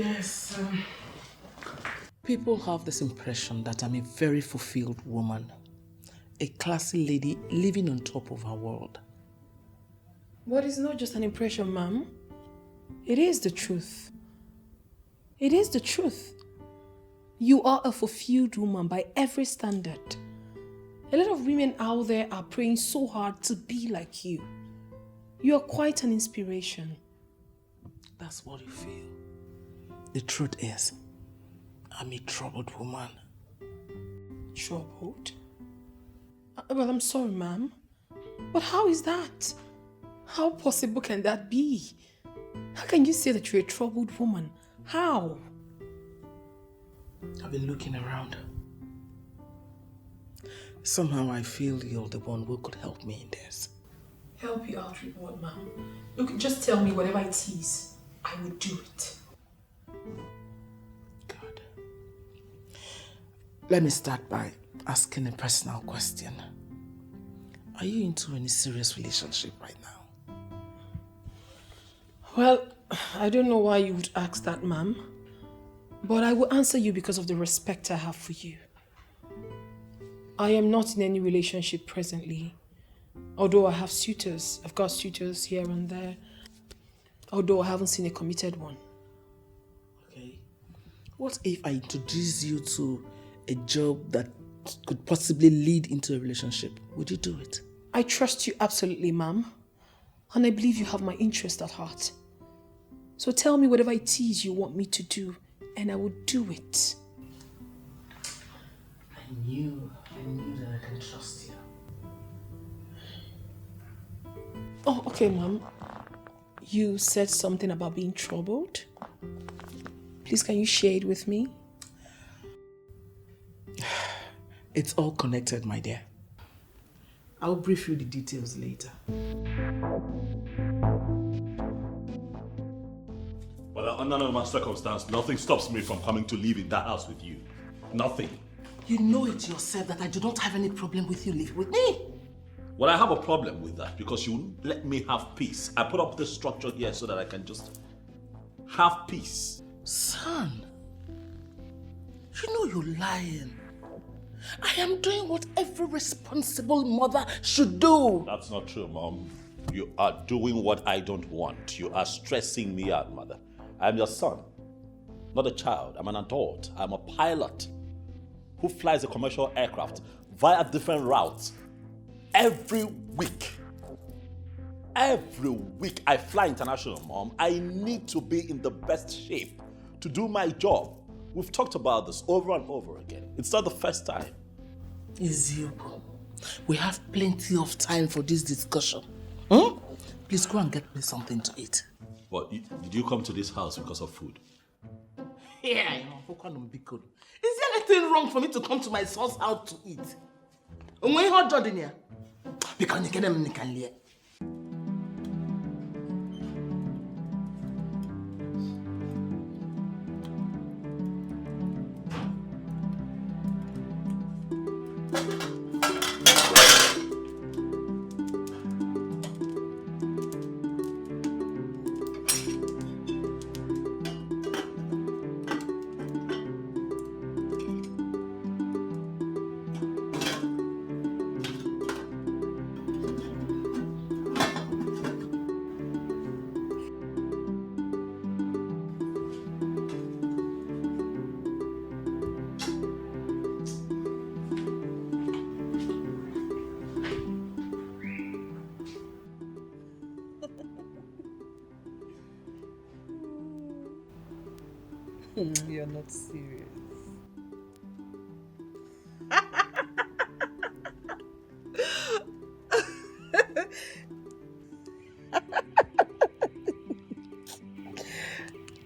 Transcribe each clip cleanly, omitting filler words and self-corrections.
Yes. People have this impression that I'm a very fulfilled woman. A classy lady living on top of her world. But it's not just an impression, ma'am. It is the truth. It is the truth. You are a fulfilled woman by every standard. A lot of women out there are praying so hard to be like you. You are quite an inspiration. That's what you feel. The truth is, I'm a troubled woman. Troubled? Well, I'm sorry, ma'am. But how is that? How possible can that be? How can you say that you're a troubled woman? How? I've been looking around. Somehow I feel you're the one who could help me in this. Help you out with what, ma'am? Look, just tell me whatever it is. I will do it. Good. Let me start by asking a personal question. Are you into any serious relationship right now? Well, I don't know why you would ask that, ma'am. But I will answer you because of the respect I have for you. I am not in any relationship presently. Although I have suitors. I've got suitors here and there. Although I haven't seen a committed one. Okay. What if I introduce you to a job that could possibly lead into a relationship? Would you do it? I trust you absolutely, ma'am. And I believe you have my interest at heart. So tell me whatever it is you want me to do, and I will do it. I knew that I can trust you. Oh, okay, ma'am. You said something about being troubled. Please, can you share it with me? It's all connected, my dear. I'll brief you the details later. Well, under normal circumstance, nothing stops me from coming to live in that house with you. Nothing. You know it yourself that I do not have any problem with you living with me. Well, I have a problem with that because you won't let me have peace. I put up this structure here so that I can just have peace. Son, you know you're lying. I am doing what every responsible mother should do. That's not true, Mom. You are doing what I don't want. You are stressing me out, Mother. I'm your son, not a child. I'm an adult. I'm a pilot who flies a commercial aircraft via different routes every week. Every week I fly international, Mom. I need to be in the best shape to do my job. We've talked about this over and over again. It's not the first time. Etiko, we have plenty of time for this discussion. Please go and get me something to eat. What, did you come to this house because of food? Yeah, is there anything wrong for me to come to my son's house to eat? Because you can You're not serious.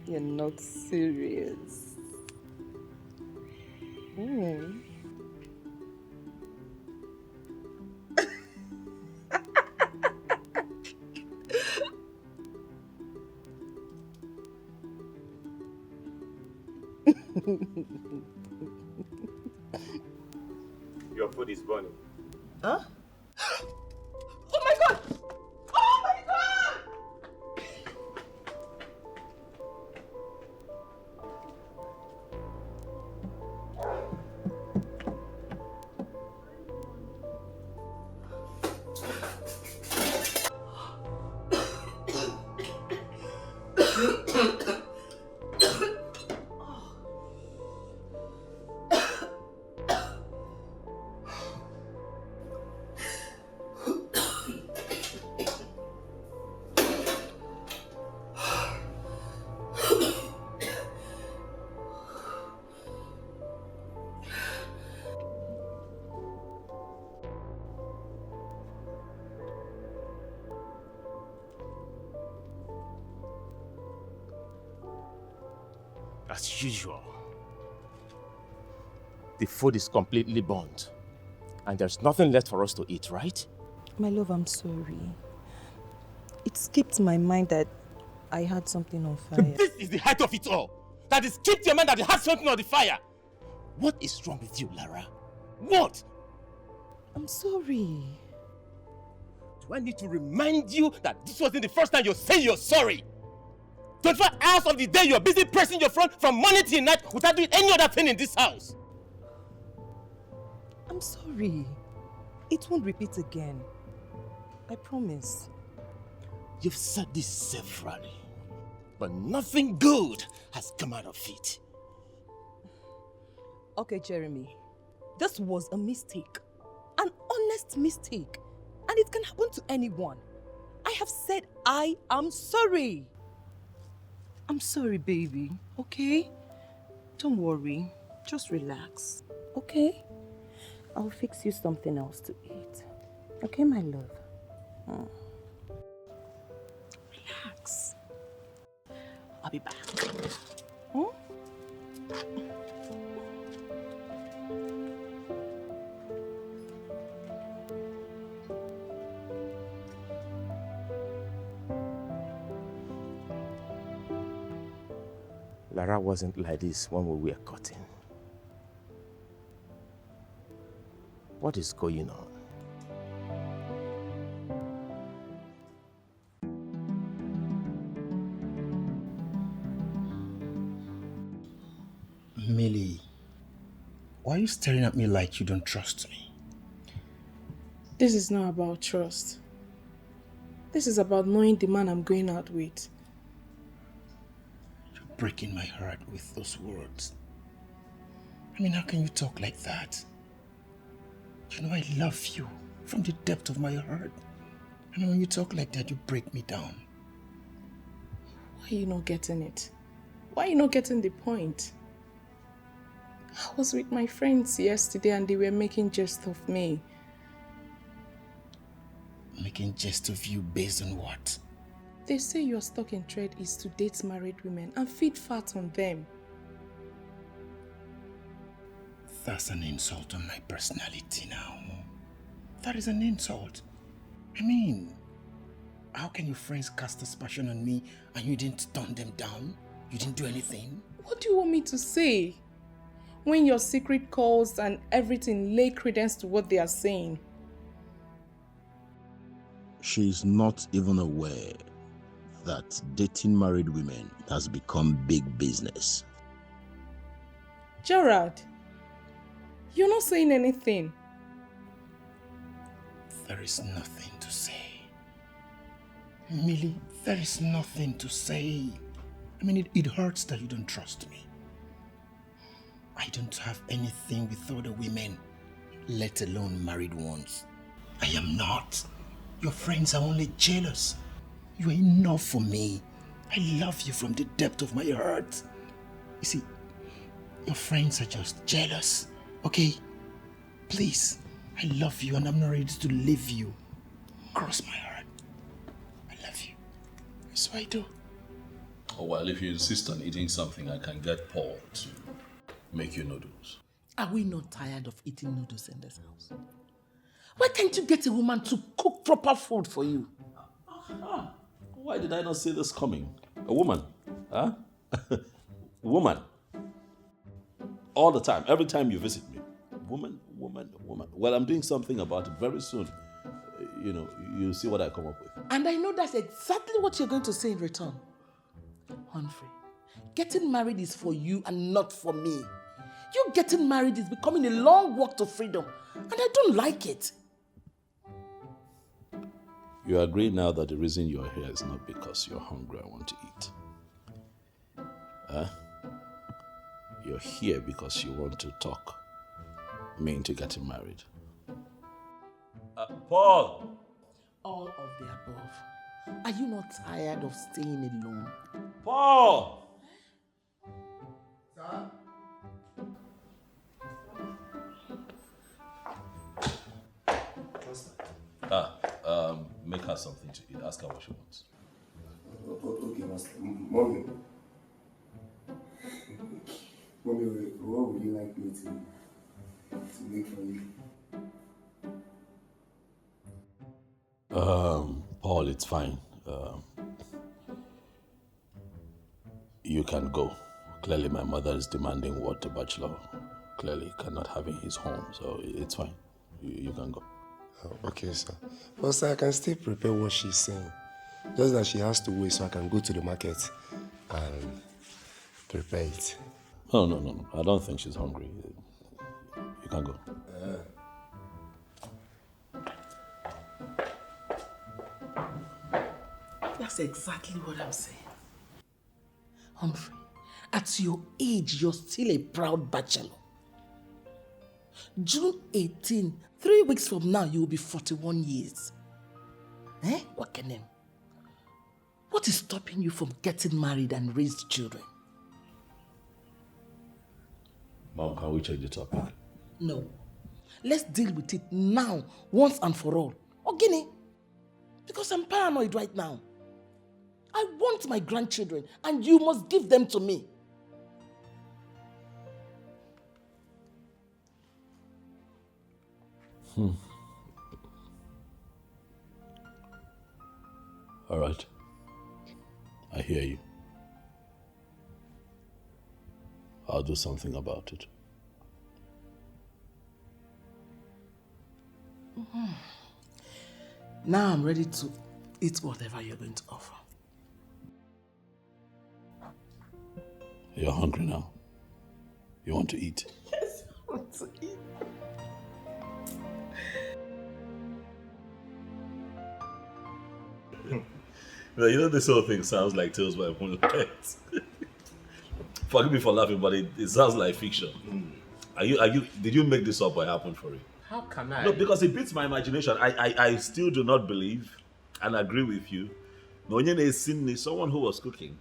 You're not serious. Your food is burning. Huh? Oh my God! Oh my God! As usual. The food is completely burnt. And there's nothing left for us to eat, right? My love, I'm sorry. It skipped my mind that I had something on fire. This is the height of it all. That it skipped your mind that you had something on the fire. What is wrong with you, Lara? What? I'm sorry. Do I need to remind you that this wasn't the first time you're saying you're sorry? 24 hours of the day you're busy pressing your front from morning till night without doing any other thing in this house. I'm sorry. It won't repeat again. I promise. You've said this severally, but nothing good has come out of it. Okay, Jeremy. This was a mistake. An honest mistake. And it can happen to anyone. I have said I am sorry. I'm sorry, baby. Okay? Don't worry. Just relax. Okay? I'll fix you something else to eat. Okay, my love? Relax. I'll be back. Lara wasn't like this when we were cutting. What is going on? Millie, why are you staring at me like you don't trust me? This is not about trust. This is about knowing the man I'm going out with. You're breaking my heart with those words. I mean, how can you talk like that? You know I love you from the depth of my heart. And when you talk like that, you break me down. Why are you not getting it? Why are you not getting the point? I was with my friends yesterday and they were making jest of me. Making jest of you based on what? They say your stock in trade is to date married women and feed fat on them. That's an insult on my personality now. That is an insult. I mean, how can your friends cast aspersion on me and you didn't turn them down? You didn't do anything? What do you want me to say? When your secret calls and everything lay credence to what they are saying. She's not even aware that dating married women has become big business. Gerard, you're not saying anything. There is nothing to say. Millie, there is nothing to say. I mean, it hurts that you don't trust me. I don't have anything with other women, let alone married ones. I am not. Your friends are only jealous. You are enough for me. I love you from the depth of my heart. You see, your friends are just jealous, okay? Please, I love you and I'm not ready to leave you. Cross my heart. I love you. That's what I do. Oh, well, if you insist on eating something, I can get Paul to make you noodles. Are we not tired of eating noodles in this house? Why can't you get a woman to cook proper food for you? Why did I not see this coming? A woman, huh? Woman. All the time, every time you visit me. Woman, woman, woman. Well, I'm doing something about it very soon. You'll see what I come up with. And I know that's exactly what you're going to say in return. Humphrey, getting married is for you and not for me. You getting married is becoming a long walk to freedom, and I don't like it. You agree now that the reason you're here is not because you're hungry and want to eat. Huh? You're here because you want to talk me into getting married. Paul! All of the above. Are you not tired of staying alone? Paul! Sir? What's that? Make her something to eat. Ask her what she wants. Okay, Master. Mommy. like me to make for you? Paul, it's fine. You can go. Clearly, my mother is demanding what a bachelor clearly cannot have in his home, so it's fine. You can go. Oh, okay, sir. Well, sir, I can still prepare what she's saying. Just that she has to wait so I can go to the market and prepare it. No. I don't think she's hungry. You can go. That's exactly what I'm saying. Humphrey, at your age, you're still a proud bachelor. June 18, 3 weeks from now, you will be 41 years. Wakenem? What is stopping you from getting married and raise children? Mom, can we change the topic? No. Let's deal with it now, once and for all. Ogini, because I'm paranoid right now. I want my grandchildren, and you must give them to me. All right. I hear you. I'll do something about it. Now I'm ready to eat whatever you're going to offer. You're hungry now. You want to eat? Yes, I want to eat. You know, this whole thing sounds like Tales by Moonlight. Forgive me for laughing, but it sounds like fiction. Did you make this up or happen for you? How can I? No, because it beats my imagination. I still do not believe and agree with you. Nonyene is someone who was cooking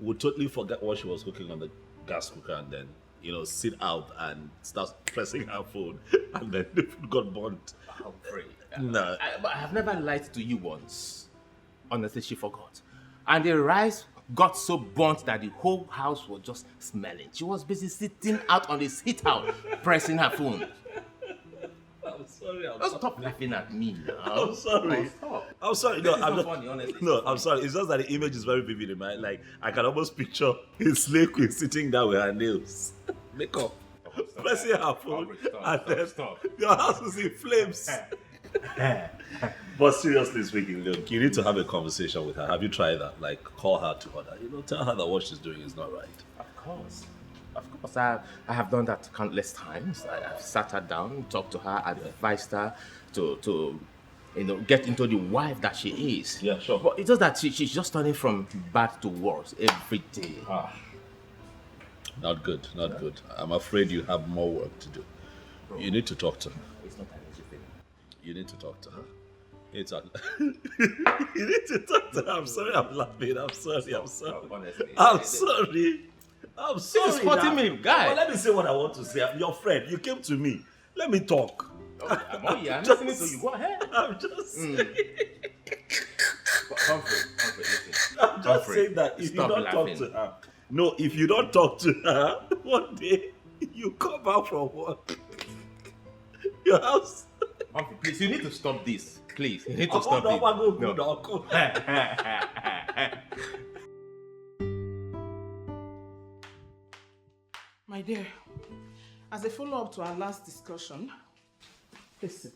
would totally forget what she was cooking on the gas cooker and then, sit out and start pressing her phone and then the food got burnt. Humphrey. No. I have never lied to you once. Honestly, she forgot. And the rice got so burnt that the whole house was just smelling. She was busy sitting out on the sit out, pressing her phone. I'm sorry. Don't stop laughing at me now. I'm sorry. I'm sorry. No, It's I'm not not funny, honestly. No, I'm sorry. It's just that the image is very vivid in my mind. Like, I can almost picture a slave queen sitting down with her nails, makeup, pressing her phone, and then your house is in flames. But seriously speaking, look, you need to have a conversation with her. Have you tried that? Like, call her to order. Tell her that what she's doing is not right. Of course. I have done that countless times. I have sat her down, talked to her, advised her to get into the wife that she is. Yeah, sure. But it's just that she's just turning from bad to worse every day. Not good. I'm afraid you have more work to do. You need to talk to her. It's not an easy thing. You need to talk to her. You need to talk to her. I'm sorry I'm laughing. I'm sorry. Honestly. I'm sorry. This is hurting me, guy. Well, let me say what I want to say. I'm your friend. You came to me. Let me talk. I'm listening to you. Go ahead. I'm just saying. Humphrey, listen. I'm just saying that if you don't talk to her. No, if you don't talk to her, one day you come out from work. Your house. Humphrey, please, you need to stop this. Please, you need to stop this. No. My dear, as a follow-up to our last discussion, listen.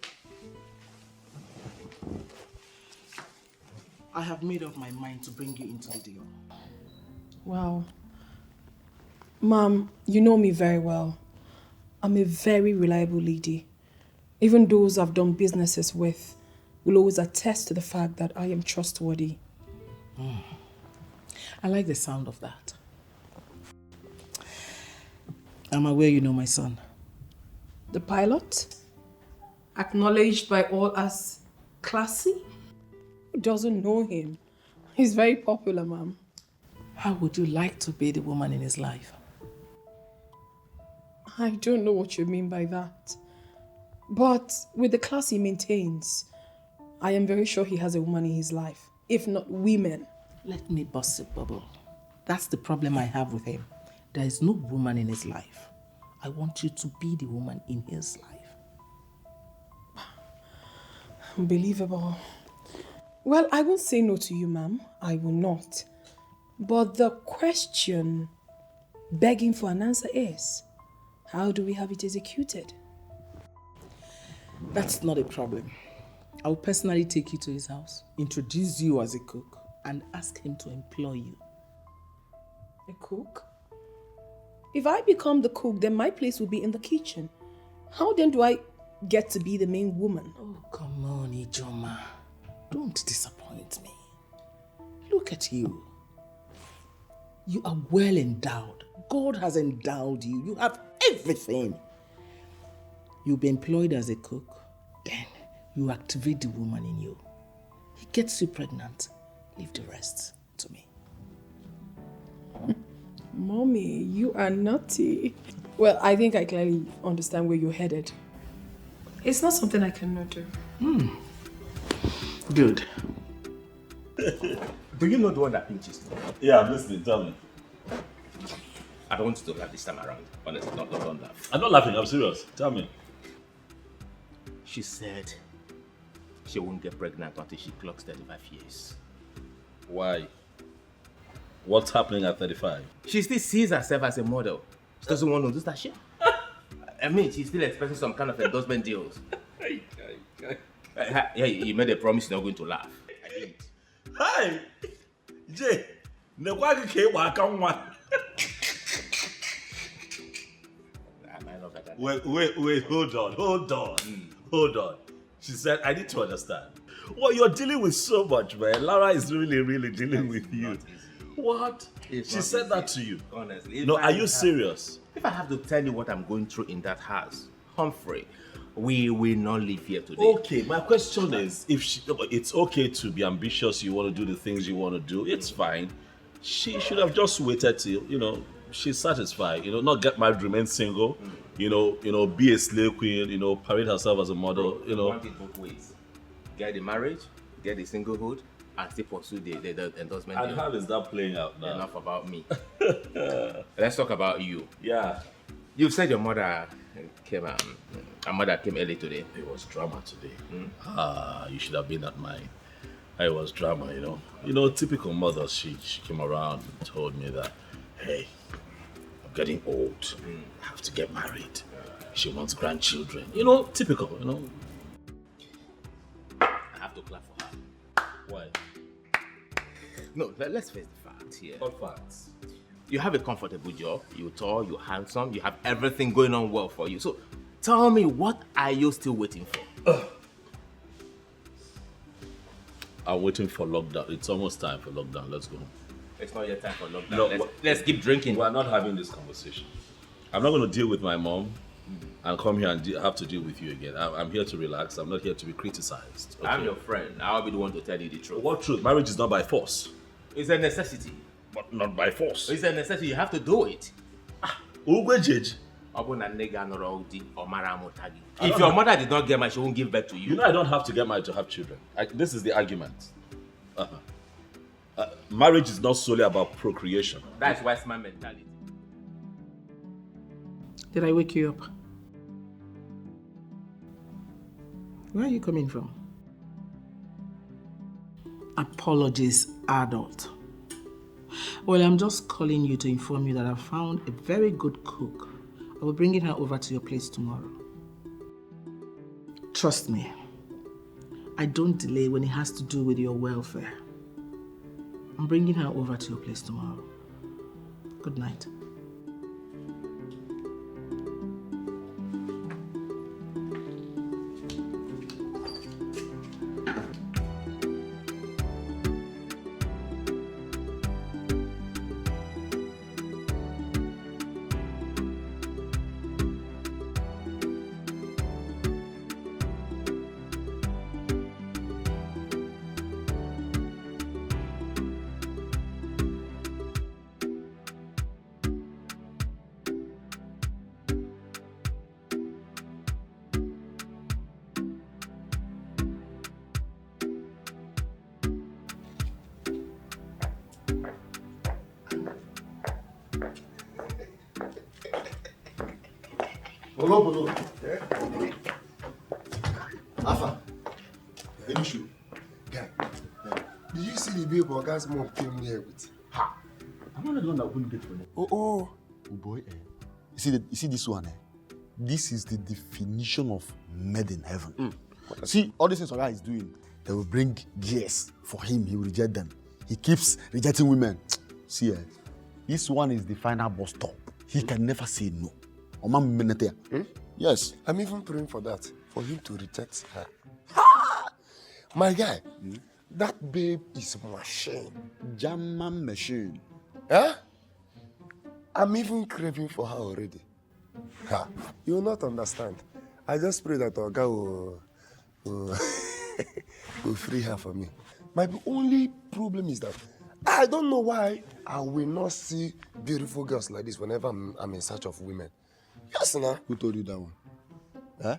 I have made up my mind to bring you into the deal. Wow. Mom, you know me very well. I'm a very reliable lady. Even those I've done businesses with will always attest to the fact that I am trustworthy. I like the sound of that. I'm aware you know my son. The pilot? Acknowledged by all as classy? Who doesn't know him? He's very popular, Mom. How would you like to be the woman in his life? I don't know what you mean by that. But with the class he maintains, I am very sure he has a woman in his life, if not women. Let me bust a bubble. That's the problem I have with him. There is no woman in his life. I want you to be the woman in his life. Unbelievable. Well, I won't say no to you, ma'am. I will not. But the question begging for an answer is, how do we have it executed? That's not a problem. I will personally take you to his house, introduce you as a cook, and ask him to employ you. A cook? If I become the cook, then my place will be in the kitchen. How then do I get to be the main woman? Oh, come on, Ijoma. Don't disappoint me. Look at you. You are well endowed. God has endowed you. You have everything. You'll be employed as a cook. Then you activate the woman in you. He gets you pregnant. Leave the rest to me. Mommy, you are naughty. Well, I think I clearly understand where you're headed. It's not something I cannot do. Good. Do you know the one that pinches me? Yeah, I'm listening. Tell me. I don't want you to laugh this time around. Honestly, don't laugh. I'm not laughing. I'm serious. Tell me. She said she won't get pregnant until she clocks 35 years. Why? What's happening at 35? She still sees herself as a model. She doesn't want to do that shit. I mean, she's still expecting some kind of endorsement deals. Yeah, you made a promise you're not going to laugh. I didn't. Hi! Jay, Nekwagi came back on one. Wait, hold on. She said, I need to understand. Well, you're dealing with so much, man. Lara is really dealing with you. What? She said that to you? Honestly. No, are you serious? If I have to tell you what I'm going through in that house, Humphrey, we will not live here today. Okay, my question is, it's okay to be ambitious, you want to do the things you want to do, it's fine. She should have just waited till, she's satisfied, not get married, remain single, be a slave queen, parade herself as a model, You want it both ways. Get the marriage, get the singlehood, and still pursue the endorsement. And how is that playing out now? Enough about me. Let's talk about you. Yeah. You've said your mother came early today. It was drama today. You should have been at mine. It was drama, typical mother. She came around and told me that, hey, I'm getting old. I have to get married. She wants grandchildren. Typical, I have to clap for her. Why? No, let's face the facts here. What facts? You have a comfortable job, you're tall, you're handsome, you have everything going on well for you. So tell me, what are you still waiting for? I'm waiting for lockdown. It's almost time for lockdown. Let's go. It's not yet time for lockdown. No, let's keep drinking. We're not having this conversation. I'm not going to deal with my mom and come here and have to deal with you again. I'm here to relax. I'm not here to be criticized. Okay? I'm your friend. I'll be the one to tell you the truth. What truth? Marriage is not by force. It's a necessity. But not by force. It's a necessity. You have to do it. Ugwejeji. If your mother did not get married, she won't give birth to you. I don't have to get married to have children. This is the argument. Marriage is not solely about procreation. That's wise man mentality. Did I wake you up? Where are you coming from? Apologies, adult. Well, I'm just calling you to inform you that I found a very good cook. I will bring her over to your place tomorrow. Trust me, I don't delay when it has to do with your welfare. I'm bringing her over to your place tomorrow. Good night. Bolo. Alpha. Any shoe? Guy, did you see the babe Oga's mom came here with? Ha! I'm not the one that opened the gate for them. Oh boy, You see this one, This is the definition of made in heaven. See, all these things Oga is doing, they will bring gears for him, he will reject them. He keeps rejecting women. See, this one is the final bus stop. He can never say no. Yes. I'm even praying for that, for him to reject her. My guy, that babe is a machine. German machine. Huh? I'm even craving for her already. Ha. You will not understand. I just pray that Oga will free her for me. My only problem is that I don't know why I will not see beautiful girls like this whenever I'm in search of women. Yes, nah. Who told you that one? Huh?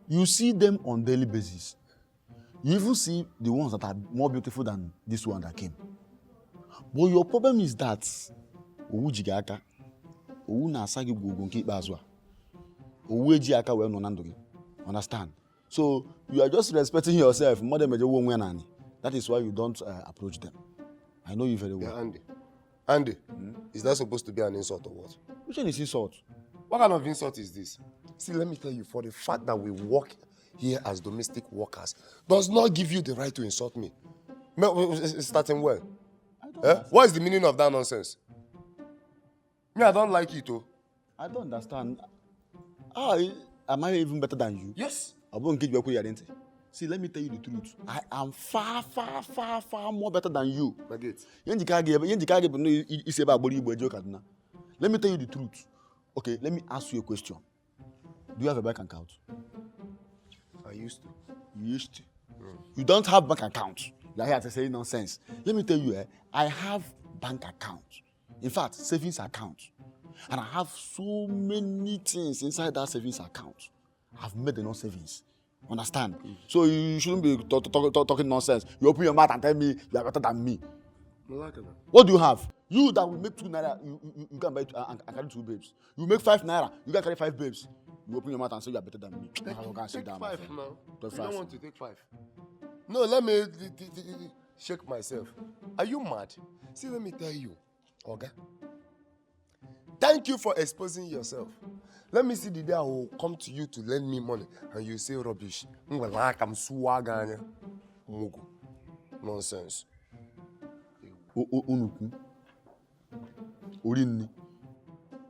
You see them on daily basis. You even see the ones that are more beautiful than this one that came. But your problem is that understand? So you are just respecting yourself more than that is why you don't approach them. I know you very well. Yeah, Andy, is that supposed to be an insult or what? Which one is insult? What kind of insult is this? See, let me tell you, for the fact that we work here as domestic workers does not give you the right to insult me. It's starting well. What is the meaning of that nonsense? Me, I don't like it, oh. I don't understand. Am I even better than you? Yes. I won't get your identity. See, let me tell you the truth. I am far more better than you. Let me tell you the truth. Okay, let me ask you a question. Do you have a bank account? I used to. You used to? You don't have bank account. You're here to say nonsense. Let me tell you, I have bank account. In fact, savings account. And I have so many things inside that savings account. I've made enough savings. Understand? So you shouldn't be talking nonsense. You open your mouth and tell me you are better than me. What do you have? You that will make 2 naira, you can buy and carry 2 babes. You make 5 naira, you can carry 5 babes. You open your mouth and say you are better than me. Take 5 now. You don't want to take 5. No, let me shake myself. Are you mad? See, let me tell you, Oga. Thank you for exposing yourself. Let me see the day I will come to you to lend me money and you say rubbish. Nonsense.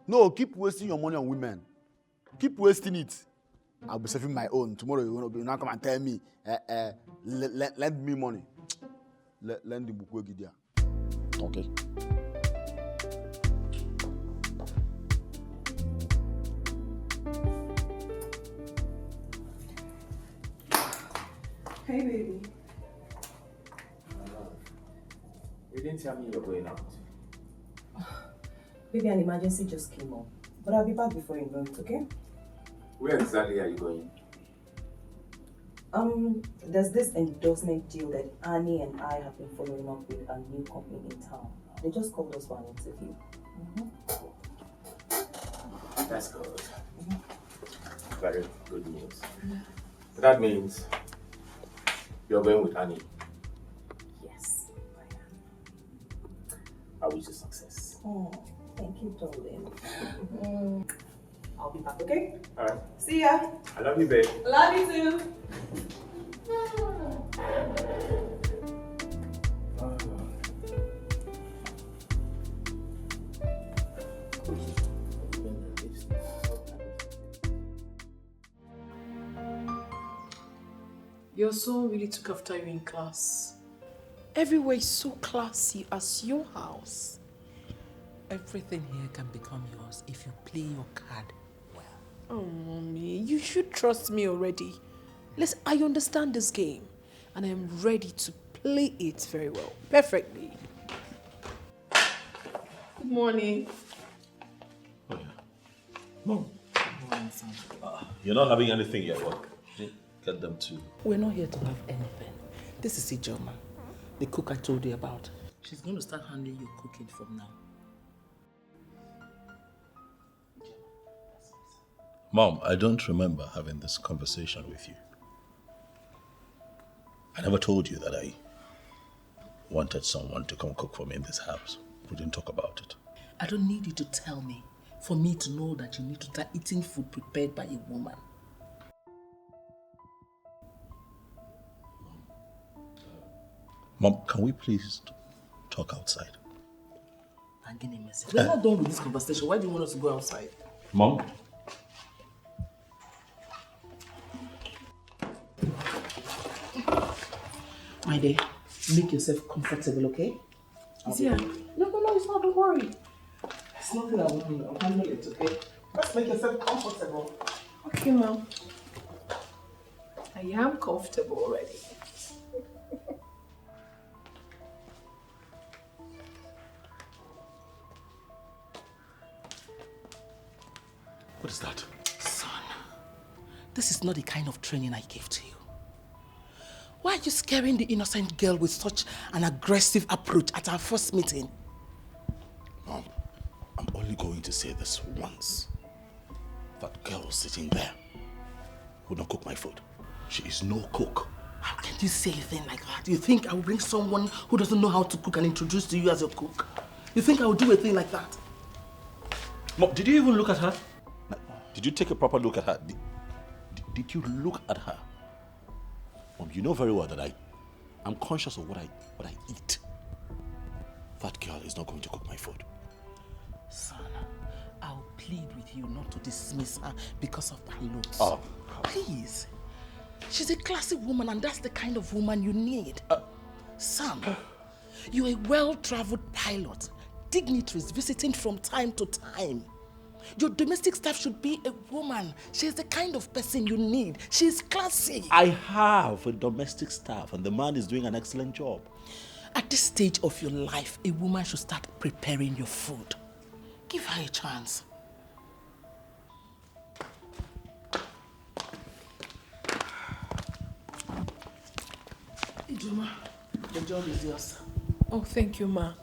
No, keep wasting your money on women. Keep wasting it. I'll be saving my own. Tomorrow you're going to come and tell me, lend me money. Lend the book. Okay. Hey, baby. You didn't tell me you were going out. Baby, an emergency just came up. But I'll be back before you know it, okay? Where exactly are you going? There's this endorsement deal that Annie and I have been following up with a new company in town. They just called us for an interview. That's good. Very good news. So that means you're going with Annie. Yes, I am. I wish you success. Oh, thank you, darling. I'll be back, okay? Alright. See ya. I love you, babe. Love you too. Your son really took after you in class. Everywhere is so classy as your house. Everything here can become yours if you play your card well. Oh, Mommy, you should trust me already. Listen, I understand this game, and I am ready to play it very well, perfectly. Good morning. Oh, yeah. Mom. You're not having anything yet, what? Get them too. We're not here to have anything. This is Ijoma, the cook I told you about. She's going to start handling your cooking from now. Mom, I don't remember having this conversation with you. I never told you that I wanted someone to come cook for me in this house. We didn't talk about it. I don't need you to tell me for me to know that you need to start eating food prepared by a woman. Mom, can we please talk outside? We're not done with this conversation. Why do you want us to go outside? Mom? My dear, make yourself comfortable, okay? Yeah. No, it's not. Don't worry. It's nothing I want to handle it, okay? Just make yourself comfortable. Okay, Mom. I am comfortable already. What is that? Son, this is not the kind of training I gave to you. Why are you scaring the innocent girl with such an aggressive approach at our first meeting? Mom, I'm only going to say this once. That girl sitting there would not cook my food. She is no cook. How can you say a thing like that? You think I will bring someone who doesn't know how to cook and introduce to you as a cook? You think I will do a thing like that? Mom, did you even look at her? Did you take a proper look at her? Did you look at her? Mom, you know very well that I'm conscious of what I eat. That girl is not going to cook my food. Son, I'll plead with you not to dismiss her because of her looks. Oh. Please. She's a classy woman and that's the kind of woman you need. Sam, you're a well-traveled pilot. Dignitaries visiting from time to time. Your domestic staff should be a woman. She's the kind of person you need. She's classy. I have a domestic staff and the man is doing an excellent job. At this stage of your life, a woman should start preparing your food. Give her a chance. Ijoma, the job is yours. Oh, thank you, Ma.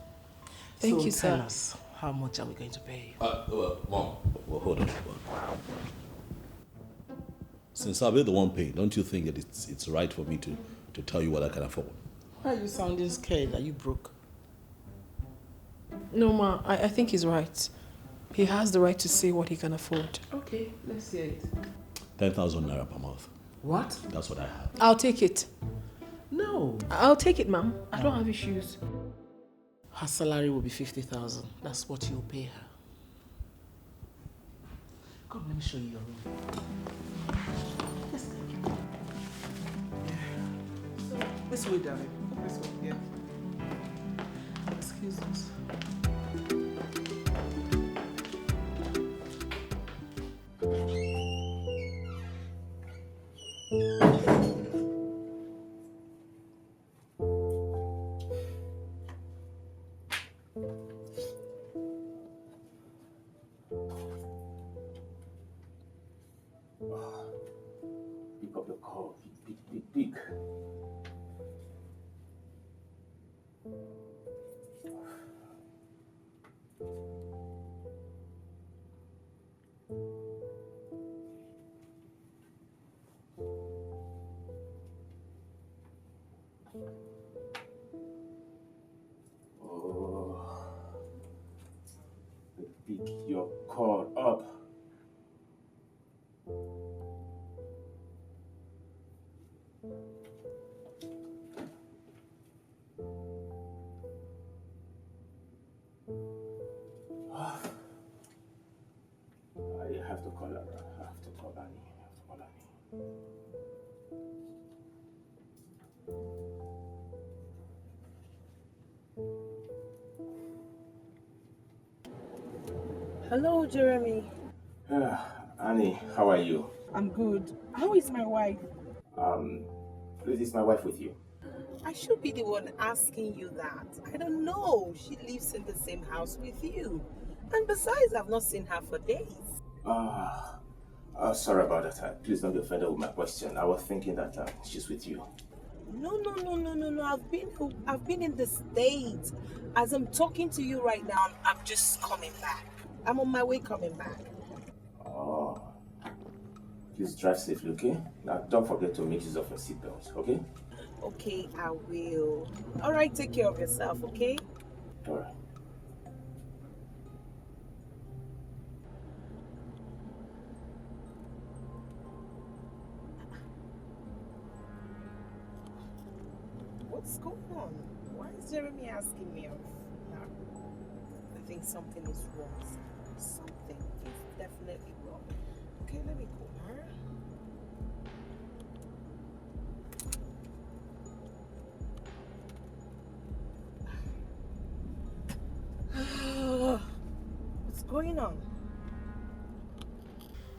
Thank you, sir. Tell us, how much are we going to pay you? Mom, hold on. Since I'll be the one paying, don't you think that it's right for me to tell you what I can afford? Why are you sounding scared? Are you broke? No, Ma, I think he's right. He has the right to say what he can afford. Okay, let's hear it. 10,000 naira per month. What? That's what I have. I'll take it. No. I'll take it, Ma'am. I don't have issues. Her salary will be 50,000. That's what you'll pay her. Come, let me show you your room. Yes, thank you. So, this way, darling. This way, yeah. Excuse us. Pick up the call. Pick. Pick your call up. I have to call her. I have to call Annie. Hello, Jeremy. Annie, how are you? I'm good. How is my wife? Is my wife with you? I should be the one asking you that. I don't know. She lives in the same house with you. And besides, I've not seen her for days. Sorry about that. Please don't be offended with my question. I was thinking that she's with you. No. I've been in the States. As I'm talking to you right now, I'm just coming back. I'm on my way coming back. Oh, Please drive safely, okay? Now don't forget to make use of your seatbelt, okay? Okay, I will. All right, take care of yourself, okay? All right. What's going on? Why is Jeremy asking me off now? I think something is wrong. Something is definitely wrong. Okay, let me call her. What's going on?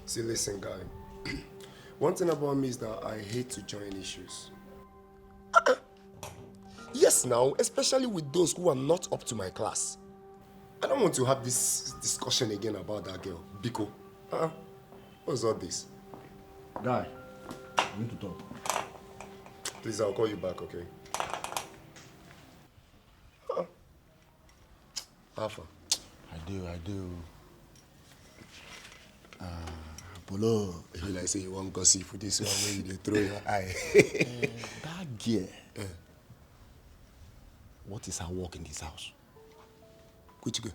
See, listen, guy. One thing about me is that I hate to join issues. Yes, now, especially with those who are not up to my class. I don't want to have this discussion again about that girl, Biko. What's all this? Guy, we need to talk. Please, I'll call you back, okay? Alpha. I do. Polo. If you like say you want gossip for this one, where you dey throw your eye. That girl. What is her work in this house? Which girl?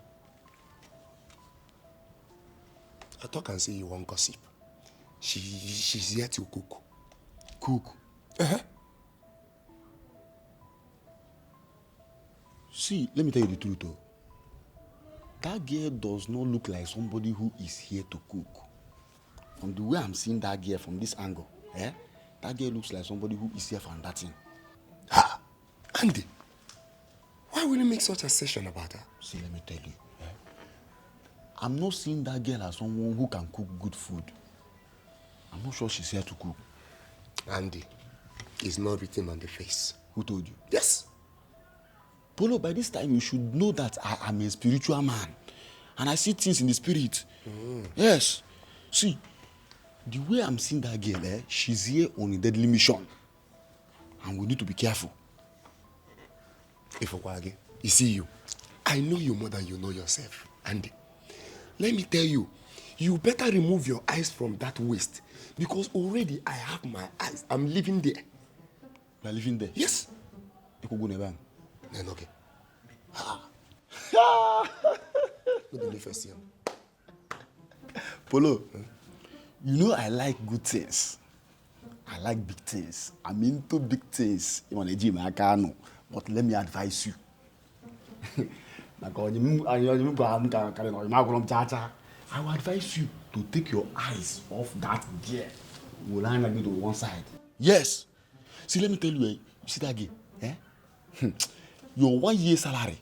I talk and say you want gossip. She's here to cook. Cook? See, let me tell you the truth though. That girl does not look like somebody who is here to cook. From the way I'm seeing that girl from this angle, that girl looks like somebody who is here for that thing. Andy, why will you make such a assertion about her? See, let me tell you. I'm not seeing that girl as someone who can cook good food. I'm not sure she's here to cook. Andy, it's not written on the face. Who told you? Yes. Polo, by this time you should know that I am a spiritual man. And I see things in the spirit. Yes. See, the way I'm seeing that girl, she's here on a deadly mission. And we need to be careful. Ifokwage, you see you. I know you more than you know yourself, Andy. Let me tell you, you better remove your eyes from that waist. Because already I have my eyes. I'm living there. You are living there? Yes. You could go never. Then okay. Look at the first year. Polo, you know I like good things. I like big things. I'm into big things. You want to gym, I can't. But let me advise you. I will advise you to take your eyes off that girl. Will I like you to one side? Yes. See, let me tell you, you see that girl? Your 1 year salary,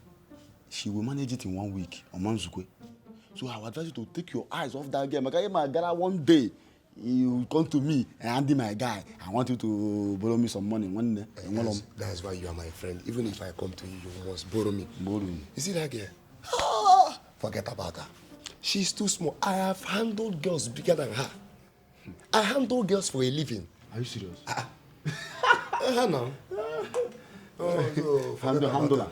she will manage it in 1 week on Manzukwe. So I will advise you to take your eyes off that girl. My guy, one day, you come to me and Andy, my guy, I want you to borrow me some money. That's why you are my friend. Even if I come to you, you must borrow me. Borrow me. You see that girl? Forget about her. She's too small. I have handled girls bigger than her. I handle girls for a living. Are you serious? No. Handler.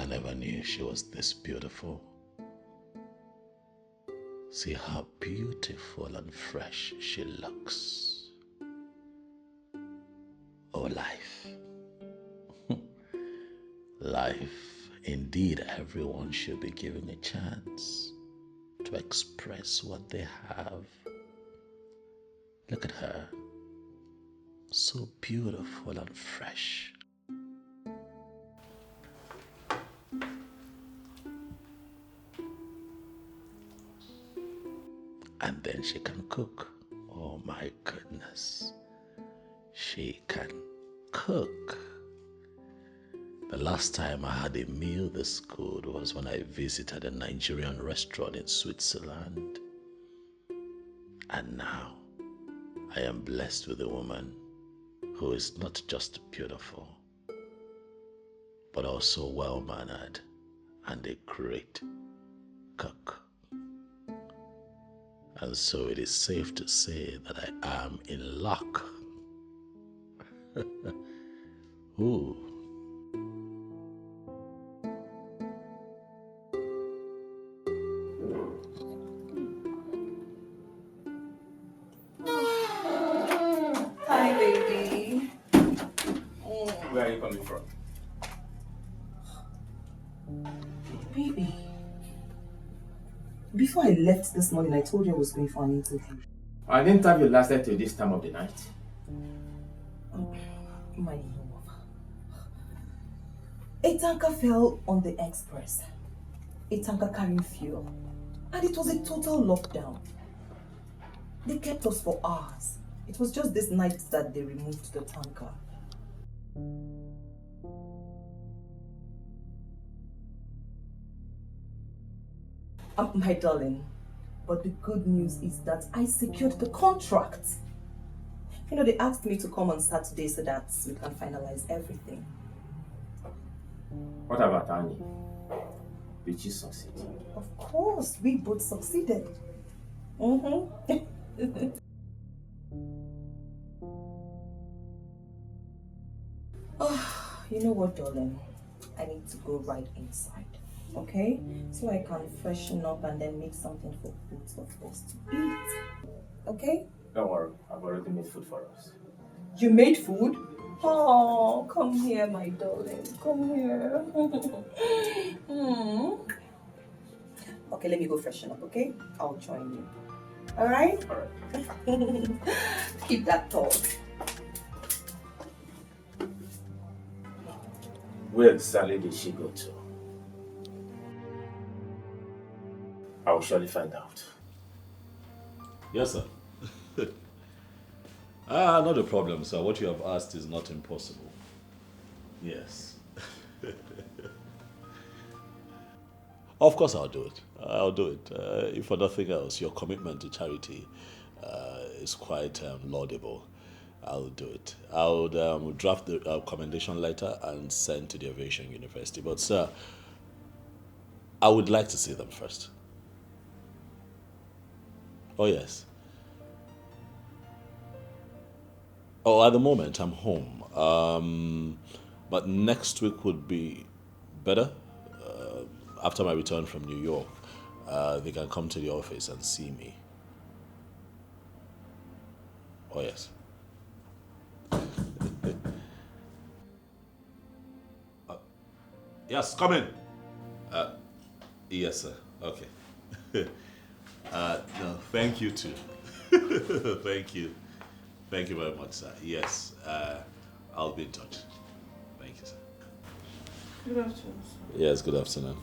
I never knew she was this beautiful. See how beautiful and fresh she looks. Oh, life. Life. Indeed, everyone should be given a chance to express what they have. Look at her. So beautiful and fresh. And then she can cook. Oh my goodness. She can cook. The last time I had a meal this good was when I visited a Nigerian restaurant in Switzerland. And now I am blessed with a woman who is not just beautiful, but also well-mannered and a great cook. And so it is safe to say that I am in luck. Ooh. Hi, baby. Where are you coming from? Baby. Before I left this morning, I told you I was going for an interview. An interview lasted till this time of the night. Oh, my love. A tanker fell on the express. A tanker carrying fuel. And it was a total lockdown. They kept us for hours. It was just this night that they removed the tanker. My darling, but the good news is that I secured the contract. You know, they asked me to come on Saturday so that we can finalize everything. What about Annie? Did she succeed? Of course, we both succeeded. Oh, you know what, darling? I need to go right inside, okay? So I can freshen up and then make something for both of us to eat. Okay? Don't worry, I've already made food for us. You made food? Oh, come here, my darling. Come here. Okay, let me go freshen up, okay? I'll join you. Alright? Alright. Keep that thought. Where exactly did she go to? I will surely find out. Yes, sir. Not a problem, sir. What you have asked is not impossible. Yes. Of course I'll do it. I'll do it. If for nothing else, your commitment to charity is quite laudable. I'll do it. I'll draft the commendation letter and send to the Aviation University. But sir, I would like to see them first. Oh yes. Oh, at the moment I'm home. But next week would be better. After my return from New York, they can come to the office and see me. Oh yes. Yes, come in. Yes, sir. Okay. No, thank you too. Thank you. Thank you very much, sir. Yes, I'll be in touch. Thank you, sir. Good afternoon, sir. Yes, good afternoon.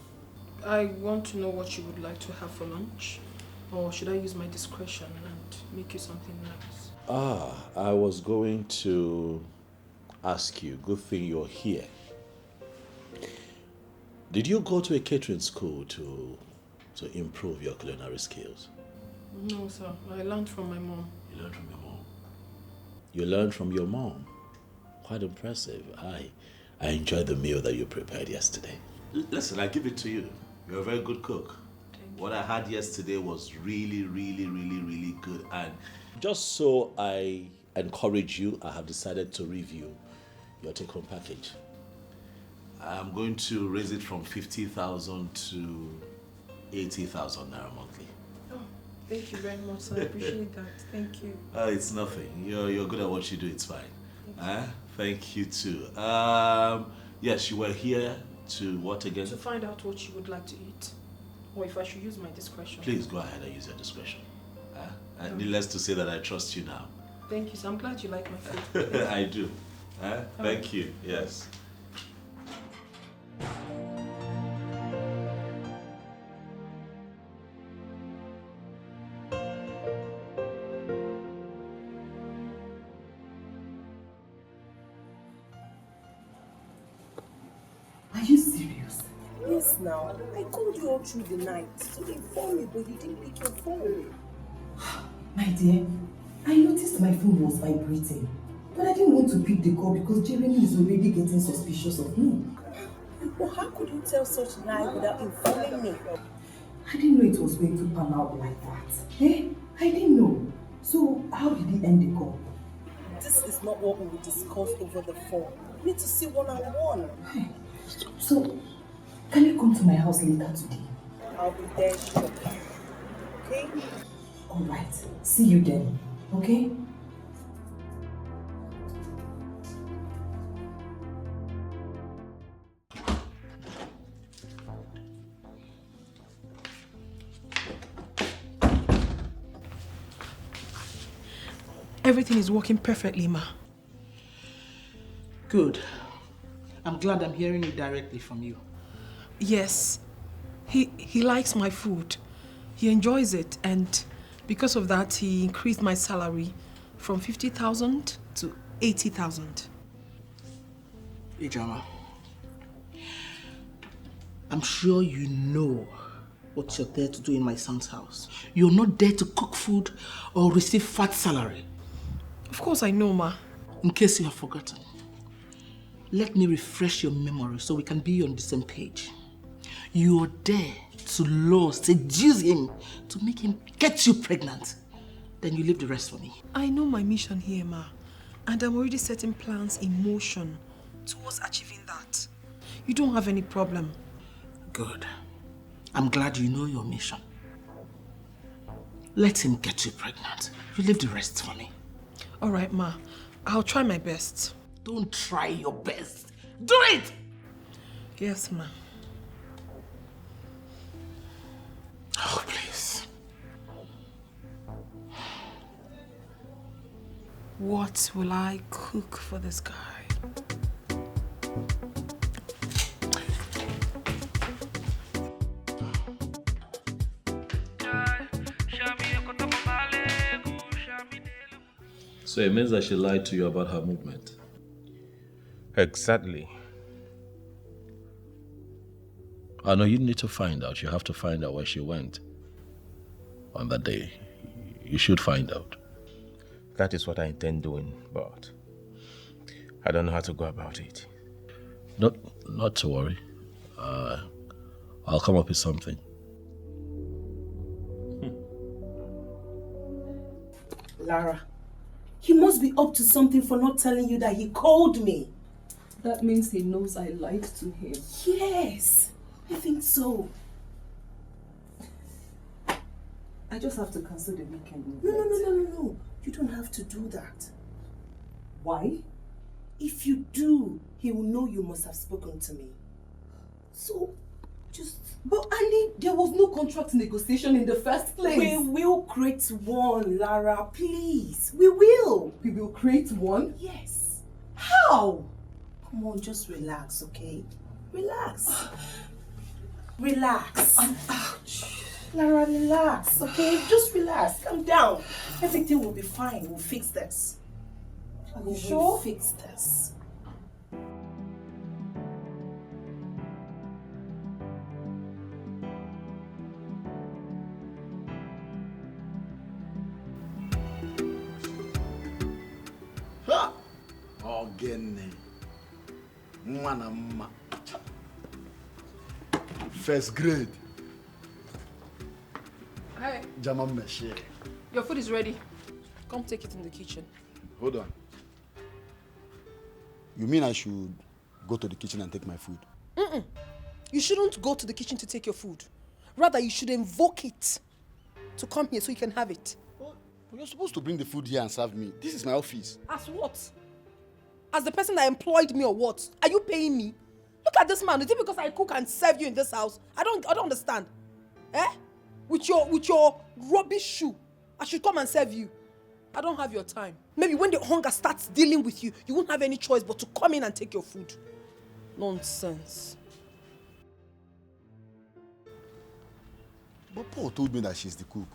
I want to know what you would like to have for lunch. Or should I use my discretion and make you something nice? I was going to ask you, good thing you're here. Did you go to a catering school to improve your culinary skills? No, sir. I learned from my mom. You learned from your mom? You learned from your mom? Quite impressive. I enjoyed the meal that you prepared yesterday. Listen, I give it to you. You're a very good cook. What I had yesterday was really, really, really, really good. And just so I encourage you, I have decided to review your take-home package. I'm going to raise it from 50,000 to 80,000 naira monthly. Oh, thank you very much, sir. I appreciate that. Thank you. It's nothing. You're good at what you do. It's fine. Thank you too. Yes, you were here to what again? To find out what you would like to eat. Or if I should use my discretion. Please go ahead and use your discretion. Needless to say that I trust you now. Thank you, sir. I'm glad you like my food. I do. Thank you. Yes. Are you serious? Yes, now. I called you all through the night to inform you, but you didn't pick your phone. My dear, I noticed my phone was vibrating, but I didn't want to pick the call because Jeremy is already getting suspicious of me. Well, how could you tell such lie without informing me? I didn't know it was going to pan out like that. I didn't know. So, how did he end the call? This is not what we will discuss over the phone. We need to see one-on-one. So, can you come to my house later today? I'll be there shortly. Okay? Alright, see you then, okay? Everything is working perfectly, ma. Good. I'm glad I'm hearing it directly from you. Yes. He likes my food. He enjoys it, and because of that, he increased my salary from 50,000 to 80,000. Ijama, I'm sure you know what you're there to do in my son's house. You're not there to cook food or receive fat salary. Of course I know, ma. In case you have forgotten, let me refresh your memory so we can be on the same page. You're there to lure, seduce him, to make him get you pregnant. Then you leave the rest for me. I know my mission here, ma. And I'm already setting plans in motion towards achieving that. You don't have any problem. Good. I'm glad you know your mission. Let him get you pregnant. You leave the rest for me. All right, ma. I'll try my best. Don't try your best. Do it! Yes, ma. Oh, please. What will I cook for this guy? So it means that she lied to you about her movement. Exactly. I know you need to find out. You have to find out where she went on that day. You should find out. That is what I intend doing, but I don't know how to go about it. Not to worry. I'll come up with something. Lara, he must be up to something for not telling you that he called me. That means he knows I lied to him. Yes, I think so. I just have to cancel the weekend. No. You don't have to do that. Why? If you do, he will know you must have spoken to me. So, But Annie, there was no contract negotiation in the first place. We will create one, Lara, please. We will. We will create one? Yes. How? Come on, just relax, okay? Relax. Relax. Lara, relax, okay? Just relax. Calm down. Everything will be fine. We'll fix this. Are you sure? We'll fix this. Ogene. Mwanama. First grade. Hi. Jama Meshe. Your food is ready. Come take it in the kitchen. Hold on. You mean I should go to the kitchen and take my food? You shouldn't go to the kitchen to take your food. Rather, you should invoke it to come here so you can have it. But you're supposed to bring the food here and serve me. This is my office. As what? As the person that employed me or what? Are you paying me? Look at this man. Is it because I cook and serve you in this house? I don't understand. Eh? With your rubbish shoe, I should come and serve you. I don't have your time. Maybe when the hunger starts dealing with you, you won't have any choice but to come in and take your food. Nonsense. But Paul told me that she's the cook.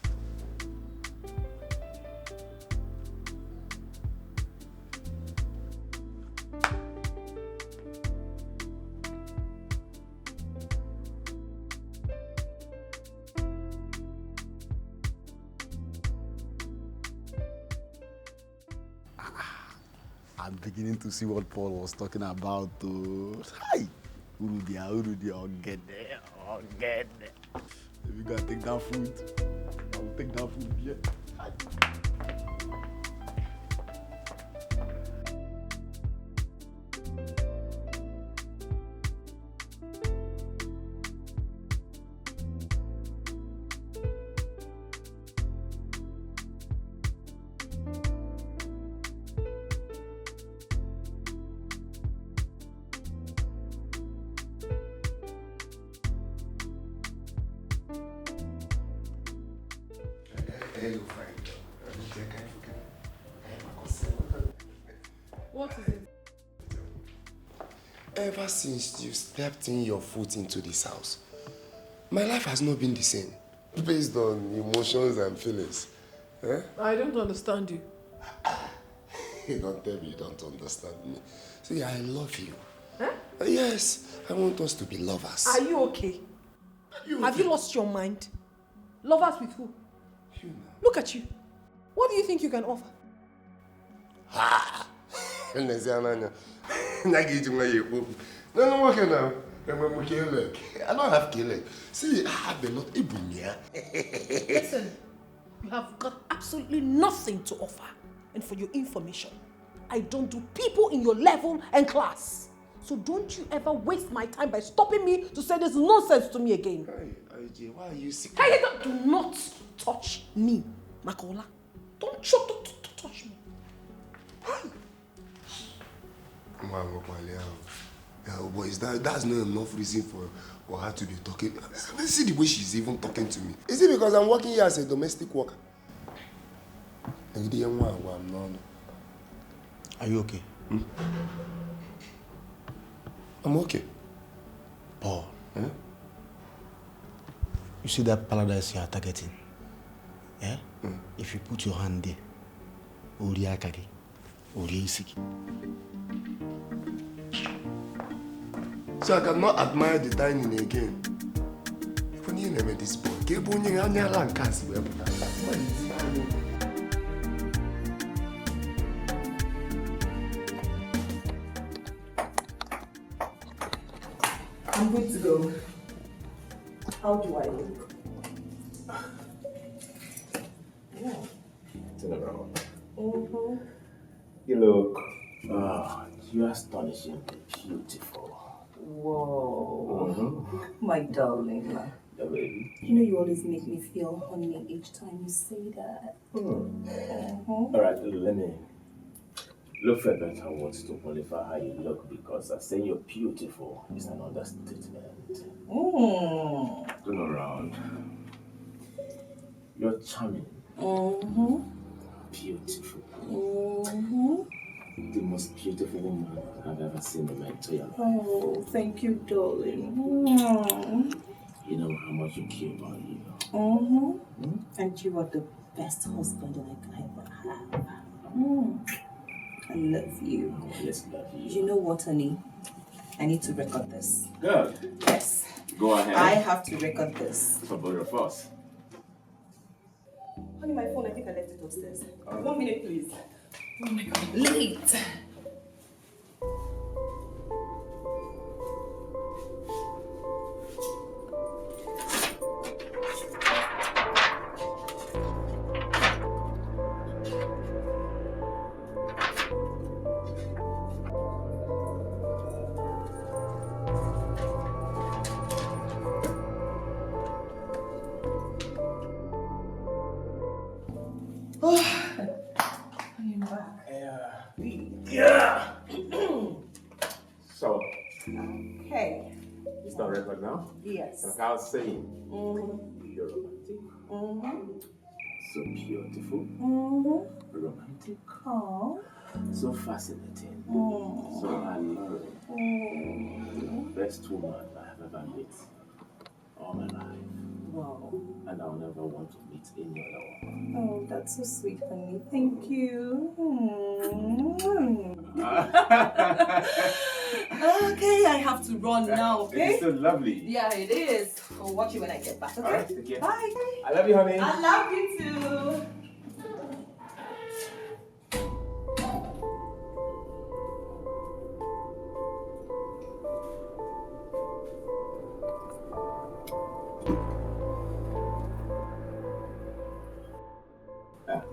I'm beginning to see what Paul was talking about. Hi! Urudia, I'll get there. If you gotta take that food, I'll take that food, yeah. Hi. What is it? Ever since you stepped in your foot into this house, my life has not been the same, based on emotions and feelings. Eh? I don't understand you. Don't tell me you don't understand me. See, I love you. Huh? Yes, I want us to be lovers. Are you okay? Have you lost your mind? Lovers with who? You know. Look at you. What do you think you can offer? Ha! I don't have killing. See, I have a lot. Listen, you have got absolutely nothing to offer. And for your information, I don't do people in your level and class. So don't you ever waste my time by stopping me to say this nonsense to me again. Hey, why are you sick? Hey, do not touch me, Makola. Don't touch me. Yeah, boys, that's not enough reason for her to be talking. See the way she's even talking to me. Is it because I'm working here as a domestic worker? Are you okay? I'm okay. Paul, you see that paradise you are targeting? Yeah? If you put your hand there, Uriakaki, Uriisiki. So I cannot admire the dining again. When you name this boy, I'm good to go. How do I look? Turn around. Mm-hmm. You look, you're astonishingly beautiful. Whoa. My darling. Yeah, baby. You know you always make me feel honey each time you say that. All right, let me look for better words to qualify how you look, because I say you're beautiful is an understatement. Turn around. You're charming. Beautiful. The most beautiful woman I've ever seen in my entire life. Oh, thank you, darling. You know how much you care about you. And you are the best husband that I can ever have. I love you. I always love you. You know what, honey? I need to record this. Good. Yes. Go ahead. I have to record this. For both of us. Honey, my phone, I think I left it upstairs. 1 minute, please. Oh my God, late. You start record now? Yes. Like I was saying, you're romantic. So beautiful. Romantic. Oh. So fascinating. So alluring. The best woman I have ever met all my life. Wow. And I'll never want to meet any other woman. Oh, that's so sweet, honey. Thank you. Okay, I have to run now, okay? It's so lovely. Yeah, it is. I'll watch you when I get back, okay? Alright, take care. Bye. I love you, honey. I love you too.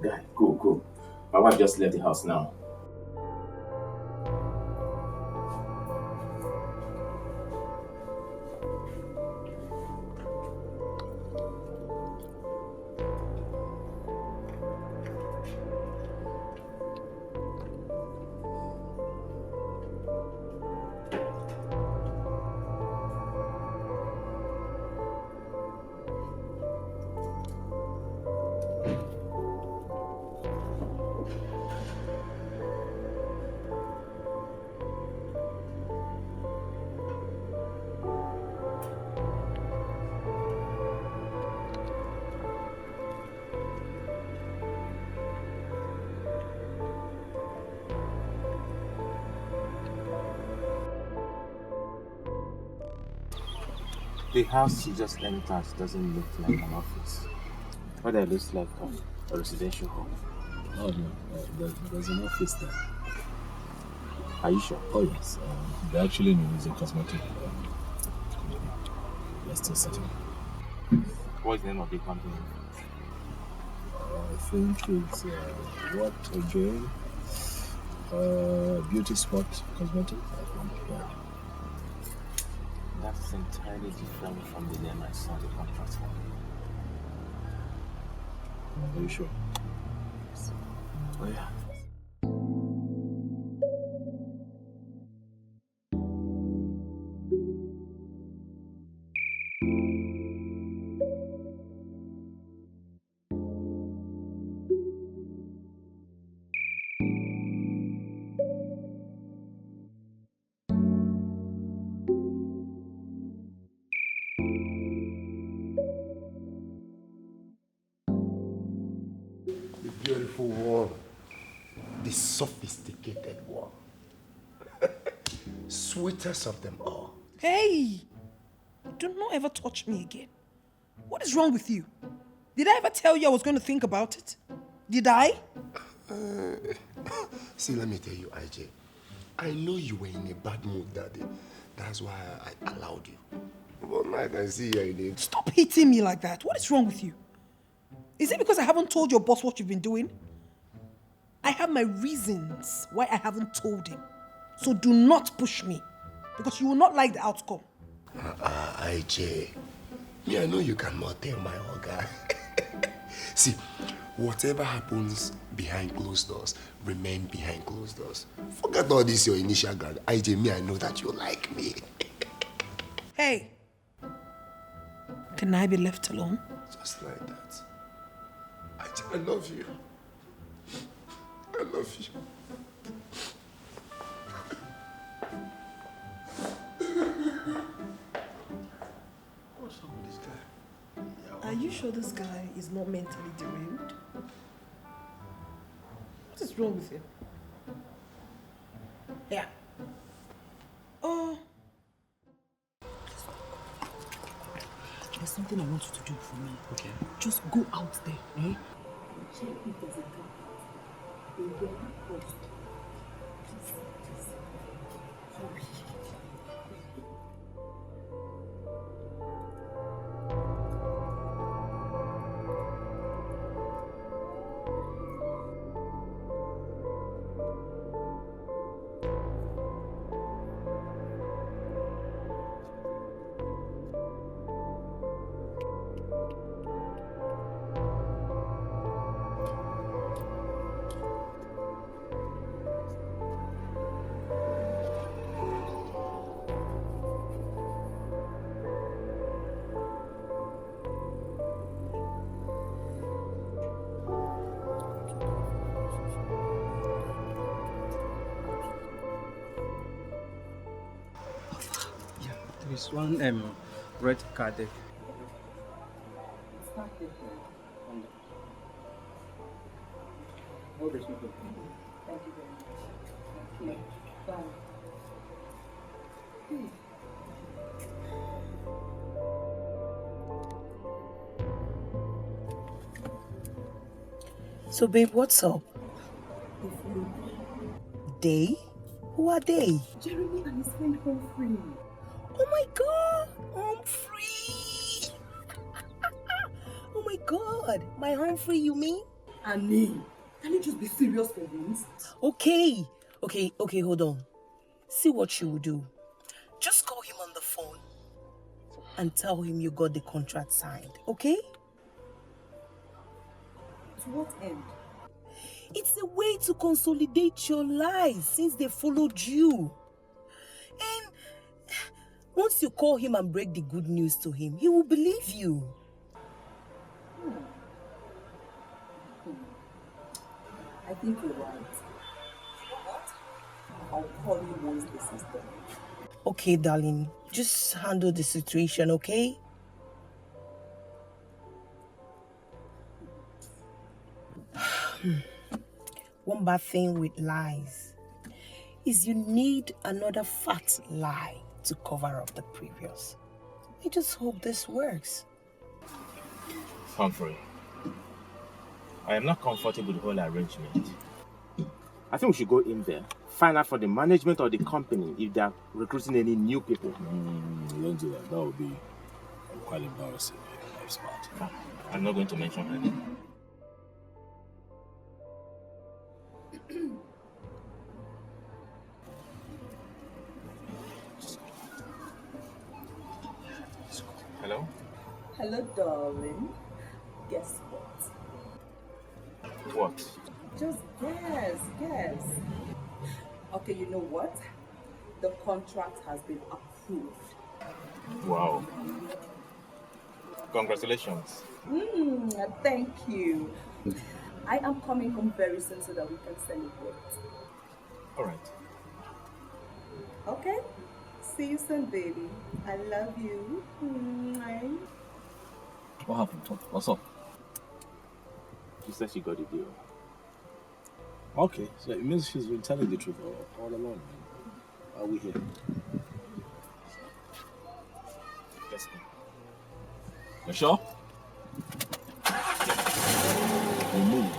Guy, cool. My wife just left the house now. The house you just entered doesn't look like an office. What it looks like a residential home. Oh no, there's an office there. Are you sure? Oh yes, they actually know it's a cosmetic company. They're still setting. What is the name of the company? I think it's what again? Beauty Spot Cosmetics, I think. Yeah. That's entirely different from the name I saw the contract for. Are you sure? Oh yeah. The beautiful one. The sophisticated one. Sweetest of them all. Hey! Do not ever touch me again. What is wrong with you? Did I ever tell you I was going to think about it? Did I? See, let me tell you, IJ. I know you were in a bad mood that day. That's why I allowed you. But now I can see you're in it. Stop hitting me like that. What is wrong with you? Is it because I haven't told your boss what you've been doing? I have my reasons why I haven't told him. So do not push me, because you will not like the outcome. IJ, me, I know you cannot tell my Oga. See, whatever happens behind closed doors, remain behind closed doors. Forget all this, your initial ground. IJ, me, I know that you like me. Hey, can I be left alone? Just like that. I love you. I love you. What's wrong with this guy? Are you sure this guy is not mentally derailed? What is wrong with him? Yeah. Oh. There's something I want you to do for me. Okay. Just go out there, eh? Check if there's a gap. A red post. Please. Hurry. There is one red card there. Oh, there's no problem. Thank you very much. Bye. So, babe, what's up? They? Who are they? Jeremy and his friend Humphrey. Oh my God, Humphrey! Oh my God, my Humphrey, you mean? Annie, can you just be serious for once? Okay, hold on. See what you will do. Just call him on the phone and tell him you got the contract signed, okay? To what end? It's a way to consolidate your lies since they followed you. And once you call him and break the good news to him, he will believe you. I think you're right. You know what? I'll call you once this is done. Okay, darling. Just handle the situation, okay? One bad thing with lies is you need another fat lie to cover up the previous. I just hope this works. Humphrey, I am not comfortable with the whole arrangement. I think we should go in there, find out from the management of the company if they are recruiting any new people. Don't do that. That would be quite embarrassing. Life's bad. I'm not going to mention her name. Hello? Hello, darling. Guess what? What? Just guess. Okay, you know what? The contract has been approved. Wow. Congratulations. Thank you. I am coming home very soon so that we can celebrate. All right. Okay? See you soon, baby. I love you. Mwah. What happened? What's up? She said she got a deal. Okay, so it means she's been telling the truth all along. Are we here? Yes, ma'am. You sure? You move.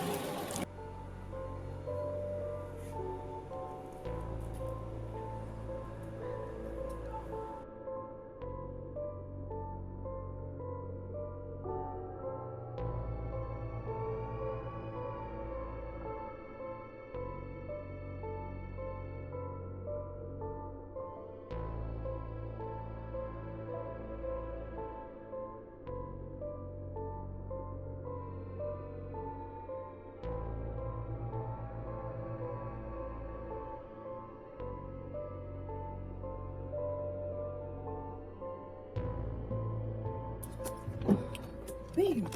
Babe,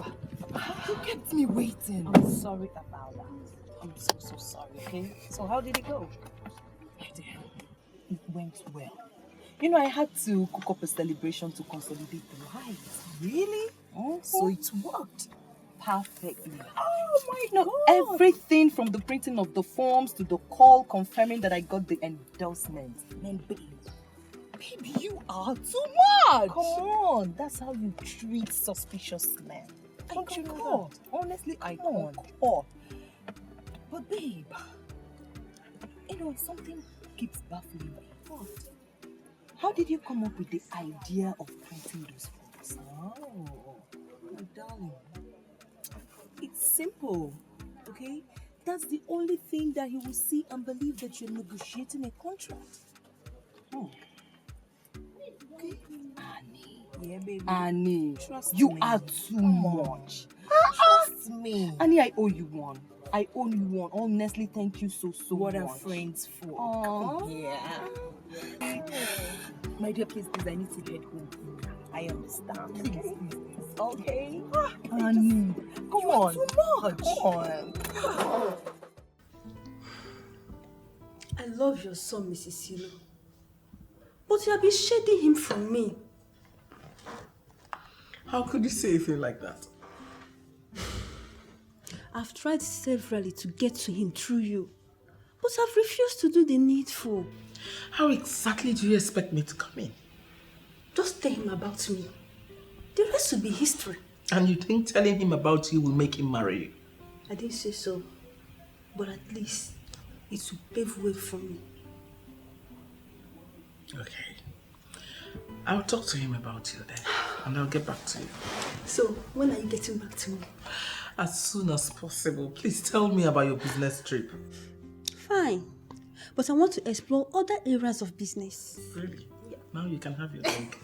you kept me waiting. I'm sorry about that. I'm so sorry, okay? So how did it go? It went well. You know, I had to cook up a celebration to consolidate the lives. Really? So it worked perfectly. Oh my God! Everything from the printing of the forms to the call confirming that I got the endorsement. Man, babe, you are too much! Come on, that's how you treat suspicious men. Don't you know that? Honestly, I Come concur. But babe, you know, something keeps baffling me. What? How did you come up with the idea of printing those forms? Oh, My darling, it's simple, okay? That's the only thing that he will see and believe that you're negotiating a contract. Okay? Annie. Yeah, baby. Annie, Trust you me. are too much. Trust me. Annie, I owe you one. Honestly, thank you so What much. are friends for? Aww. Yeah. My dear, please, I need to head home. I understand. Please. Okay. Annie, Come on. too much. Come on. I love your son, Mrs. Silo. But you have been shading him from me. How could you say a thing like that? I've tried severally to get to him through you, but I've refused to do the needful. How exactly do you expect me to come in? Just tell him about me. The rest will be history. And you think telling him about you will make him marry you? I didn't say so, but at least it will pave way for me. Okay. I'll talk to him about you then, and I'll get back to you. So, when are you getting back to me? As soon as possible. Please tell me about your business trip. Fine. But I want to explore other areas of business. Really? Yeah. Now you can have your drink.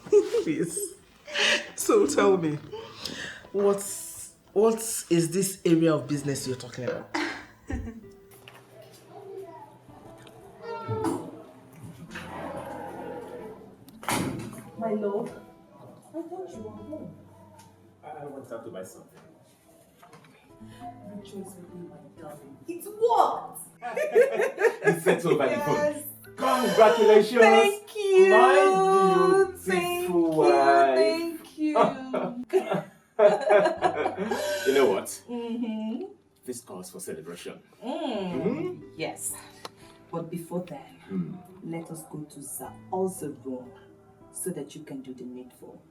Please. So tell me, what is this area of business you're talking about? My lord, I thought you were home. I went out to buy something. Rejoice with me, my darling. It worked! It's settled by the phone. Yes. Congratulations! Thank you! My beautiful wife! Thank you! You know what? Mm-hmm. This calls for celebration. Yes. But before then, let us go to Zao's room so that you can do the needful.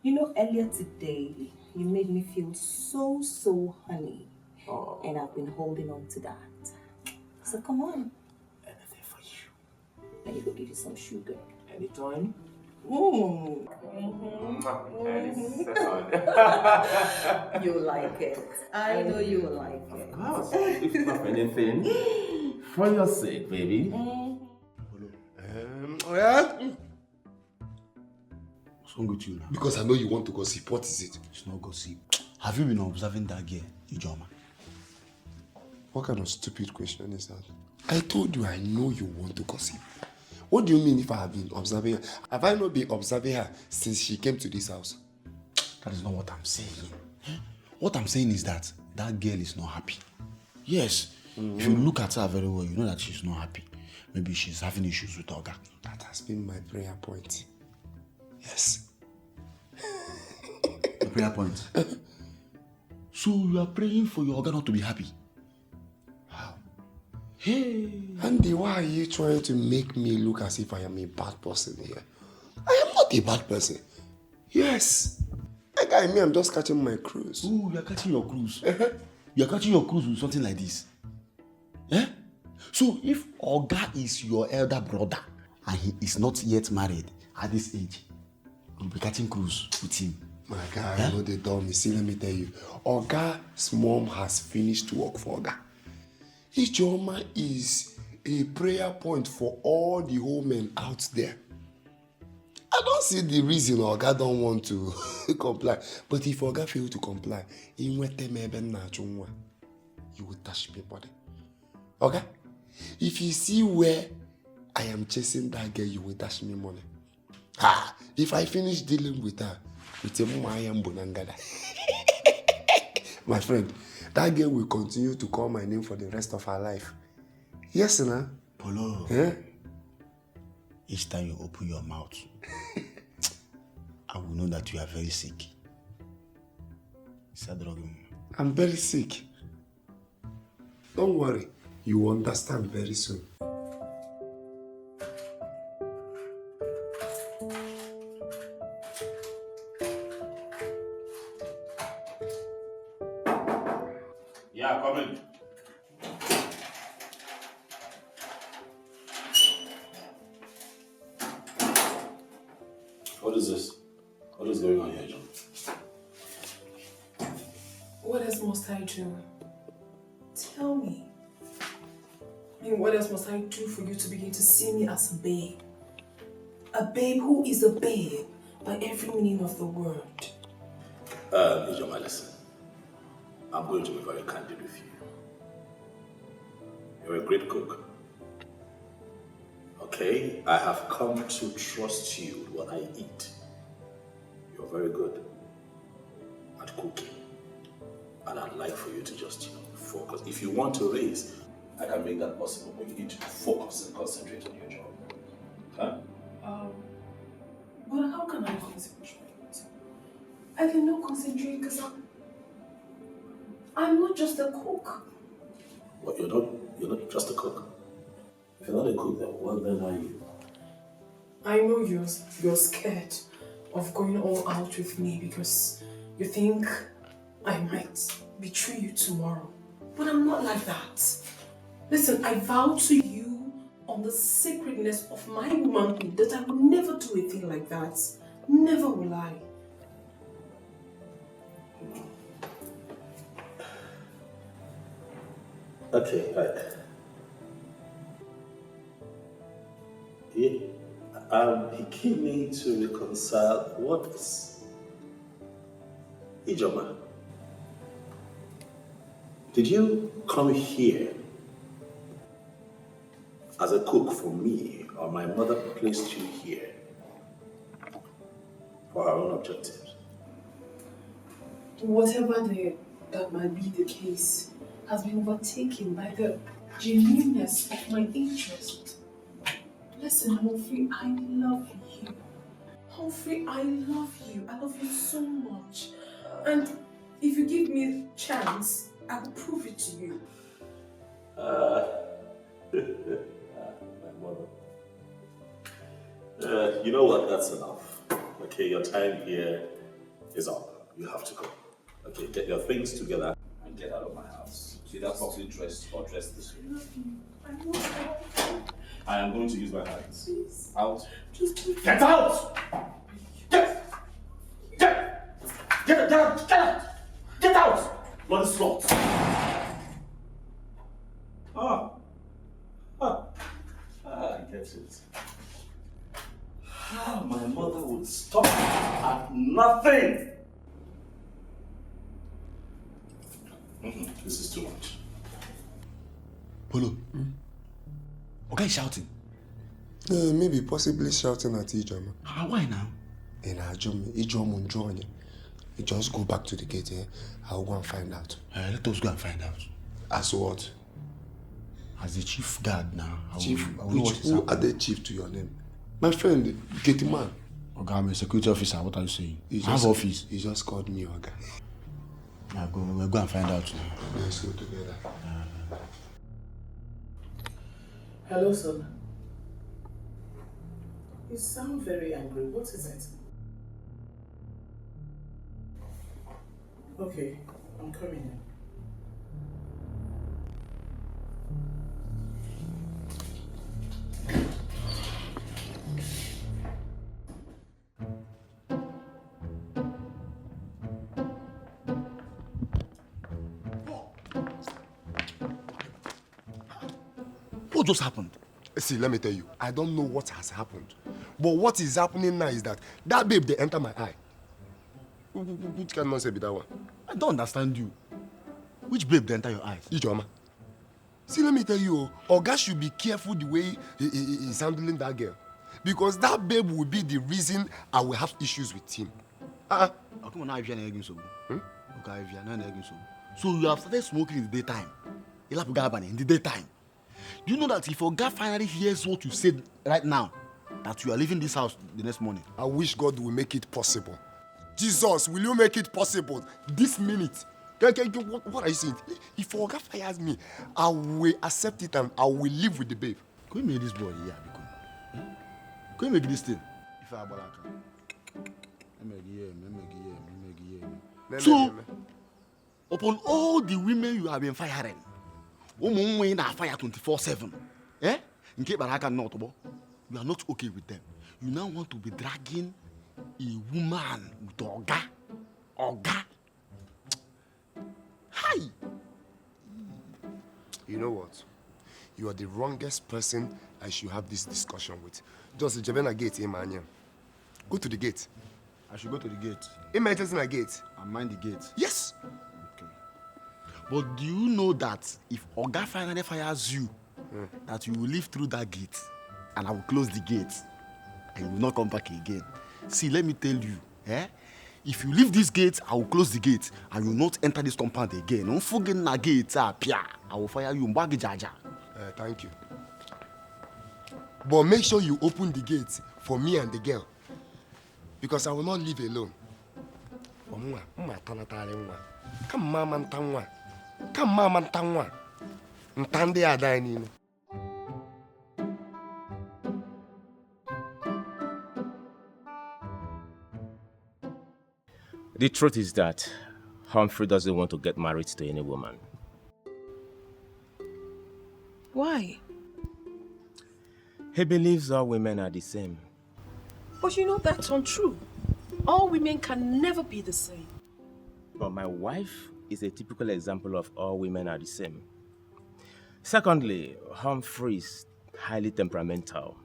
You know, earlier today, you made me feel so honey. Oh. And I've been holding on to that. So come on. Anything for you. Let me go give you some sugar. Anytime. Mm. You like it. I know you will like it. Of course. If not anything, for your sake, baby. Yeah? What's wrong with you now? Because I know you want to gossip. What is it? It's not gossip. Have you been observing that girl, Ijoma? What kind of stupid question is that? I told you I know you want to gossip. What do you mean if I have been observing her? Have I not been observing her since she came to this house? That is not what I'm saying. What I'm saying is that girl is not happy. Yes. If you look at her very well, you know that she's not happy. Maybe she's having issues with Oga. That has been my prayer point. Yes. The prayer point? So you are praying for your Oga not to be happy? How? Hey. Andy, why are you trying to make me look as if I am a bad person here? I am not a bad person. Yes. That guy, me, I'm just catching my cruise. Oh, you are catching your cruise. You are catching your cruise with something like this. Eh? So if Oga is your elder brother and he is not yet married at this age, you'll be catching cruise with him. My guy, I know they told me. See, let me tell you. Oga's mom has finished work for Oga. Ijoma is a prayer point for all the women out there. I don't see the reason Oga don't want to comply. But if Oga fail to comply, you will touch me body. Okay? If you see where I am chasing that girl, you will dash me money. If I finish dealing with her, with a I am Bonangada. My friend, that girl will continue to call my name for the rest of her life. Yes, na? Polo. Yeah? Each time you open your mouth, I will know that you are very sick. I'm very sick. Don't worry. You will understand very soon. Yeah, come in. What is this? What is going on here, John? What else must I do? Tell me. I mean, what else must I do for you to begin to see me as a babe? A babe who is a babe by every meaning of the word. Ijoma, listen. I'm going to be very candid with you. You're a great cook. Okay? I have come to trust you with what I eat. You're very good at cooking. And I'd like for you to just, focus. If you want to raise, I can make that possible, but you need to focus and concentrate on your job. Huh? can I concentrate? I cannot concentrate because I'm not just a cook. What, you're not just a cook? If you're not a cook, then what then are you? I know you're scared of going all out with me because you think I might betray you tomorrow. But I'm not like that. Listen, I vow to you on the sacredness of my womanhood that I will never do a thing like that. Never will I. Okay, right. He came in to reconcile what is Ijoma. Did you come here as a cook for me, or my mother placed you here for her own objectives? Whatever that might be the case has been overtaken by the genuineness of my interest. Listen, Humphrey, I love you. Humphrey, I love you. I love you so much. And if you give me a chance, I will prove it to you. My mother. You know what? That's enough. Okay, your time here is up. You have to go. Okay, get your things together and get out of my house. Either properly dressed or dressed this way. I love you. I love you. I am going to use my hands. Please. Out. Just get out! Get out! Get out! Bloody slut! I get it. How my mother would stop at nothing! This is too much. Polo. Okay, shouting. Maybe possibly shouting at Ijoma. Why now? And Ijoma, you just go back to the gate here. I'll go and find out. Let us go and find out. As what? As the chief guard now. Who are the chief to your name? My friend, Gate man. Okay, I'm a security officer. What are you saying? I have office. He just called me, Oga. We'll go and find out now. Let's go together. Hello, son. You sound very angry. What is it? Okay, I'm coming in. What just happened? See, let me tell you, I don't know what has happened. But what is happening now is that babe, they enter my eye. Which kind of nonsense be that one? I don't understand you. Which babe they enter your eyes? Ijoma. See, let me tell you, Oga should be careful the way he's handling that girl. Because that babe will be the reason I will have issues with him. Come on, now if you're not so. So you have started smoking in the daytime. In the daytime. Do you know that if Oga finally hears what you said right now, that you are leaving this house the next morning? I wish God will make it possible. Jesus, will you make it possible this minute? What are you saying? If Oga fires me, I will accept it and I will live with the babe. Can you make this boy here? Can you make this thing? If I So, upon all the women you have been firing, women are fire 24/7. Eh? In case you are not okay with them. You now want to be dragging a woman with Oga. Oga. Hi. You know what? You are the wrongest person I should have this discussion with. Just Jebena gate, man. Go to the gate. I should go to the gate. Emergency na gate. And mind the gate. Yes. Okay. But do you know that if Oga finally fires you, that you will live through that gate, and I will close the gate, and you will not come back again? See, let me tell you, if you leave this gate, I will close the gate, and you will not enter this compound again. Don't forget the gate, I will fire you. Thank you. But make sure you open the gate for me and the girl. because I will not live alone. Come, Mama, Ntangwa. Come, Mama, Ntangwa. Ntande Adainino. The truth is that Humphrey doesn't want to get married to any woman. Why? He believes all women are the same. But you know that's untrue. All women can never be the same. But my wife is a typical example of all women are the same. Secondly, Humphrey is highly temperamental.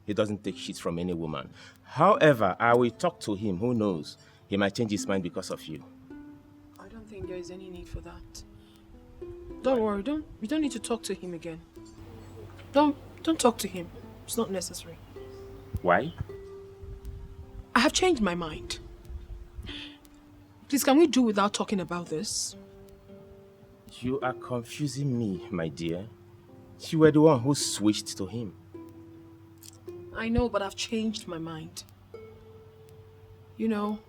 He doesn't take shit from any woman. However, I will talk to him. Who knows? He might change his mind because of you. I don't think there is any need for that. Don't worry, we don't need to talk to him again. Don't talk to him. It's not necessary. Why? I have changed my mind. Please, can we do without talking about this? You are confusing me, my dear. You were the one who switched to him. I know, but I've changed my mind. You know,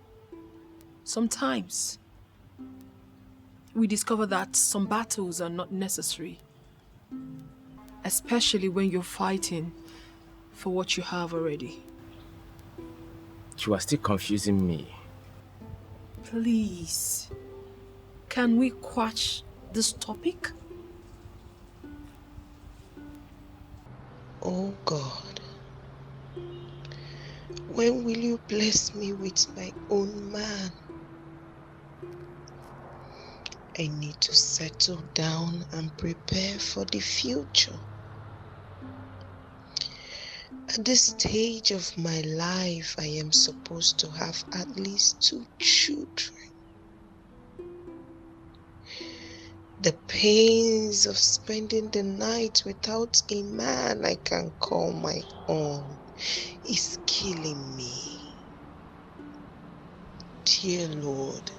sometimes we discover that some battles are not necessary, especially when you're fighting for what you have already. You are still confusing me. Please, can we quash this topic? Oh God, when will you bless me with my own man? I need to settle down and prepare for the future. At this stage of my life, I am supposed to have at least 2 children. The pains of spending the night without a man I can call my own is killing me. Dear Lord,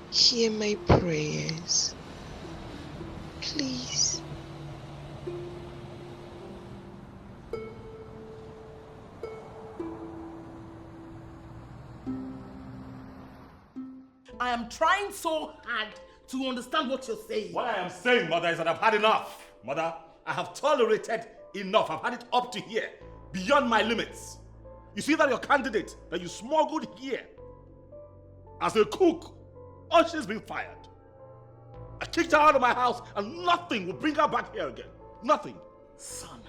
hear my prayers, please. I am trying so hard to understand what you're saying. What I am saying, Mother, is that I've had enough. Mother, I have tolerated enough. I've had it up to here, beyond my limits. You see that your candidate that you smuggled here as a cook, oh, she's been fired. I kicked her out of my house and nothing will bring her back here again. Nothing. Son,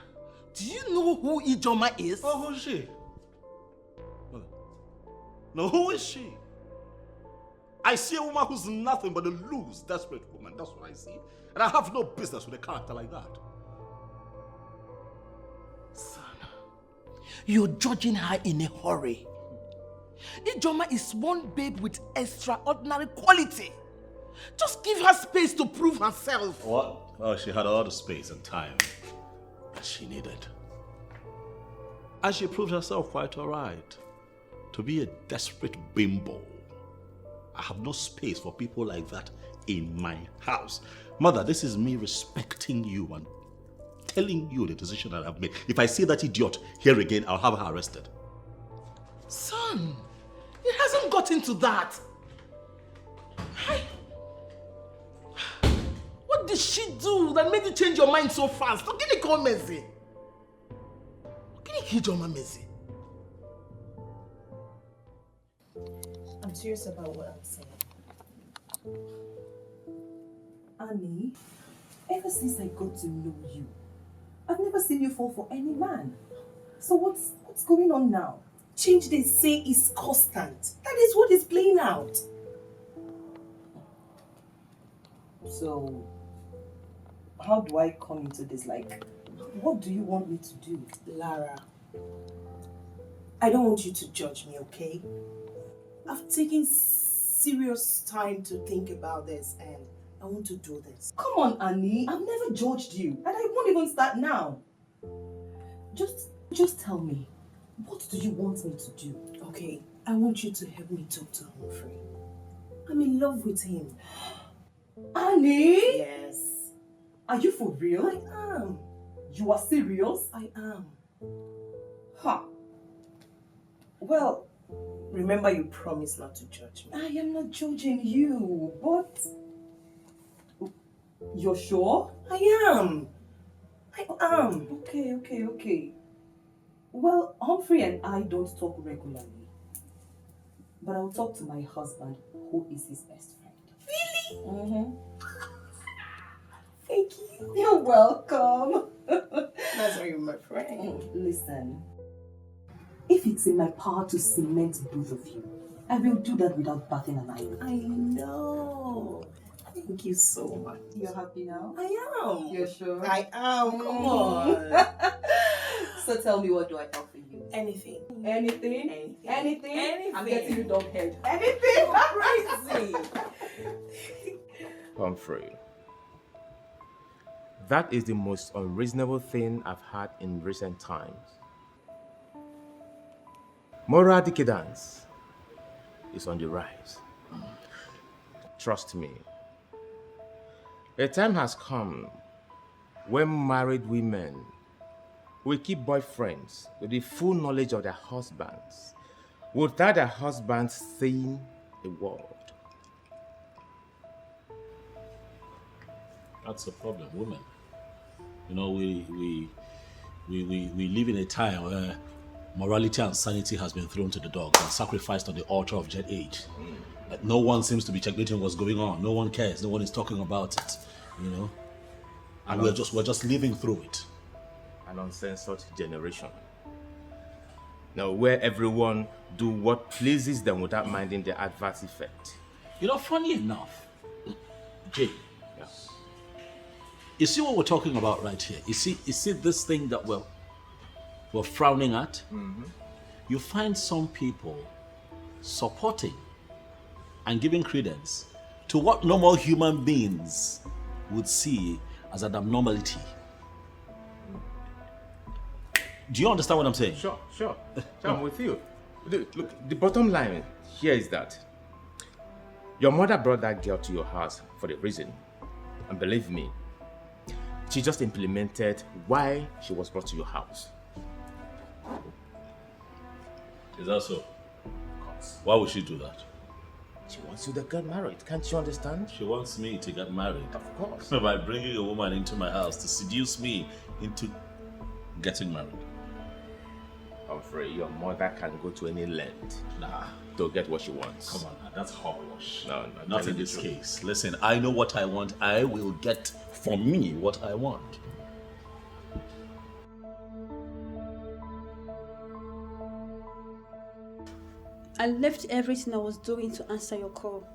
do you know who Ijoma is? Oh, who is she? No, who is she? I see a woman who's nothing but a loose, desperate woman. That's what I see. And I have no business with a character like that. Son, you're judging her in a hurry. Ijoma is one babe with extraordinary quality. Just give her space to prove herself. What? Oh, she had all the space and time that she needed. And she proved herself quite all right. To be a desperate bimbo. I have no space for people like that in my house. Mother, this is me respecting you and telling you the decision that I've made. If I see that idiot here again, I'll have her arrested. Son, it hasn't gotten to that. What did she do that made you change your mind so fast? How can you call Messi? Can you kill Ijoma Messi? I'm serious about what I'm saying. Annie, ever since I got to know you, I've never seen you fall for any man. So what's going on now? Change they say is constant. That is what is playing out. So, how do I come into this? Like, what do you want me to do? Lara, I don't want you to judge me, okay? I've taken serious time to think about this and I want to do this. Come on, Annie. I've never judged you. And I won't even start now. Just tell me, what do you want me to do? Okay, I want you to help me talk to Humphrey. I'm in love with him. Annie? Yes. Are you for real? I am. You are serious? I am. Ha! Well, Remember you promised not to judge me. I am not judging you, but... You're sure? I am. Okay. Well, Humphrey and I don't talk regularly. But I'll talk to my husband, who is his best friend. Really? Mm-hmm. Thank you. You're welcome. That's why you're my friend. Listen, if it's in my power to cement both of you, I will do that without batting an eye. I know. Thank you so much. You're happy now? I am. You're sure? I am. Come on. So tell me, what do I offer you? Anything. Anything? Anything? I'm getting you dog head. Anything? Crazy. Humphrey, that is the most unreasonable thing I've had in recent times. Moral decadence is on the rise. Trust me. A time has come when married women will keep boyfriends with the full knowledge of their husbands without their husbands saying a word. That's the problem, women. You know, we live in a time where morality and sanity has been thrown to the dogs and sacrificed on the altar of jet age. No one seems to be checkmating what's going on. No one cares. No one is talking about it. You know, and we're just living through it. An uncensored generation. Now, where everyone do what pleases them without minding the adverse effect. You know, funny enough, Jay. You see what we're talking about right here? You see this thing that we're frowning at? Mm-hmm. You find some people supporting and giving credence to what normal human beings would see as an abnormality. Do you understand what I'm saying? Sure. I'm with you. Look, the bottom line here is that your mother brought that girl to your house for a reason. And believe me, she just implemented why she was brought to your house. Is that so? Why would she do that? She wants you to get married. Can't you understand? She wants me to get married. Of course. By bringing a woman into my house to seduce me into getting married. I'm afraid your mother can go to any length to get what she wants. Come on, now, that's hogwash. No, not in this case. Listen, I know what I want. I will get for me what I want. I left everything I was doing to answer your call.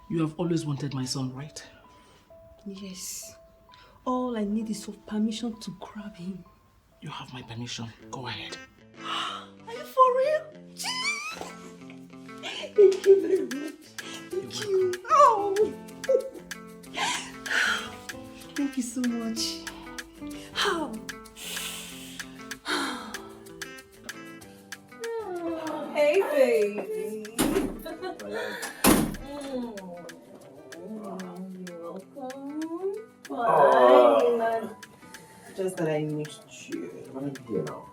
You have always wanted my son, right? Yes. All I need is your permission to grab him. You have my permission. Go ahead. Are you for real? Thank you very much. Thank you. Oh. Thank you so much. How? Hey, baby. You're welcome. Fine. Just that I missed you. I'm here now.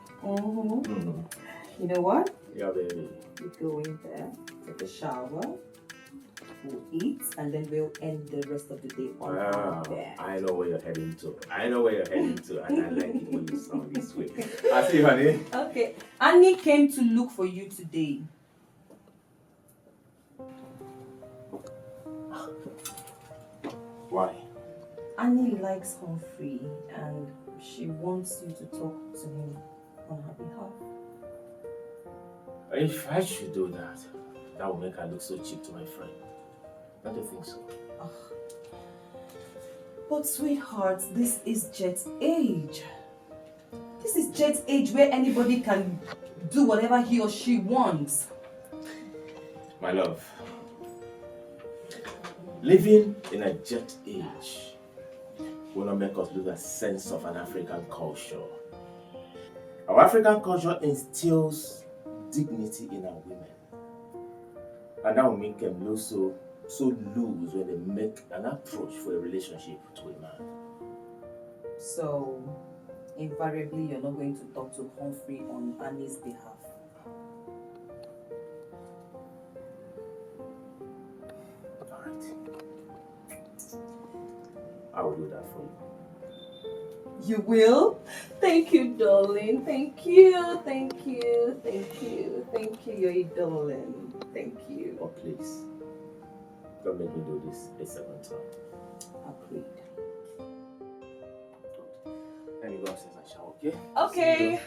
You know what? Yeah, baby. We go in there, take a shower, we'll eat, and then we'll end the rest of the day on our bed. I know where you're heading to. And I like it when you sound this way. I see you, honey. Okay. Annie came to look for you today. Why? Annie likes Humphrey and she wants you to talk to him on her behalf. If I should do that, that would make her look so cheap to my friend. Don't you think so? But sweetheart, this is Jet's age. This is Jet's age where anybody can do whatever he or she wants. My love, living in a jet age will not make us lose a sense of an African culture. Our African culture instills dignity in our women. And that will make them look so loose when they make an approach for a relationship to a man. So, invariably, you're not going to talk to Humphrey on Annie's behalf. Alright. I will do that for you. You will? Thank you, darling. Thank you. Thank you. Thank you. Thank you. You're a darling. Thank you. Oh, please. Don't make me do this a second time. Agreed. Let me go upstairs and shower, okay? Okay.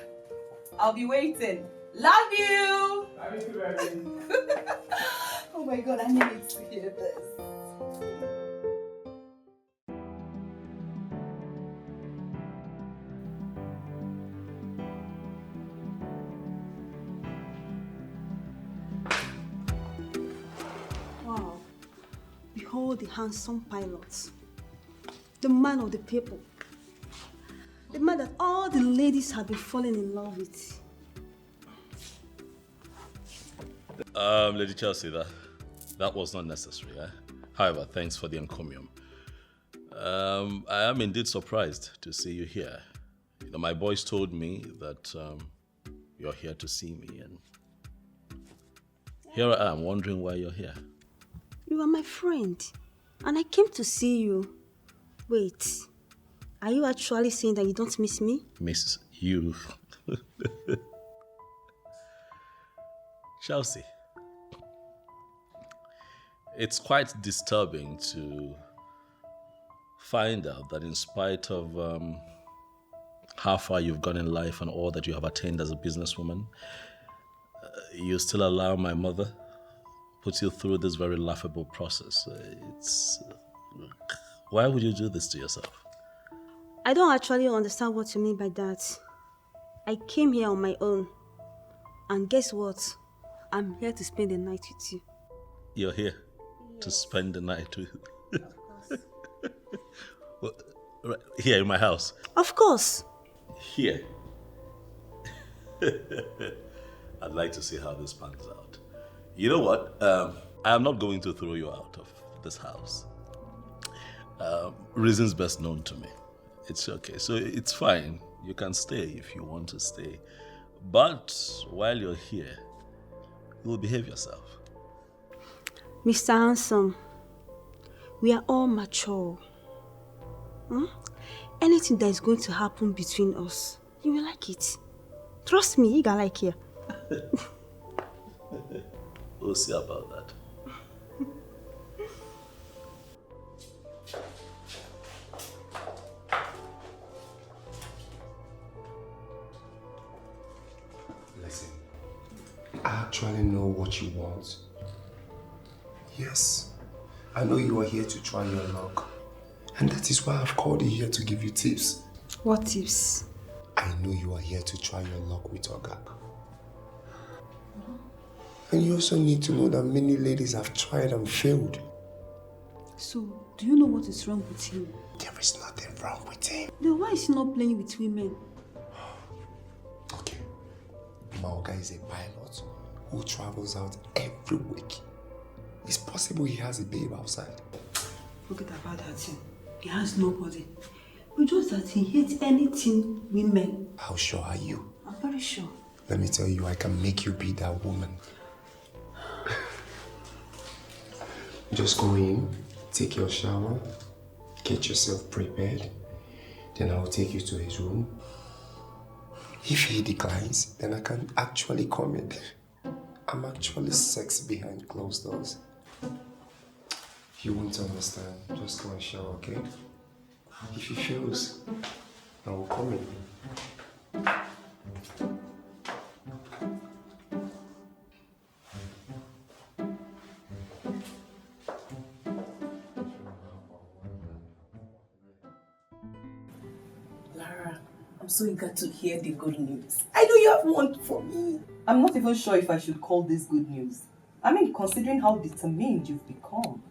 I'll be waiting. Love you. Love you too, baby. Oh my God, I need to hear this. Wow. Behold the handsome pilot. The man of the people. The man that all the ladies have been falling in love with. Lady Chelsea, that was not necessary. However, thanks for the encomium. I am indeed surprised to see you here. You know, my boys told me that you're here to see me, and here I am wondering why you're here. You are my friend, and I came to see you. Wait, are you actually saying that you don't miss me? Miss you. Chelsea, it's quite disturbing to find out that in spite of how far you've gone in life and all that you have attained as a businesswoman, you still allow my mother put you through this very laughable process. Why would you do this to yourself? I don't actually understand what you mean by that. I came here on my own. And guess what? I'm here to spend the night with you. You're here to spend the night with well, right here in my house? Of course. Here? I'd like to see how this pans out. You know what? I am not going to throw you out of this house. Reasons best known to me. It's okay. So it's fine. You can stay if you want to stay. But while you're here, you will behave yourself. Mr. Handsome, we are all mature. Anything that is going to happen between us, you will like it. Trust me, you gonna like it. We'll see about that. Listen, I actually know what you want. Yes, I know you are here to try your luck. And that is why I've called you here to give you tips. What tips? I know you are here to try your luck with Ogak. And you also need to know that many ladies have tried and failed. So, do you know what is wrong with him? There is nothing wrong with him. Then why is he not playing with women? Okay. Maoga is a pilot who travels out every week. It's possible he has a babe outside. Forget about that thing. He has nobody. But just that he hates anything women. How sure are you? I'm very sure. Let me tell you, I can make you be that woman. Just go in, take your shower, get yourself prepared. Then I'll take you to his room. If he declines, then I can actually come in. I'm actually sexy behind closed doors. You won't understand. Just go and shower, okay? If he fails, I will come in. Lara, I'm so eager to hear the good news. I know you have one for me. I'm not even sure if I should call this good news. I mean, considering how determined you've become.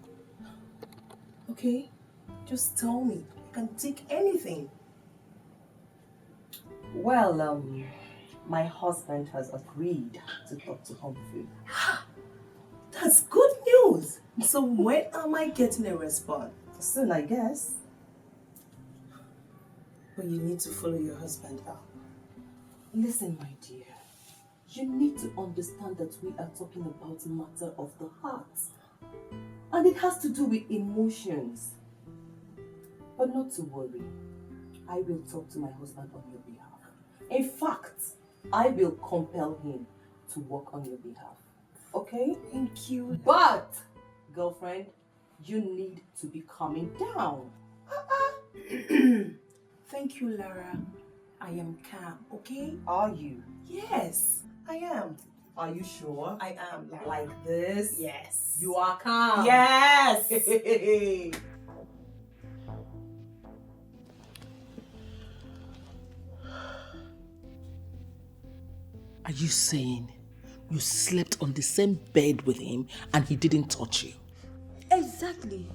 Okay, just tell me. I can take anything. Well, my husband has agreed to talk to Humphrey. That's good news. So when am I getting a response? Soon, I guess. But you need to follow your husband out. Listen, my dear. You need to understand that we are talking about matter of the heart. And it has to do with emotions. But not to worry. I will talk to my husband on your behalf. In fact, I will compel him to work on your behalf. Okay? Thank you. But, girlfriend, you need to be calming down. Thank you, Lara. I am calm, okay? Are you? Yes, I am. Are you sure? I am, Lara. Like this? Yes. You are calm? Yes! Are you saying you slept on the same bed with him and he didn't touch you? Exactly.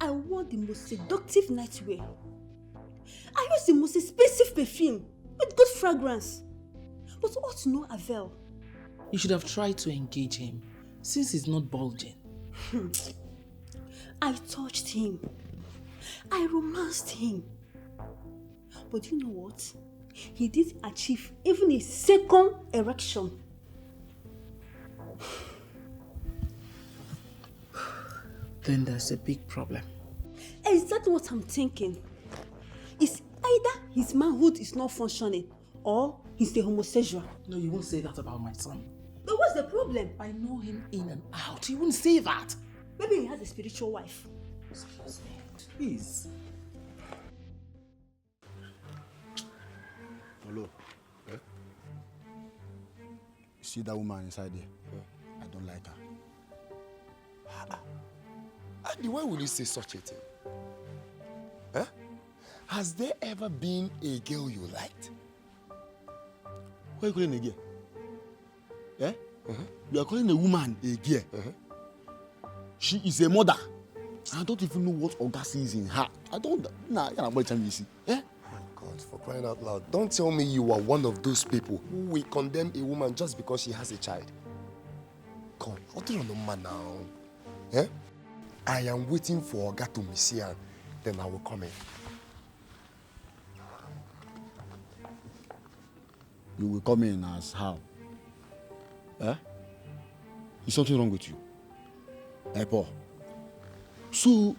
I wore the most seductive nightwear. I used the most expensive perfume with good fragrance. But all to no avail. You should have tried to engage him since he's not bulging. I touched him. I romanced him. But you know what? He did achieve even a second erection. Then there's a big problem. Exactly what I'm thinking. It's either his manhood is not functioning or he's a homosexual. No, you won't say that about my son. But what's the problem? I know him in and out. You wouldn't say that. Maybe he has a spiritual wife. Excuse me. Please. Hello. Eh? You see that woman inside there? I don't like her. Andy, why would you say such a thing? Huh? Has there ever been a girl you liked? Why are you calling a girl? Eh? You are calling a woman a girl. She is a mother. I don't even know what August is in her. I don't. Nah, you can't tell me. Eh? God, for crying out loud. Don't tell me you are one of those people who will condemn a woman just because she has a child. God, what do you know, man now? Eh? I am waiting for Oga to miss her, then I will come in. You will come in as how? Eh? Is something wrong with you? Eh, Paul? So,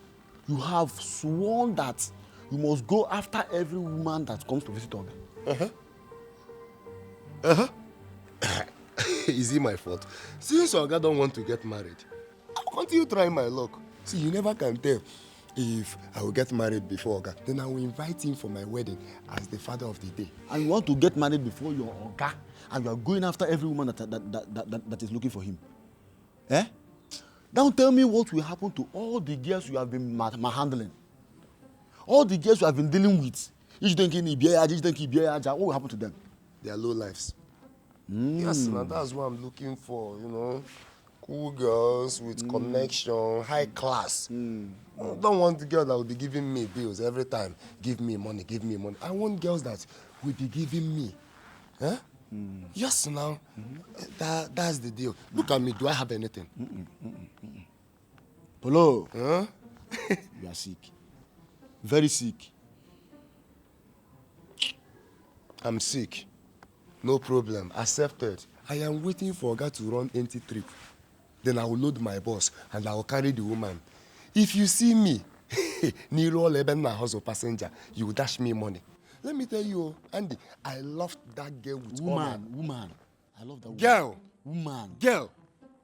you have sworn that you must go after every woman that comes to visit Oga? Is it my fault? Since Oga don't want to get married, I'll continue trying my luck. See, you never can tell. If I will get married before Oga, then I will invite him for my wedding as the father of the day. And you want to get married before your Oga, and you are going after every woman that is looking for him. Eh? Don't tell me what will happen to all the girls you have been handling. All the girls you have been dealing with. What will happen to them? They are low lives. Yes, now that's what I'm looking for, you know. Cool girls with connection, high class. I don't want the girl that will be giving me bills every time. Give me money, give me money. I want girls that will be giving me. Huh? Yes, now. That's the deal. Look at me. Do I have anything? Polo. Huh? You are sick. Very sick. I'm sick. No problem. Accepted. I am waiting for Oga to run empty trip. Then I will load my bus and I will carry the woman. If you see me, Niro Lebena house of passenger, you will dash me money. Let me tell you, Andy, I loved that girl with woman. I love that woman. Girl. Woman. Girl.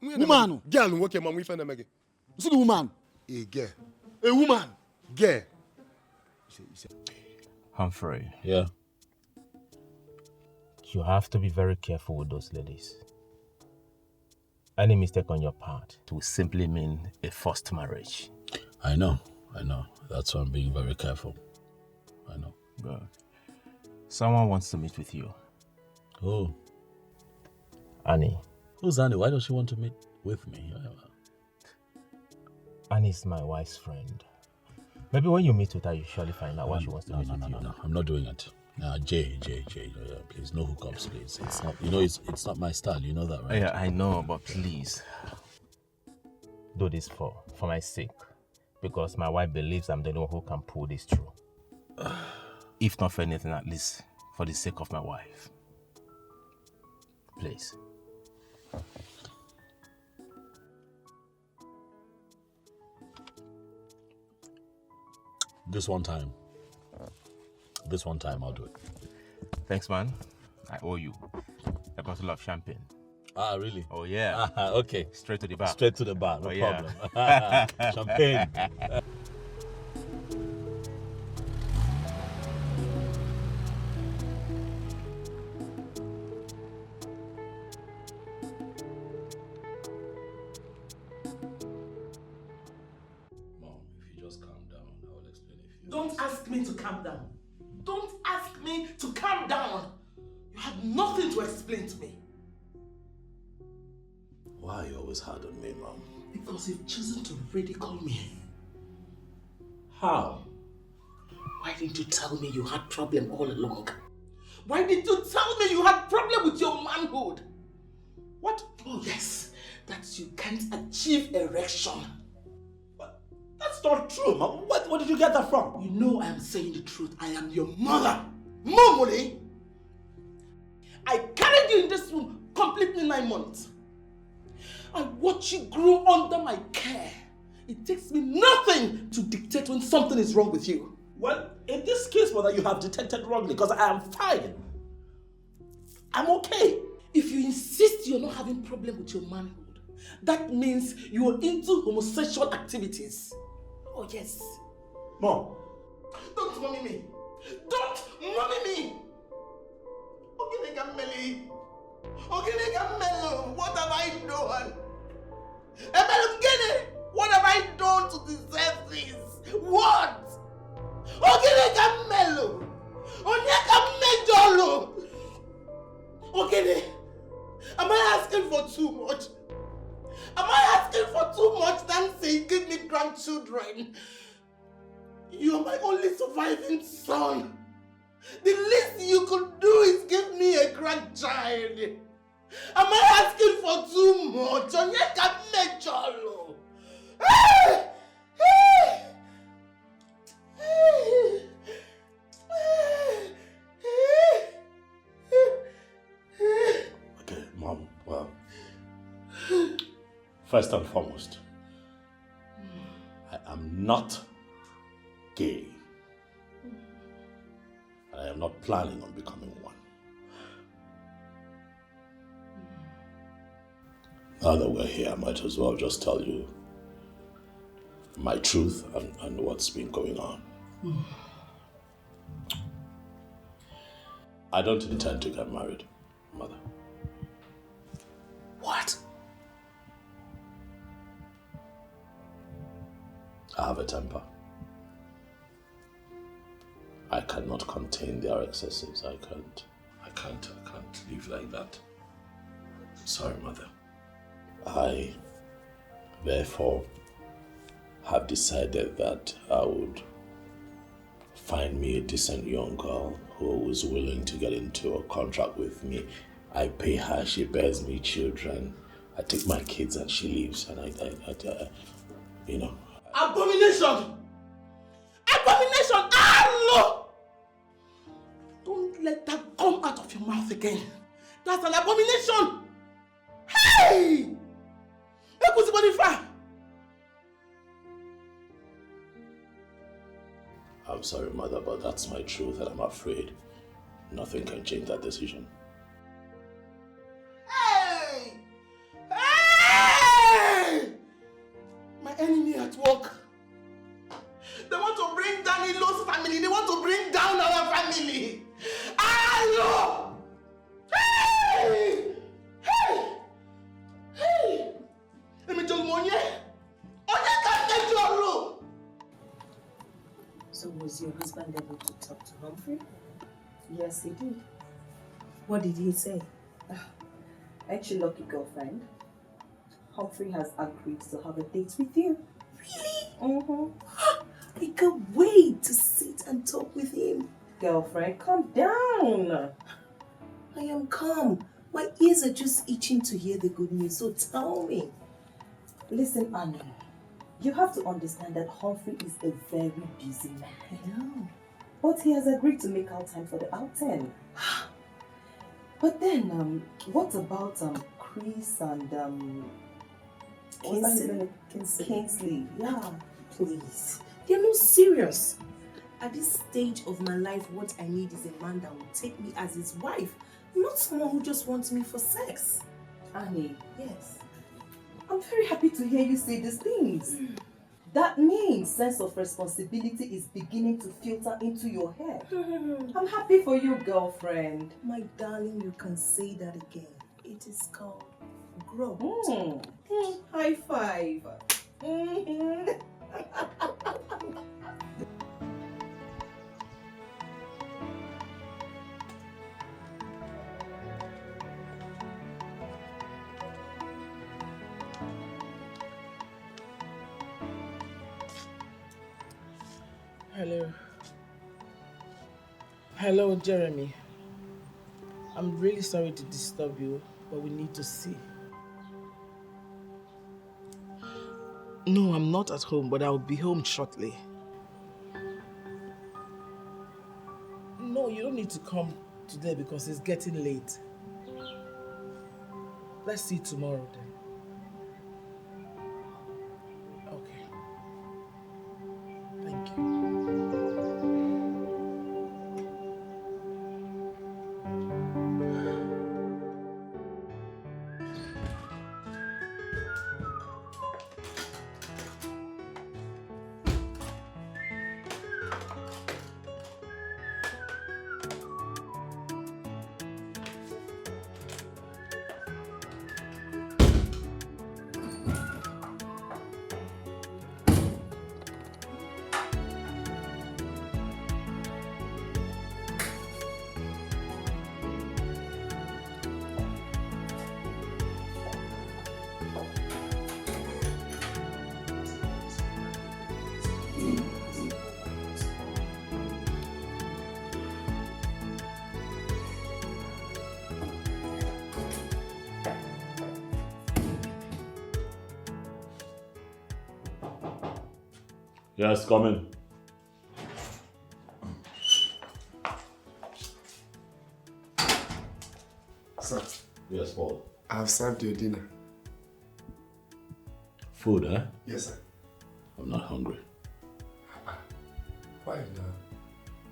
Woman. Girl, what can we find them again? You see the woman? A girl. A woman. Girl. Humphrey. Yeah. You have to be very careful with those ladies. Any mistake on your part will simply mean a forced marriage. I know. That's why I'm being very careful. I know. Good. Someone wants to meet with you. Who? Annie. Who's Annie? Why does she want to meet with me? Annie's my wife's friend. Maybe when you meet with her, you surely find out why she wants to meet with you. No, I'm not doing it. Jay, please, no hookups, please. It's not, it's not my style. You know that, right? Yeah, I know, but please do this for my sake, because my wife believes I'm the one who can pull this through. If not for anything, at least for the sake of my wife. Please. This one time I'll do it. Thanks, man. I owe you a bottle of champagne. Ah, really? Oh, yeah. Okay. Straight to the bar. Straight to the bar, no problem. Champagne. Don't ask me to calm down. Don't ask me to calm down. You have nothing to explain to me. Why are you always hard on me, Mom? Because you've chosen to ridicule me. How? Why didn't you tell me you had problem all along? Why did you tell me you had problem with your manhood? What? Oh yes, that you can't achieve erection. That's not true, Mom. What did you get that from? You know I am saying the truth. I am your mother. Momoli! I carried you in this room completely 9 months. I watched you grow under my care. It takes me nothing to dictate when something is wrong with you. Well, in this case, Mother, you have detected wrongly because I am fine. I'm okay. If you insist you're not having problem with your manhood, that means you're into homosexual activities. Oh yes. Mom. Don't mommy me. Don't mommy me. What have I done? What have I done to deserve this? What? Am I asking for too much? Am I asking for too much than saying give me grandchildren? You're my only surviving son. The least you could do is give me a grandchild. Am I asking for too much? Okay, Mom, well, first and foremost, I am not gay. I am not planning on becoming one. Now that we're here, I might as well just tell you my truth and what's been going on. I don't intend to get married, Mother. What? I have a temper. I cannot contain their excesses. I can't live like that. Sorry, Mother. I, therefore, have decided that I would find me a decent young girl who is willing to get into a contract with me. I pay her, she bears me children. I take my kids and she leaves, and you know. Abomination! Abomination! Ah, no! Don't let that come out of your mouth again. That's an abomination! Hey! I'm sorry, Mother, but that's my truth, and I'm afraid nothing can change that decision. Hey! Hey! My enemy at work. They want to bring down Ilo's family. They want to bring down our family. Hello! Hey! Hey! Hey! So was your husband able to talk to Humphrey? Yes, he did. What did he say? Aren't you lucky, girlfriend? Humphrey has agreed to have a date with you. Really? I can't wait to sit and talk with him. Girlfriend, calm down. I am calm. My ears are just itching to hear the good news, so tell me. Listen, Annie, you have to understand that Humphrey is a very busy man. I know. But he has agreed to make out time for the outing. But then, what about Chris and Kingsley? Yeah. Please. They're not serious. At this stage of my life, what I need is a man that will take me as his wife, not someone who just wants me for sex. Annie, Yes. I'm very happy to hear you say these things. That means sense of responsibility is beginning to filter into your head. I'm happy for you, girlfriend. My darling, you can say that again. It is called growth. High five. Hello. Hello, Jeremy. I'm really sorry to disturb you, but we need to see. No, I'm not at home, but I'll be home shortly. No, you don't need to come today because it's getting late. Let's see tomorrow then. Okay. Thank you. Yes, come in. Sir. Yes, Paul. I have served your dinner. Food, eh? Yes, sir. I'm not hungry. Why now?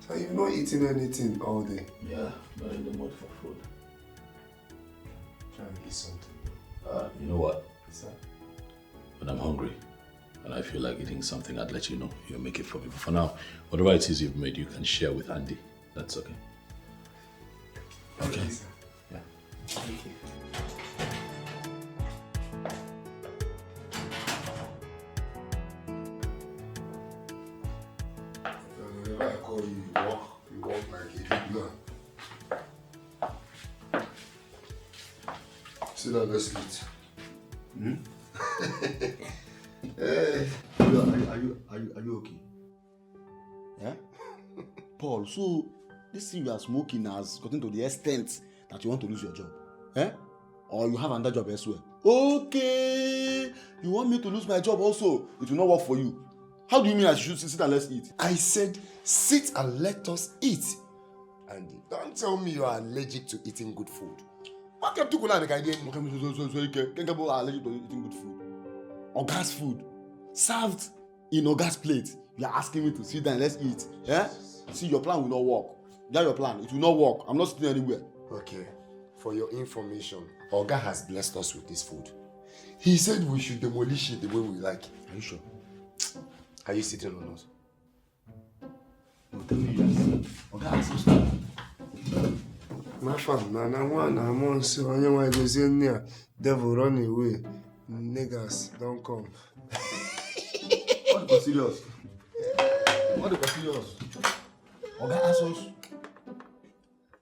So you've not eaten anything all day? Yeah, not in the mood for food. Try and eat something. You know what? Sir? When I'm hungry and I feel like eating something, I'd let you know. You'll make it for me. But for now, whatever it is you've made, you can share with Andy. That's okay. Okay. Sir. Yeah. Thank you. Whenever I call you, you walk like a big man. Sit down, let's eat. Hey, are you okay? Yeah? Paul, so this thing you are smoking has gotten to the extent that you want to lose your job. Eh? Or you have another job elsewhere. Okay. You want me to lose my job also? It will not work for you. How do you mean I should sit and let's eat? I said sit and let us eat. And don't tell me you are allergic to eating good food. What kept you going to allergic to eating good food? Oga's food. Served in Oga's plate. You are asking me to sit down and let's eat. Yeah? See, your plan will not work. That's your plan. It will not work. I'm not sitting anywhere. Okay. For your information, Oga has blessed us with this food. He said we should demolish it the way we like. Are you sure? Are you sitting or not? No, tell me yes. Oga has some stuff. My fam, na one, I'm on so I know I go say near devil run away. Niggas don't come. What the serious? What the serious? Oga has us.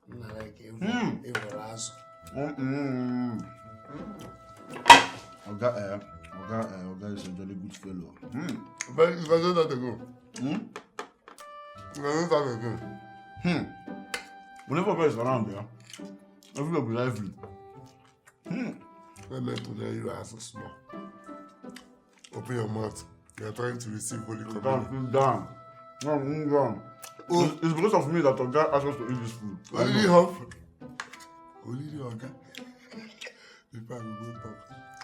Na like evil ass. Oga is a jolly good fellow. But if I say that again. If I say that again. Whenever Oga is around there, everybody will be lively. Let me put you as a small. Open your mouth. You are trying to receive Holy Communion. Down. It's because of me that Oga asked us to eat this food. Only Humphrey. Only Oga. If I will go talk,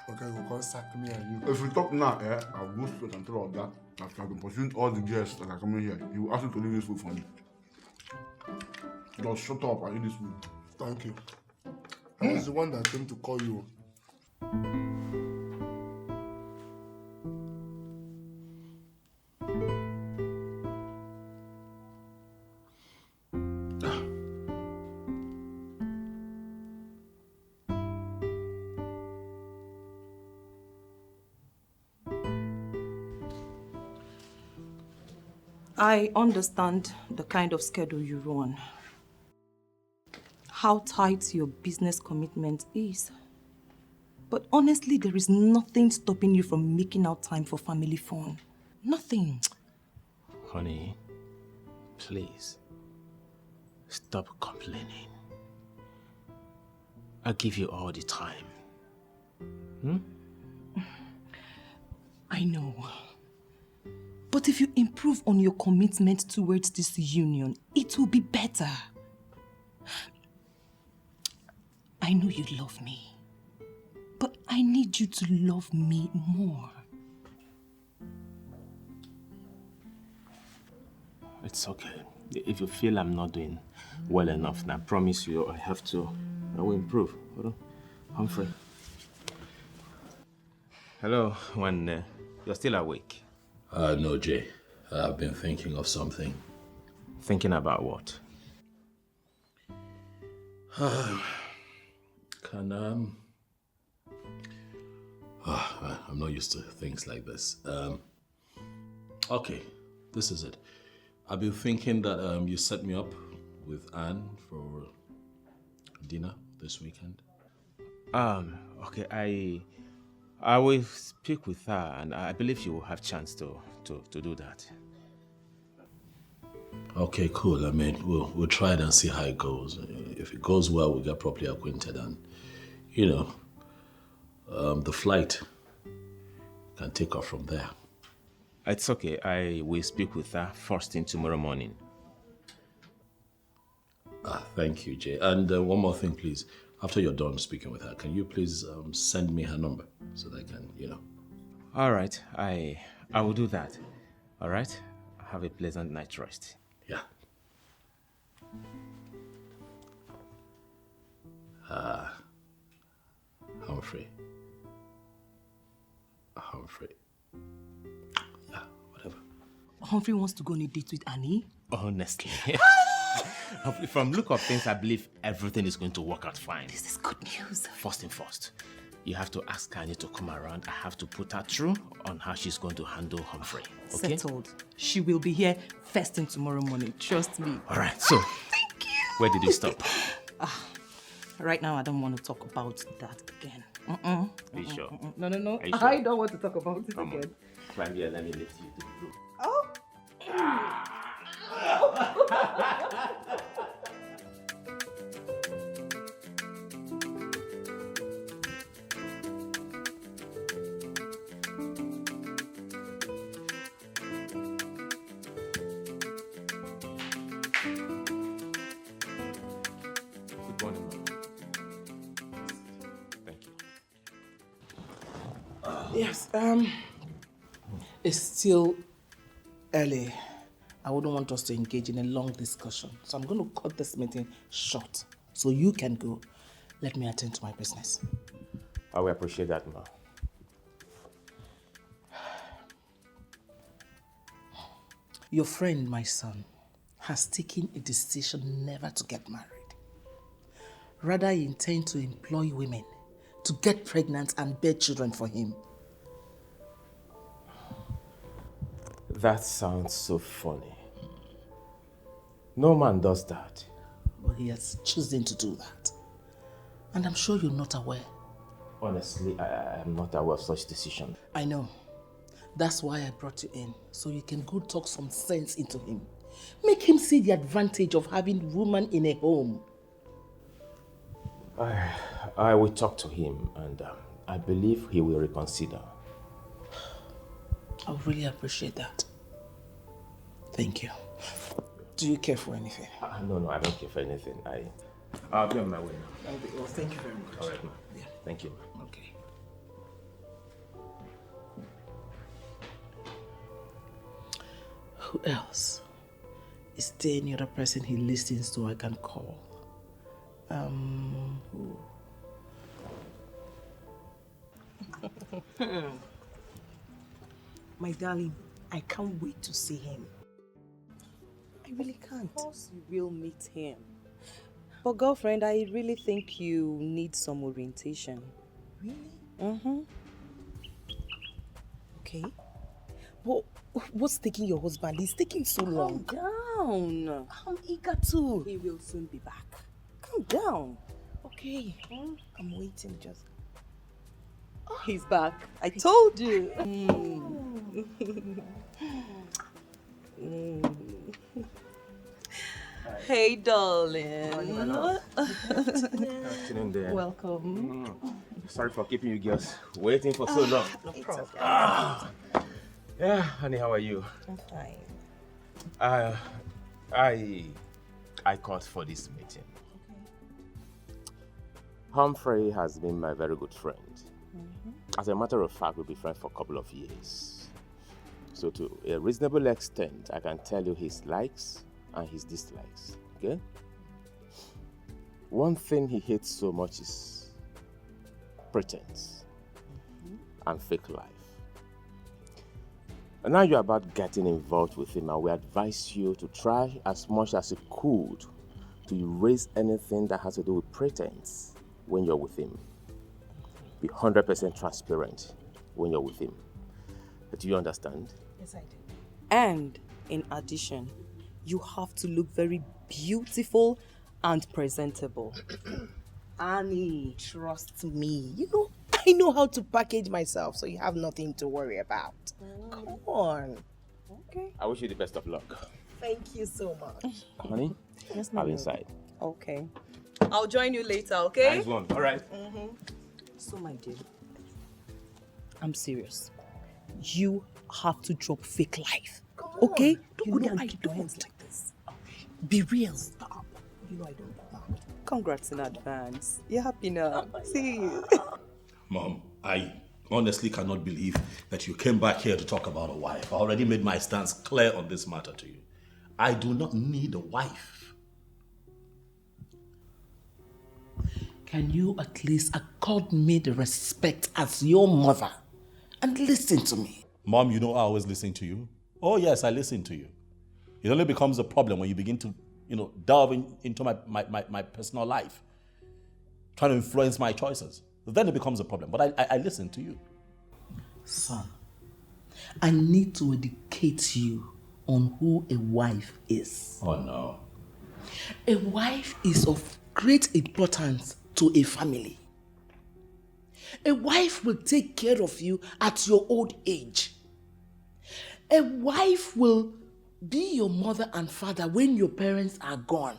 Oga will come sack me and you. If we talk now, I'll go straight and tell Oga that I've been pursuing all the guests that are coming here. He will ask you to leave this food for me. Just shut up and eat this food. Thank you. I was the one that came to call you. I understand the kind of schedule you run, how tight your business commitment is. But honestly, there is nothing stopping you from making out time for family fun. Nothing. Honey, please, stop complaining. I'll give you all the time. I know. But if you improve on your commitment towards this union, it will be better. I know you love me, but I need you to love me more. It's okay. If you feel I'm not doing well enough, then I promise you I will improve. Hold on. Humphrey. Hello, when you're still awake. No, Jay. I've been thinking of something. Thinking about what? I'm not used to things like this. Okay, this is it. I've been thinking that you set me up with Anne for dinner this weekend. Okay, I will speak with her, and I believe she will have chance to do that. Okay, cool. I mean, we'll try it and see how it goes. If it goes well, we'll get properly acquainted, and the flight can take off from there. It's okay. I will speak with her first thing tomorrow morning. Thank you, Jay. And one more thing, please. After you're done speaking with her, can you please send me her number so that I can, All right. I will do that. All right? Have a pleasant night rest. Yeah. Humphrey. Yeah, whatever. Humphrey wants to go on a date with Annie? Honestly. From look of things, I believe everything is going to work out fine. This is good news. First thing first, you have to ask Annie to come around. I have to put her through on how she's going to handle Humphrey. Okay? Settled. She will be here first thing tomorrow morning. Trust me. All right, so thank you. Where did you stop? Right now, I don't want to talk about that again. Are you sure? No. Are you sure? I don't want to talk about it again. Climb here, let me lift you to the roof. Oh. Good morning, ma'am. Thank you. Yes, it's still early. I wouldn't want us to engage in a long discussion. So I'm going to cut this meeting short. So you can go. Let me attend to my business. I will appreciate that, ma'am. Your friend, my son, has taken a decision never to get married. Rather, he intends to employ women to get pregnant and bear children for him. That sounds so funny. No man does that. But he has chosen to do that. And I'm sure you're not aware. Honestly, I am not aware of such decision. I know. That's why I brought you in, so you can go talk some sense into him. Make him see the advantage of having woman in a home. I will talk to him, and I believe he will reconsider. I really appreciate that. Thank you. Do you care for anything? No, I don't care for anything. I'll be on my way now. Well, thank you very much. All right, ma. Yeah. Thank you. Okay. Who else? Is there any other person he listens to I can call? Who? My darling, I can't wait to see him. I really can't. Of course you will meet him. But girlfriend, I really think you need some orientation. Really? Mm-hmm. Okay. Well, what's taking your husband? He's taking so long. Calm down. I'm eager to. He will soon be back. Calm down. Okay. I'm waiting just. Oh, he's back. I told you. Hey, darling. Afternoon there. Welcome. Sorry for keeping you girls waiting for so long. No problem. Yeah, honey, how are you? I'm fine. I called for this meeting. Humphrey has been my very good friend. As a matter of fact, we'll be friends for a couple of years. So to a reasonable extent, I can tell you his likes and his dislikes, okay? One thing he hates so much is pretense and fake life. And now you're about getting involved with him, and we advise you to try as much as you could to erase anything that has to do with pretense when you're with him. Be 100% transparent when you're with him. Do you understand? Yes, I do. And in addition, you have to look very beautiful and presentable. Annie, trust me. I know how to package myself, so you have nothing to worry about. Come on. Okay. I wish you the best of luck. Thank you so much. Honey, Yes, I'm inside. Okay. I'll join you later, okay? Nice one. All right. So, my dear, I'm serious. You have to drop fake life. Okay? Don't go there and keep your hands like this. Be real. Stop. You know I don't do that. Congrats in advance. You're happy now. See you. Mom, I honestly cannot believe that you came back here to talk about a wife. I already made my stance clear on this matter to you. I do not need a wife. Can you at least accord me the respect as your mother and listen to me? Mom, you know I always listen to you. Oh yes, I listen to you. It only becomes a problem when you begin to, delve into my personal life, trying to influence my choices. Then it becomes a problem. But I listen to you. Son, I need to educate you on who a wife is. Oh no. A wife is of great importance to a family. A wife will take care of you at your old age. A wife will be your mother and father when your parents are gone.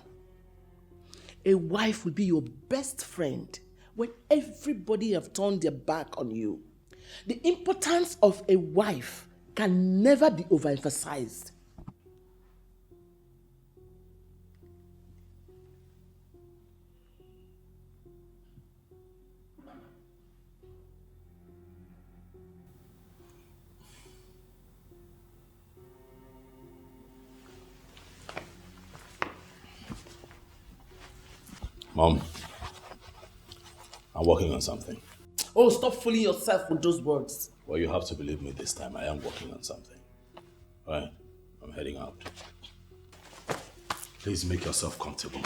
A wife will be your best friend when everybody have turned their back on you. The importance of a wife can never be overemphasized. Mom, I'm working on something. Oh, stop fooling yourself with those words. Well, you have to believe me this time. I am working on something. All right, I'm heading out. Please make yourself comfortable.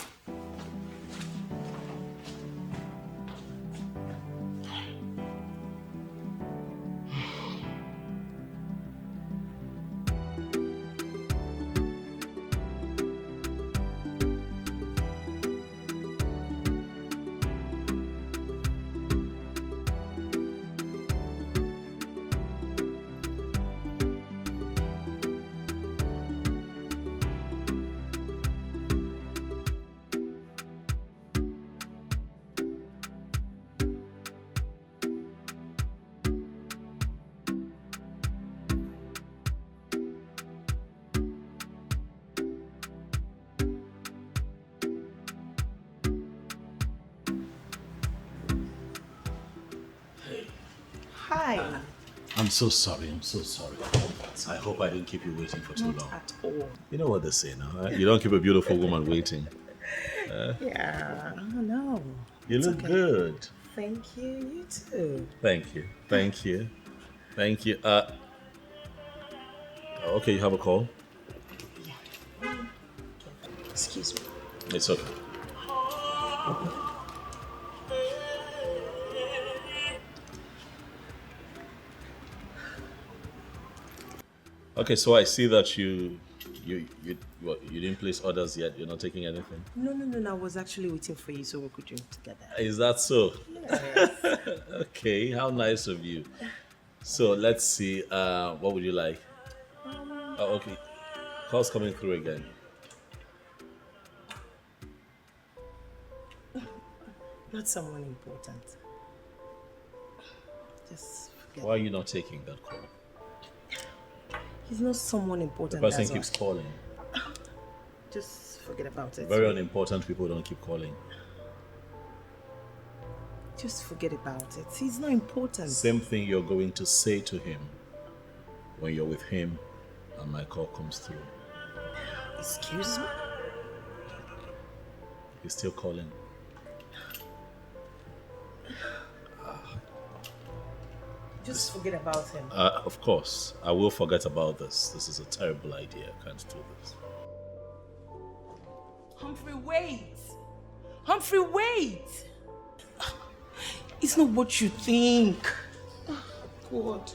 Hi. I'm so sorry. I hope I didn't keep you waiting for too long. Not at all. You know what they say now, right? You don't keep a beautiful woman waiting. Yeah, no. You look good. Thank you, you too. Thank you. Okay, you have a call? Excuse me. It's okay. Okay, so I see that you didn't place orders yet. You're not taking anything. No. I was actually waiting for you so we could drink together. Is that so? Yes. Okay, how nice of you. So let's see. What would you like? Oh, okay. Call's coming through again. Not someone important. Just forget. Why are you not taking that call? He's not someone important. The person keeps calling. Just forget about it. Very unimportant people don't keep calling. Just forget about it. He's not important. Same thing you're going to say to him when you're with him and my call comes through. Excuse me? He's still calling. Just forget about him. Of course, I will forget about this. This is a terrible idea. I can't do this. Humphrey, wait! Humphrey, wait! It's not what you think. God.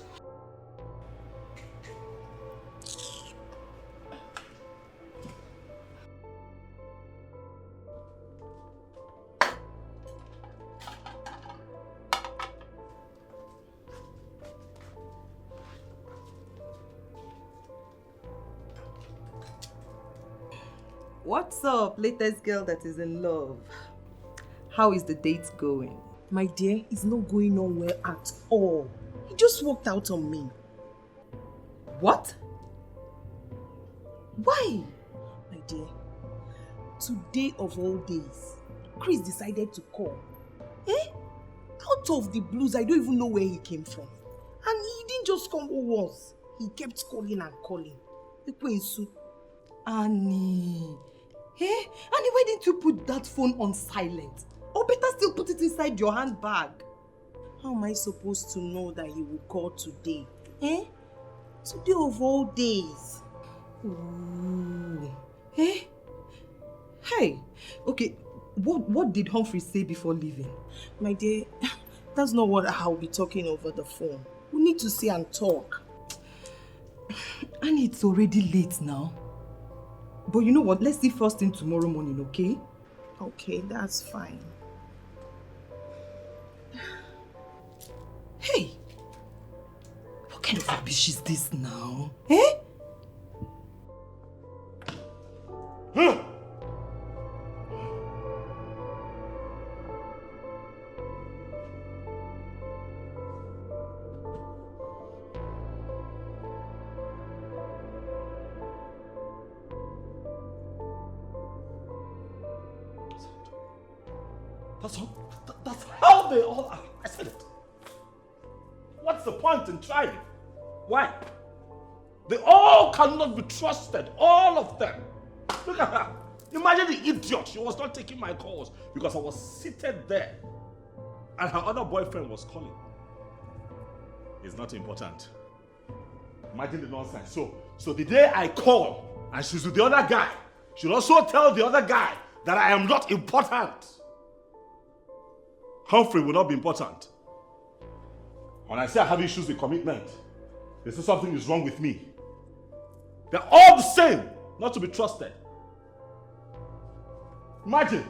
What's up, latest girl that is in love? How is the date going? My dear, it's not going on well at all. He just walked out on me. What? Why? My dear, today of all days, Chris decided to call. Out of the blues, I don't even know where he came from. And he didn't just come once. He kept calling and calling. Annie. Annie, why didn't you put that phone on silent? Or better still put it inside your handbag. How am I supposed to know that he will call today? Today of all days. Ooh. Hey, okay, what did Humphrey say before leaving? My dear, that's not what I'll be talking over the phone. We need to see and talk. And it's already late now. But you know what? Let's see first thing tomorrow morning, okay? Okay, that's fine. Hey! What kind of rubbish is this now? That's how they all are. I said it. What's the point in trying? Why? They all cannot be trusted. All of them. Look at her. Imagine the idiot. She was not taking my calls because I was seated there and her other boyfriend was calling. It's not important. Imagine the nonsense. So the day I call and she's with the other guy, she'll also tell the other guy that I am not important. Humphrey will not be important. When I say I have issues with commitment, they say something is wrong with me. They're all the same, not to be trusted. Imagine,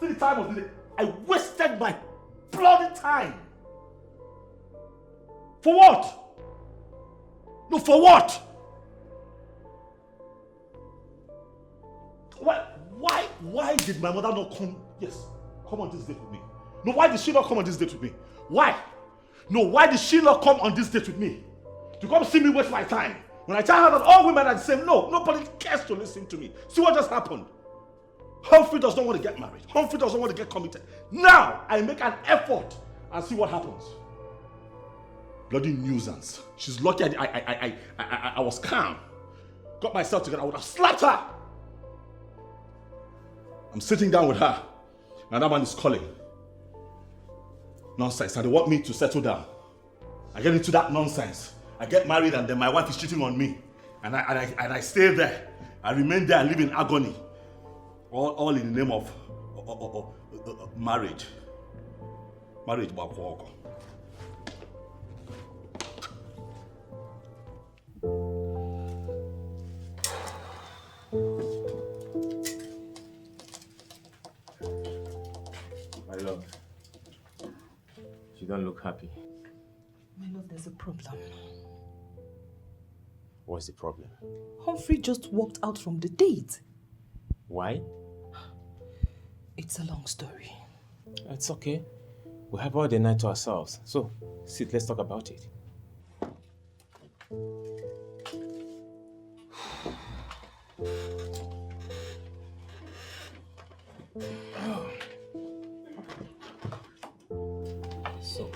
see the time of the day. I wasted my bloody time. For what? No, for what? Why did my mother not come on this date with me? No, why did she not come on this date with me? Why? No, why did she not come on this date with me? To come see me waste my time. When I tell her that all women are the same, no, nobody cares to listen to me. See what just happened? Humphrey does not want to get married. Humphrey doesn't want to get committed. Now, I make an effort and see what happens. bloody nuisance. She's lucky I was calm. Got myself together, I would have slapped her. I'm sitting down with her, and that man is calling. Nonsense, and they want me to settle down. I get into that nonsense. I get married, and then my wife is cheating on me. And I stay there. I remain there and live in agony. All in the name of marriage. Marriage, Bakwoko. My love, you don't look happy. My love, there's a problem. What's the problem? Humphrey just walked out from the date. Why? It's a long story. It's okay. We have all the night to ourselves. So, sit, let's talk about it. So,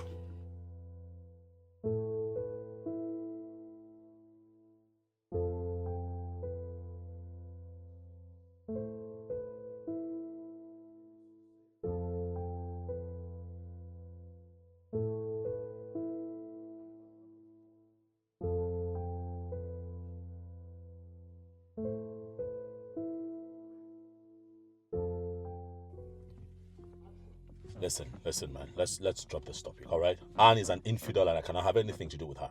Listen, man. Let's drop this topic, all right? Anne is an infidel, and I cannot have anything to do with her.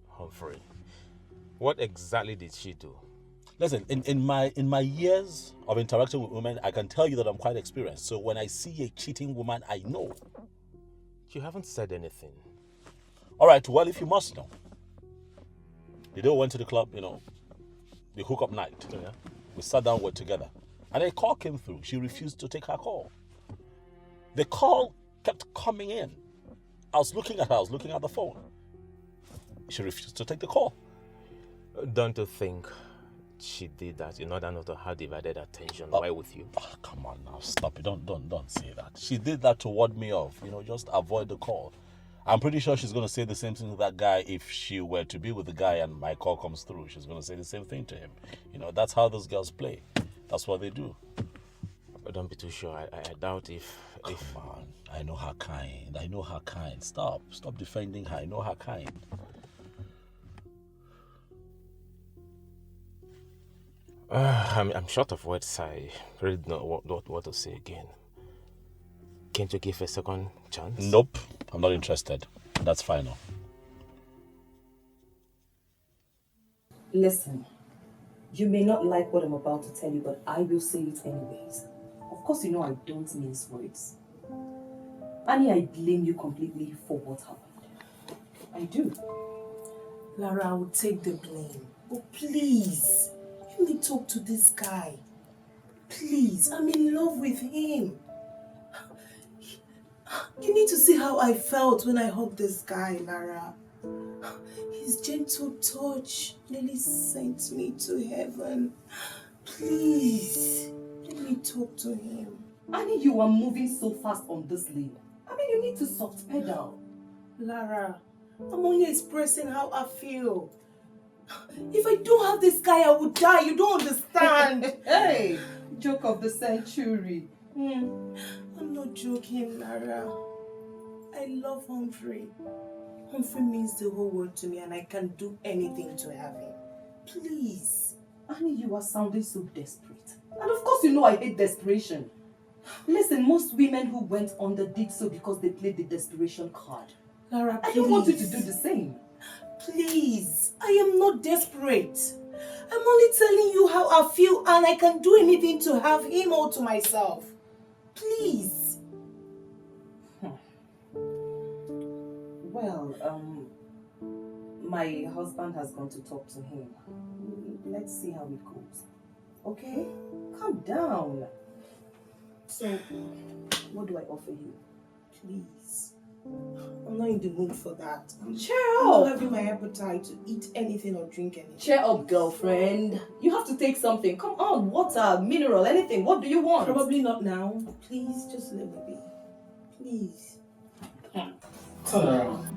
Humphrey, what exactly did she do? Listen, in my years of interacting with women, I can tell you that I'm quite experienced. So when I see a cheating woman, I know. You haven't said anything. All right. Well, if you must know, the day we went to the club, the hookup night. Yeah. We sat down, we're together, and a call came through. She refused to take her call. The call kept coming in. I was looking at her, I was looking at the phone. She refused to take the call. Don't you think she did that in order not to have divided attention while with you? Oh, come on now, stop it. Don't say that. She did that to ward me off, just avoid the call. I'm pretty sure she's going to say the same thing to that guy if she were to be with the guy and my call comes through. She's going to say the same thing to him. That's how those girls play. That's what they do. But don't be too sure. I doubt if... Come on. I know her kind. Stop defending her. I know her kind. I'm short of words. I really don't know what to say again. Can't you give a second chance? Nope. I'm not interested. That's final. Listen, you may not like what I'm about to tell you, but I will say it anyways. Of course, you know I don't mince words. Annie, I blame you completely for what happened. I do. Lara, I will take the blame. But please, let me talk to this guy. Please, I'm in love with him. You need to see how I felt when I hugged this guy, Lara. His gentle touch nearly sent me to heaven. Please, let me talk to him. Annie, you are moving so fast on this lane. You need to soft pedal. Lara, I'm only expressing how I feel. If I don't have this guy, I would die. You don't understand. Hey, joke of the century. I'm not joking, Lara. I love Humphrey. Humphrey means the whole world to me and I can do anything to have him. Please. Annie, you are sounding so desperate. And of course you know I hate desperation. Listen, most women who went under did so because they played the desperation card. Lara, please. I don't want you to do the same. Please, I am not desperate. I'm only telling you how I feel and I can do anything to have him all to myself. Please. Well, my husband has gone to talk to him. Let's see how it goes. Okay? Calm down. So, what do I offer you? Please. I'm not in the mood for that. Cheer I'm up! not having my appetite to eat anything or drink anything. Cheer up, girlfriend. You have to take something. Come on, water, mineral, anything. What do you want? Probably not now. Please, just let me be. Please. Turn around.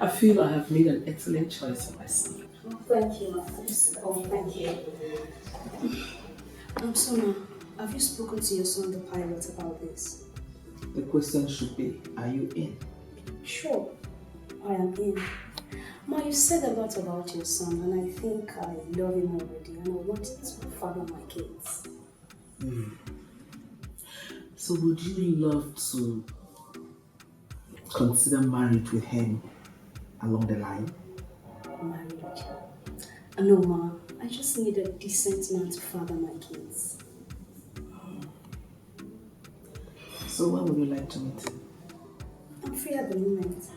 I feel I have made an excellent choice for my son. Oh, thank you, ma. Thank you. So, ma, have you spoken to your son, the pilot, about this? The question should be, are you in? Sure, I am in. Ma, you said a lot about your son, and I think I love him already, and I want to father my kids. So would you love to consider marriage with him along the line? Marriage? No, ma. I just need a decent man to father my kids. So when would you like to meet him? I'm free at the moment.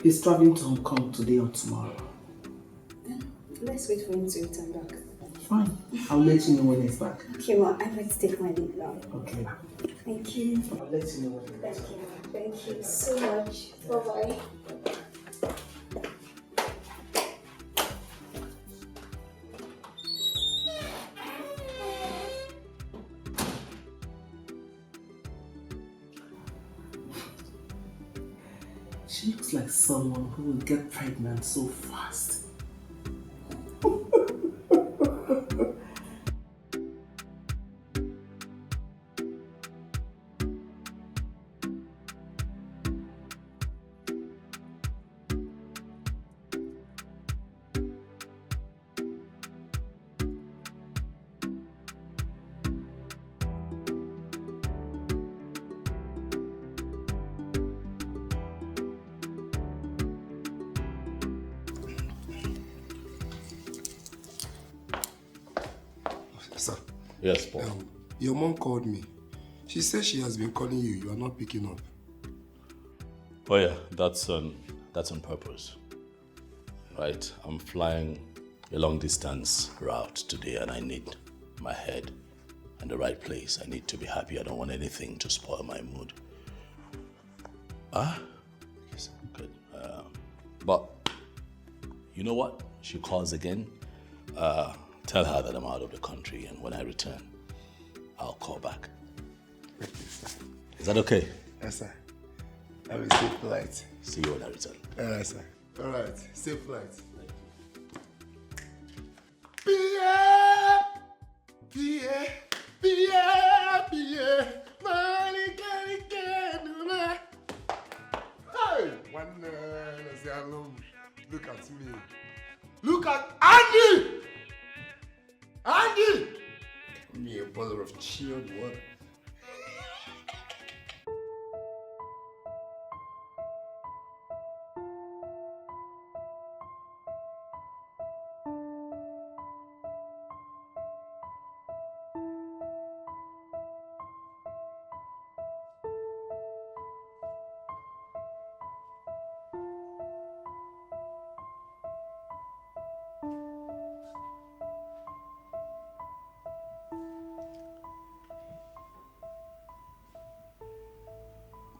He's traveling to Hong Kong today or tomorrow. Then let's wait for him to return back. Fine. I'll let you know when he's back. Okay, ma. I'd like to take my leave now. Okay. Thank you. I'll let you know when he's back. Thank you. Thank you so much. Bye-bye. She looks like someone who will get pregnant so fast. Sir. Yes, Paul. Your mom called me. She says she has been calling you. You are not picking up. Oh yeah, that's on purpose. Right? I'm flying a long distance route today and I need my head in the right place. I need to be happy. I don't want anything to spoil my mood. Yes, good. But you know what? She calls again. Tell her that I'm out of the country and when I return, I'll call back. Is that okay? Yes, sir. Have a safe flight. See you when I return. All right, sir. All right. Safe flight. Pierre! Pierre! Pierre! Pierre! Hey! Look at me. Look at Andy! Andy! Give me a bottle of chilled water.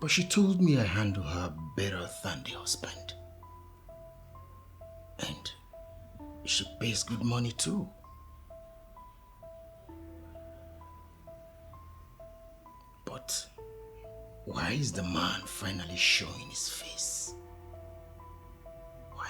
But she told me I handle her better than the husband. And she pays good money too. But why is the man finally showing his face? Why?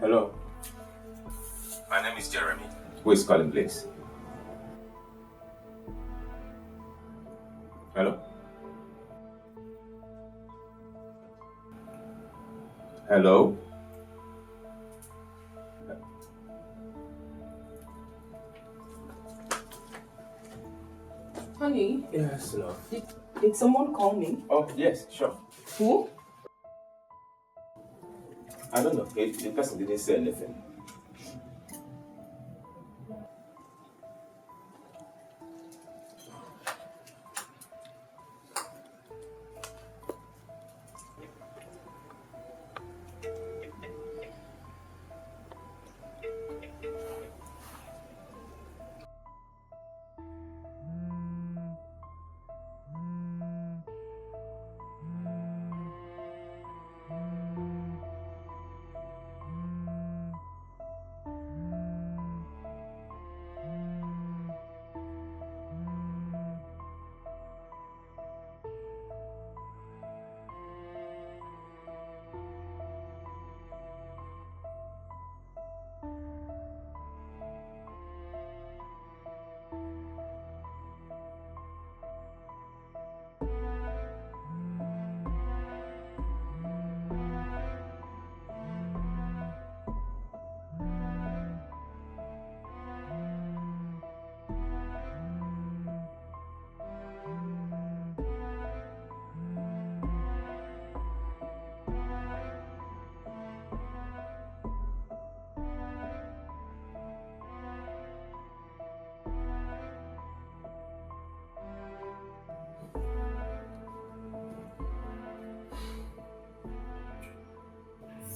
Hello. My name is Jeremy. Who is calling, please? Hello? Hello? Honey, Yes, love. did someone call me? Oh, yes, sure. Who? I don't know. The person didn't say anything.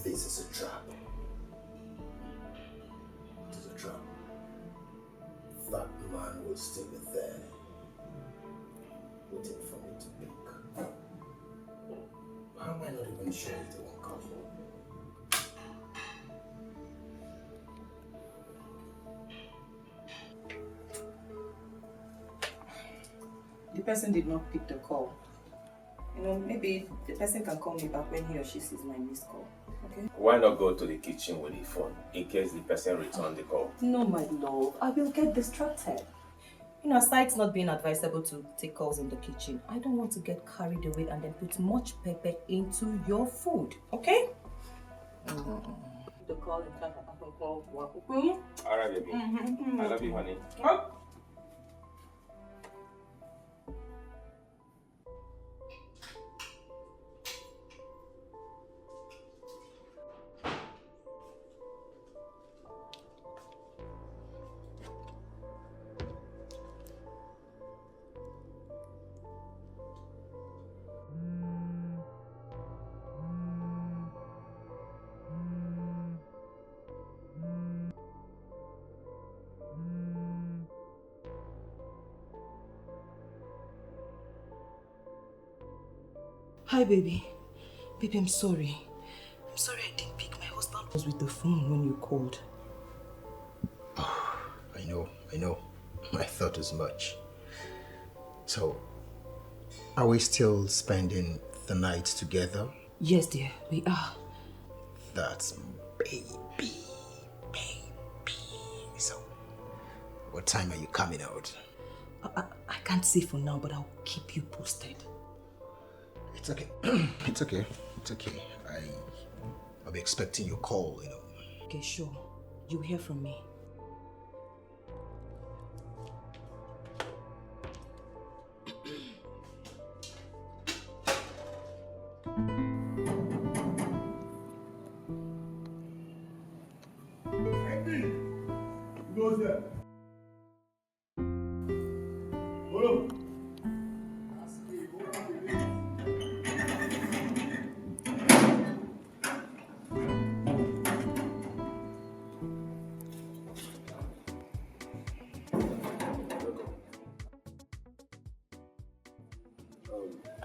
This is a trap. It is a trap. That man will still be there, waiting for me to pick. How am I not even sure if they won't come? The person did not pick the call. You know, maybe the person can call me back when he or she sees my missed call. Okay? Why not go to the kitchen with the phone in case the person returns the call? No, my love. I will get distracted. You know, aside it's not being advisable to take calls in the kitchen, I don't want to get carried away and then put much pepper into your food. Okay? The call in time I can call. Alright, baby. I love you, honey. Hi, baby. Baby, I'm sorry. I'm sorry I didn't pick. My husband was with the phone when you called. Oh, I know. I thought as much. So, are we still spending the night together? Yes, dear, we are. That's baby. So, what time are you coming out? I can't say for now, but I'll keep you posted. It's okay. It's okay. I'll be expecting your call, you know. Okay, sure. You'll hear from me.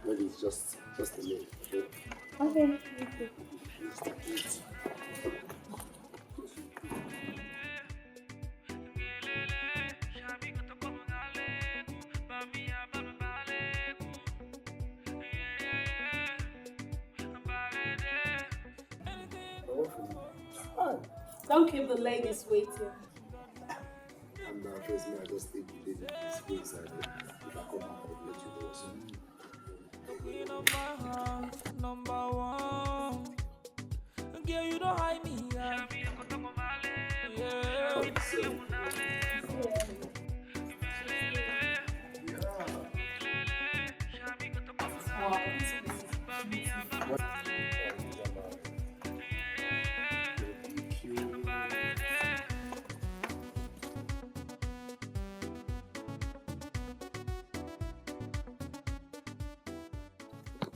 Maybe it's just a minute, okay? Okay. Don't keep the ladies waiting. And first, I just take the baby to school inside. If I come back, I'll let you know. So. Queen of my heart, number one. Girl, you don't hide me. Yeah.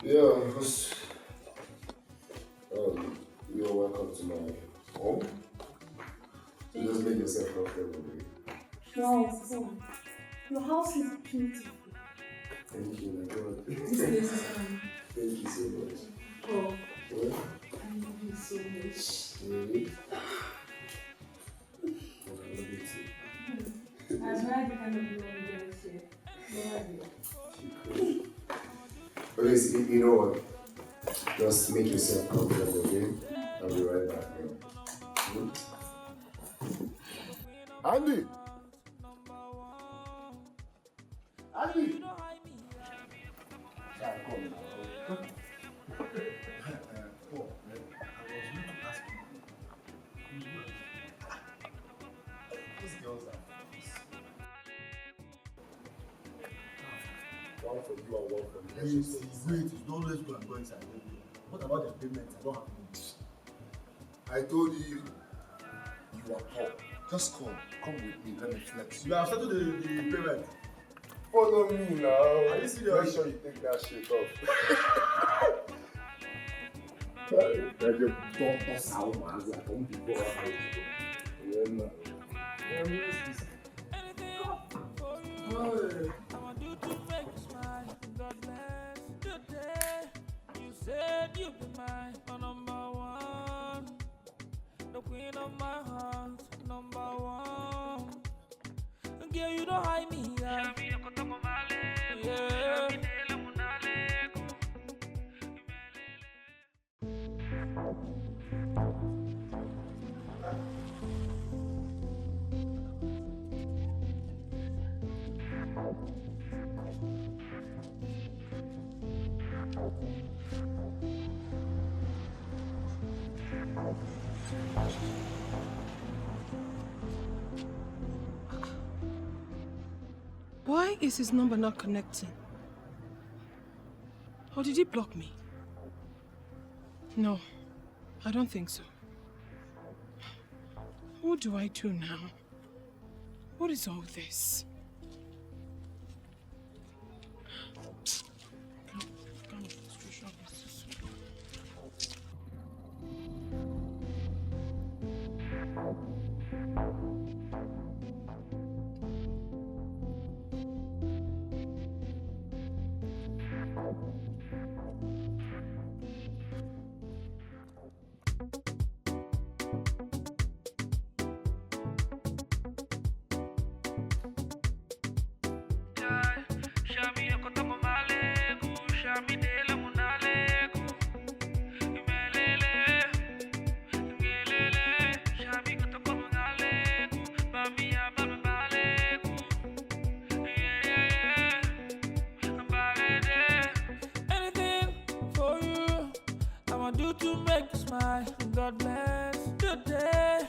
Yeah, because you're welcome to my home. So just make yourself comfortable. Wow, your house is beautiful. Thank you, my God. This place is fun. Thank you so much. Oh, Yeah? I love you so much. Really? I admire the kind of love you guys share. No idea. Okay, so you know what? Just make yourself comfortable, okay? I'll be right back now. Andy! Andy! Yeah, come now. These girls are one for you and one for me. Wait, don't let's go and go inside. What about the payment? I don't have money. I told you, you are poor. Just come with me, let me flex. You have started the payment. Follow me now. Are you serious? Make sure you take that shit off. That's your daughter's house, man. Like, I'm before our house. Yeah, man. You said you'd be my number one, the queen of my heart, number one. Girl, you don't hide me, yeah. Yeah. Why is his number not connecting? Or did he block me? No, I don't think so. What do I do now? What is all this? Anything for you, I'ma do to make you smile. God bless the day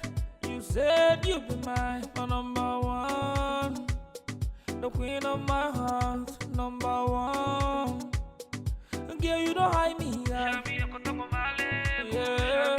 you said you'd be my number one, the queen of my heart, number one. Girl, you don't hide me, yeah. Yeah.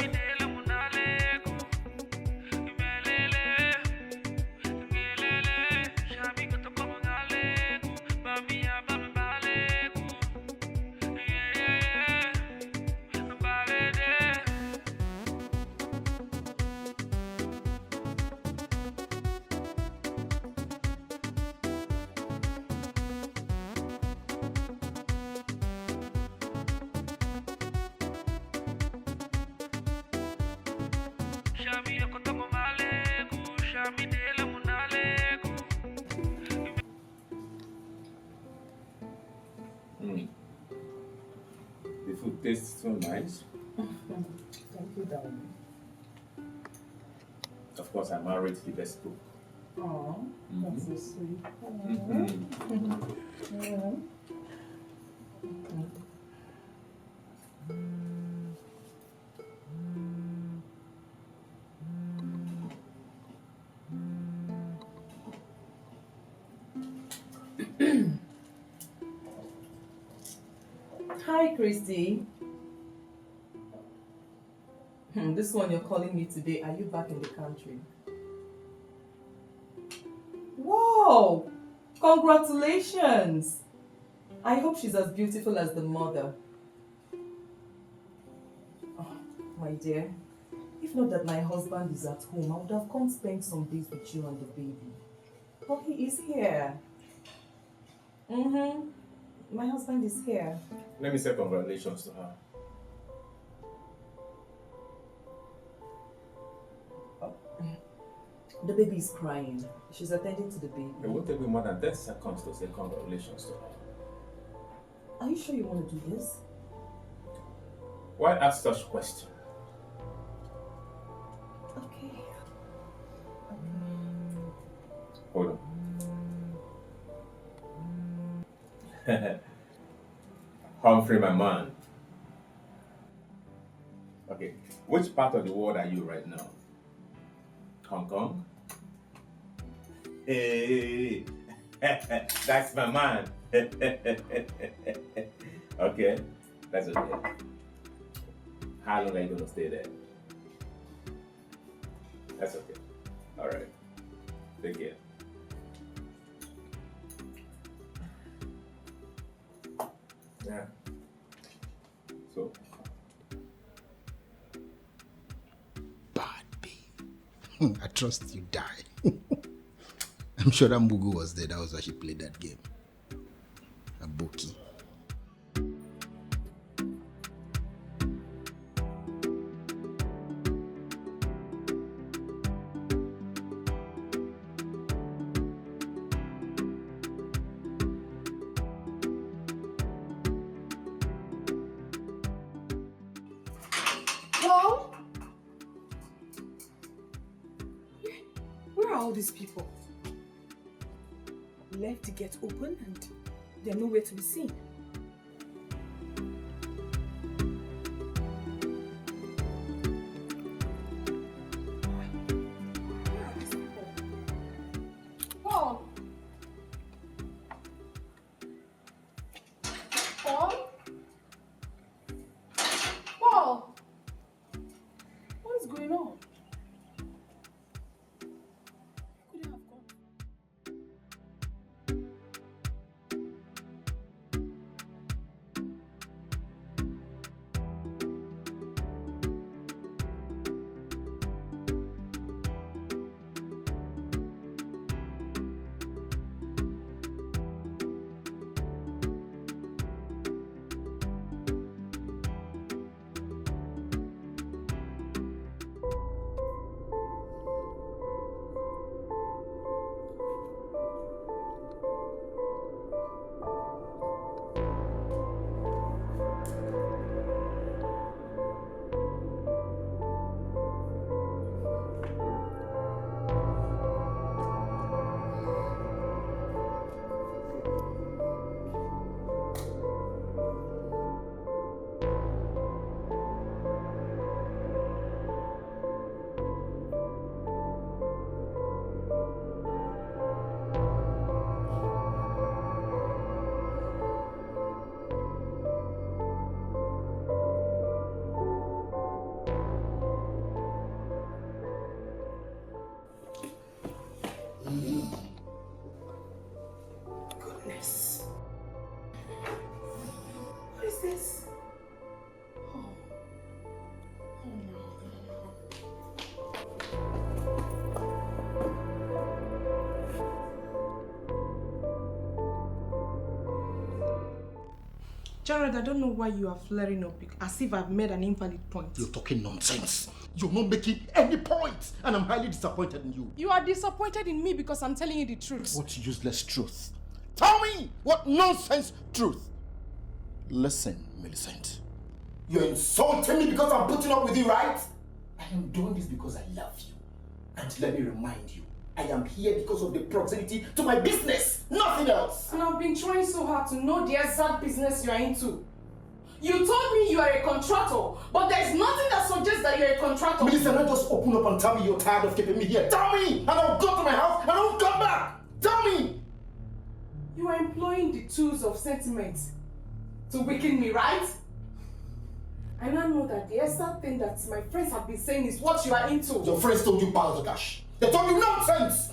The food tastes so nice. Thank you, darling. Of course, I married the best cook. Oh, that's so sweet. Hi, Christy. This one you're calling me today. Are you back in the country? Wow! Congratulations! I hope she's as beautiful as the mother. my dear. If not that my husband is at home, I would have come spend some days with you and the baby. But he is here. My husband is here. Let me say congratulations to her. The baby is crying. She's attending to the baby. It won't take me more than 10 seconds to say congratulations to her. Are you sure you want to do this? Why ask such question? Okay. Hold on. Humphrey, my man. Okay, which part of the world are you right now? Hong Kong? Hey, that's my man. Okay, that's okay. How long are you gonna stay there? That's okay. All right. Take care. Yeah. So. I trust you die. I'm sure that Mugu was there. That was why she played that game. A bookie. Paul? Where are all these people? Left the gate open and they're nowhere to be seen. Paul? Paul? Paul? What is going on? Goodness. What is this? Oh. Jared, I don't know why you are flaring up as if I've made an invalid point. You're talking nonsense. You're not making any point, and I'm highly disappointed in you. You are disappointed in me because I'm telling you the truth. What useless truth? Tell me what nonsense truth. Listen, Millicent. You're insulting me because I'm putting up with you, right? I am doing this because I love you. And let me remind you, I am here because of the proximity to my business, nothing else. And I've been trying so hard to know the exact business you are into. You told me you are a contractor, but there's nothing that suggests that you're a contractor. Millicent, not just open up and tell me you're tired of keeping me here. Tell me, and I'll go to my house and I won't come back. Tell me. You are employing the tools of sentiment to weaken me, right? And I know that the exact thing that my friends have been saying is what you are into. Your friends told you piles of cash. They told you nonsense.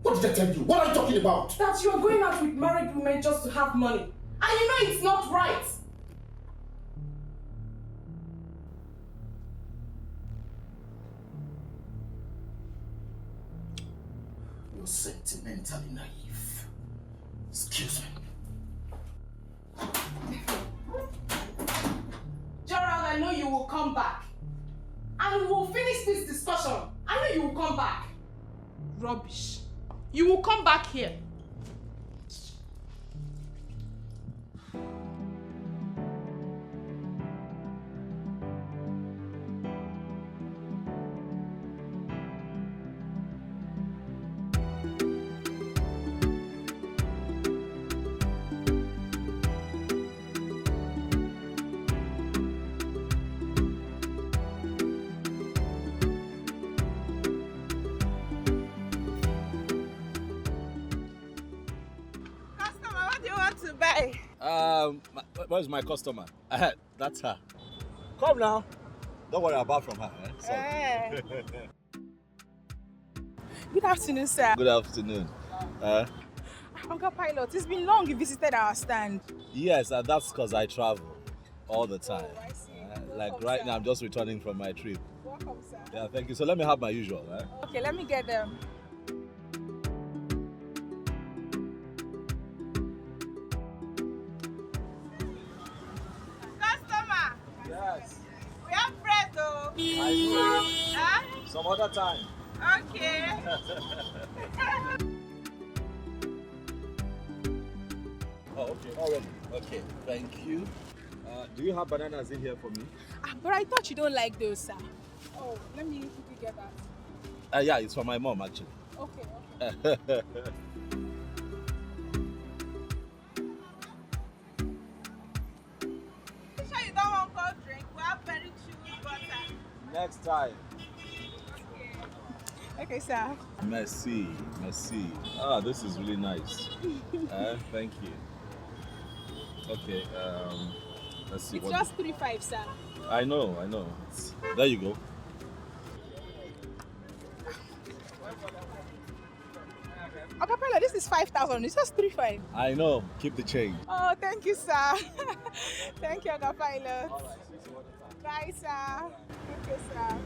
What did they tell you? What are you talking about? That you are going out with married women just to have money. And you know it's not right. mentally naive. Excuse me. Gerald, I know you will come back. And we will finish this discussion. I know you will come back. Rubbish. You will come back here. Where's my customer? That's her. Come now. Don't worry about from her. Sorry. Good afternoon, sir. Good afternoon. Uncle Pilot, it's been long you visited our stand. Yes, that's because I travel all the time. Oh, I see. Like Welcome, right sir. now, I'm just returning from my trip. Welcome, sir. Yeah, thank you. So let me have my usual. Okay, let me get them. Customer! Yes. We have bread though. I do. Huh? Some other time. Okay. Oh, okay. Already. Okay. Thank you. Do you have bananas in here for me? But I thought you don't like those, sir. Oh, let me quickly get that. Yeah, it's for my mom actually. Okay. You sure you don't want cold drink? We have very chewy butter. Next time. Okay, sir. Merci. This is really nice. Thank you. Okay, let's see. It's just 3.5, sir. I know. There you go. Acapella, this is 5,000. It's just 3.5. I know. Keep the change. Oh, thank you, sir. Thank you, Acapella. Bye, sir. Thank you, sir.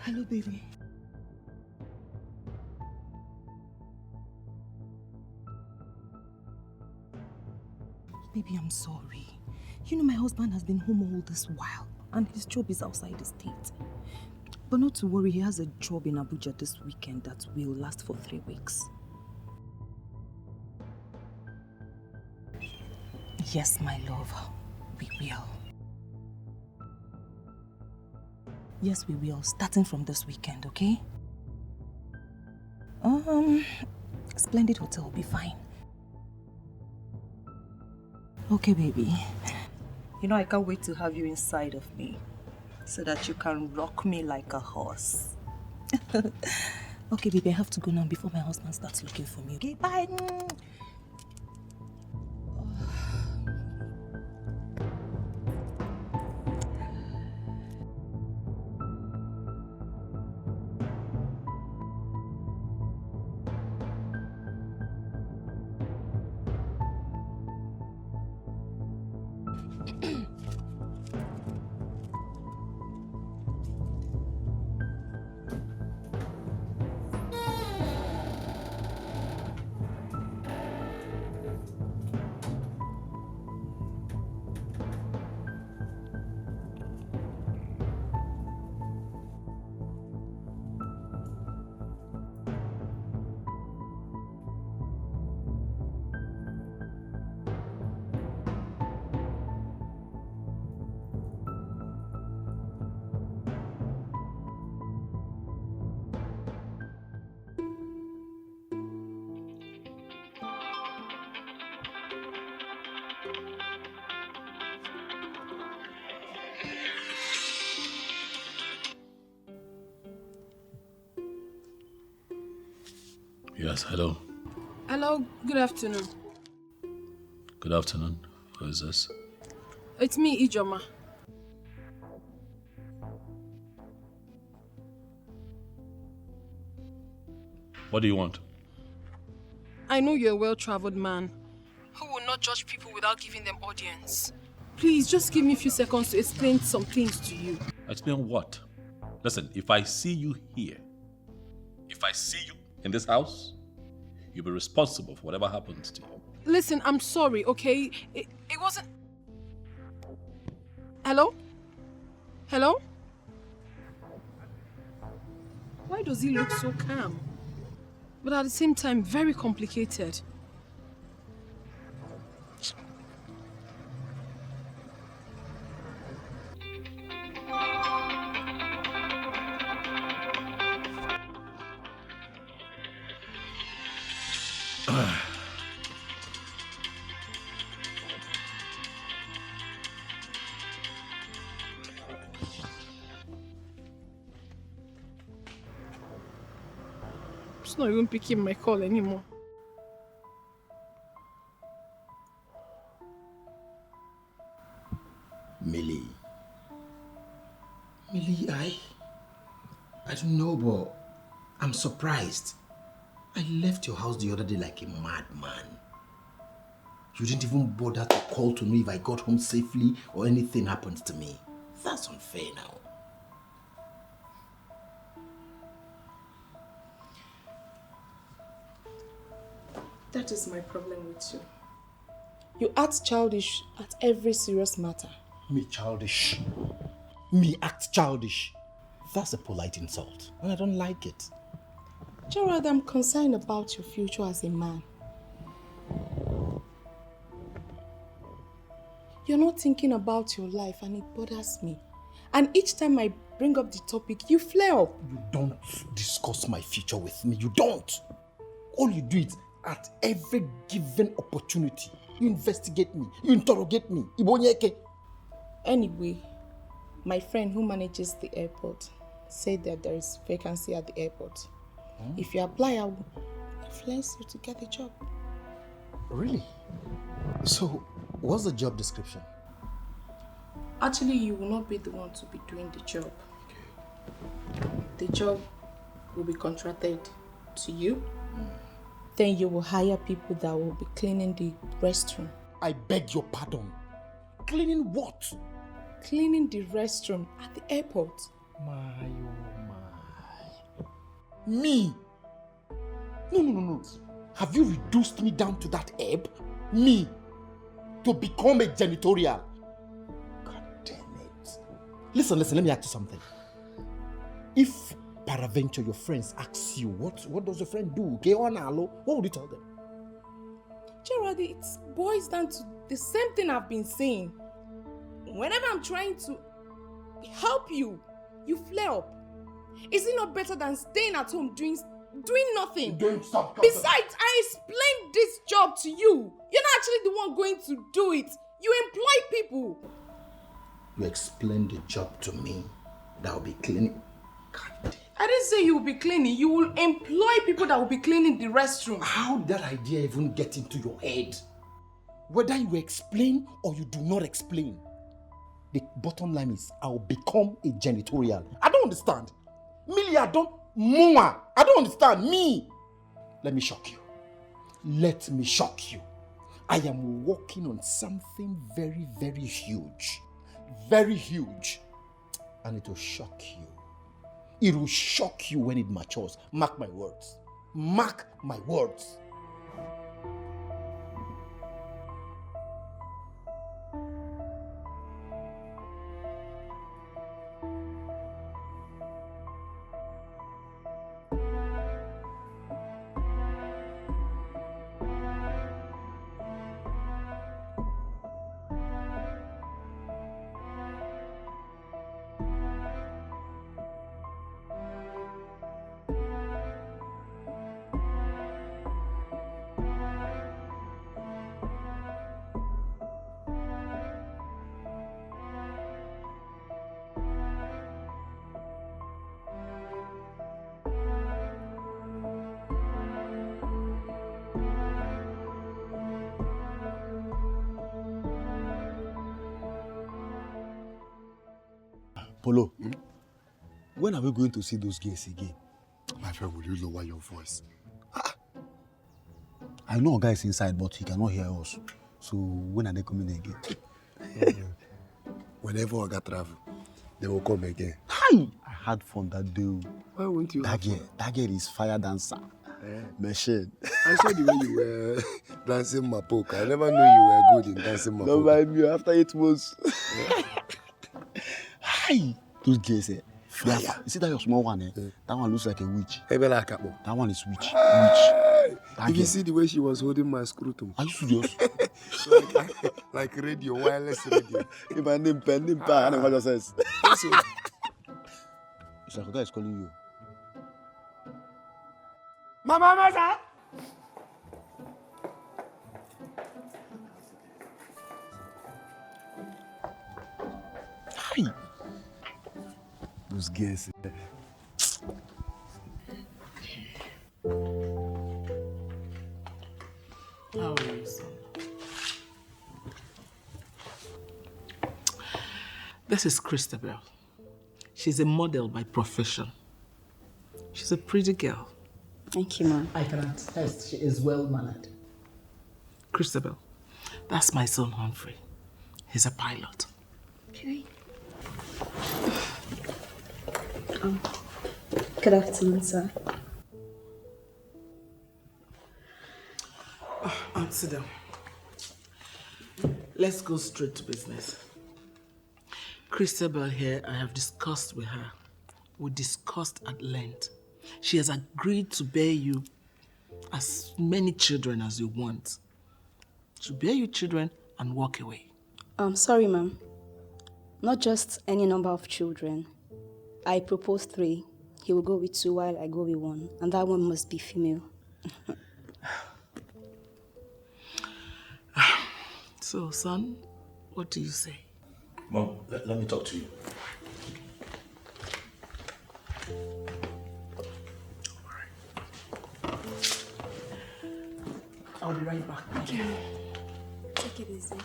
Hello, baby. Baby, I'm sorry. You know my husband has been home all this while and his job is outside the state. But not to worry, he has a job in Abuja this weekend that will last for 3 weeks. Yes, my love, we will. Yes, we will, starting from this weekend, okay? splendid hotel will be fine. Okay, baby. You know, I can't wait to have you inside of me so that you can rock me like a horse. Okay, baby, I have to go now before my husband starts looking for me. Okay, bye. Yes, hello. Hello, good afternoon. Good afternoon. Who is this? It's me, Ijoma. What do you want? I know you're a well-traveled man who will not judge people without giving them audience. Please, just give me a few seconds to explain some things to you. Explain what? Listen, if I see you here, if I see you in this house, you'll be responsible for whatever happens to you. Listen, I'm sorry, okay? It wasn't... Hello? Hello? Why does he look so calm? But at the same time, very complicated. It's not even picking my call anymore. Millie, I don't know, but I'm surprised. I left your house the other day like a madman. You didn't even bother to call to me if I got home safely or anything happened to me. That's unfair now. That is my problem with you. You act childish at every serious matter. Me childish. Me act childish. That's a polite insult, and I don't like it. Gerard, I'm concerned about your future as a man. You're not thinking about your life, and it bothers me. And each time I bring up the topic, you flare up. You don't discuss my future with me. You don't. All you do is at every given opportunity, you investigate me, you interrogate me. Anyway, my friend who manages the airport said that there is vacancy at the airport. If you apply, I will influence you to get a job. Really? So, what's the job description? Actually, you will not be the one to be doing the job. The job will be contracted to you. Then you will hire people that will be cleaning the restroom. I beg your pardon. Cleaning what? Cleaning the restroom at the airport. My, oh my. Me? No. Have you reduced me down to that ebb? Me? To become a janitorial? God damn it. Listen, let me ask you something. If peradventure your friends ask you, what does your friend do? What would you tell them? Gerard, it boils down to the same thing I've been saying. Whenever I'm trying to help you, you flare up. Is it not better than staying at home doing doing nothing. Don't stop. Besides, I explained this job to you. You're not actually the one going to do it. You employ people. You explained the job to me. That will be cleaning. I didn't say you will be cleaning. You will employ people that will be cleaning the restroom. How did that idea even get into your head? Whether you explain or you do not explain, the bottom line is I'll become a janitorial. I don't understand. Millie, I don't understand. Me. Let me shock you. Let me shock you. I am working on something very, very huge. Very huge. And it will shock you. It will shock you when it matures. Mark my words. Mark my words. Polo, when are we going to see those girls again? My friend, will you lower your voice? I know a guy is inside, but he cannot hear us. So when are they coming again? Whenever I got travel, they will come again. Hi! I had fun that day. Why won't you? That girl is fire dancer. Machine. I saw the way you were dancing mapoka. I never knew you were good in dancing mapoka. Don't mind me after 8 months. Hi! Those girls, fire. You see that your small one, That one looks like a witch. That one is witch. If you see the way she was holding my scrotum. Are you serious? like radio, wireless radio. If my name pen, I don't know what that says. It's like a guy is calling you. Mama, Hi! Those girls. How are you, son? This is Christabel. She's a model by profession. She's a pretty girl. Thank you, Mom. I can attest she is well-mannered. Christabel, that's my son, Humphrey. He's a pilot. Okay. Good afternoon, sir. Sit down. Let's go straight to business. Christabel here, I have discussed with her. We discussed at length. She has agreed to bear you as many children as you want. She'll bear you children and walk away. Sorry, ma'am. Not just any number of children. I propose 3. He will go with 2 while I go with 1. And that one must be female. So, son, what do you say? Mom, let me talk to you. I'll be right back. Okay. Take it easy.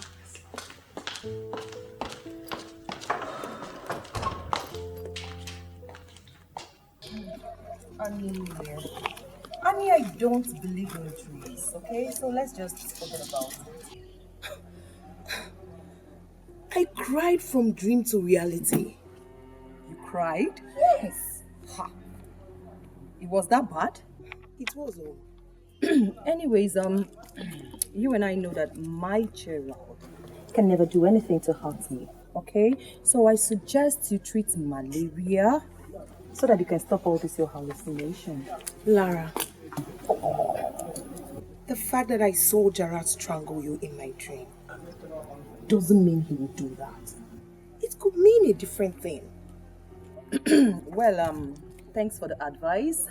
Annie, I don't believe in trees, okay? So let's just forget about it. I cried from dream to reality. You cried? Yes. Ha. It was that bad? It was all. Anyways, you and I know that my child can never do anything to hurt me, okay? So I suggest you treat malaria so that you can stop all this your hallucination. Lara, the fact that I saw Gerard strangle you in my dream doesn't mean he will do that. It could mean a different thing. Well, thanks for the advice.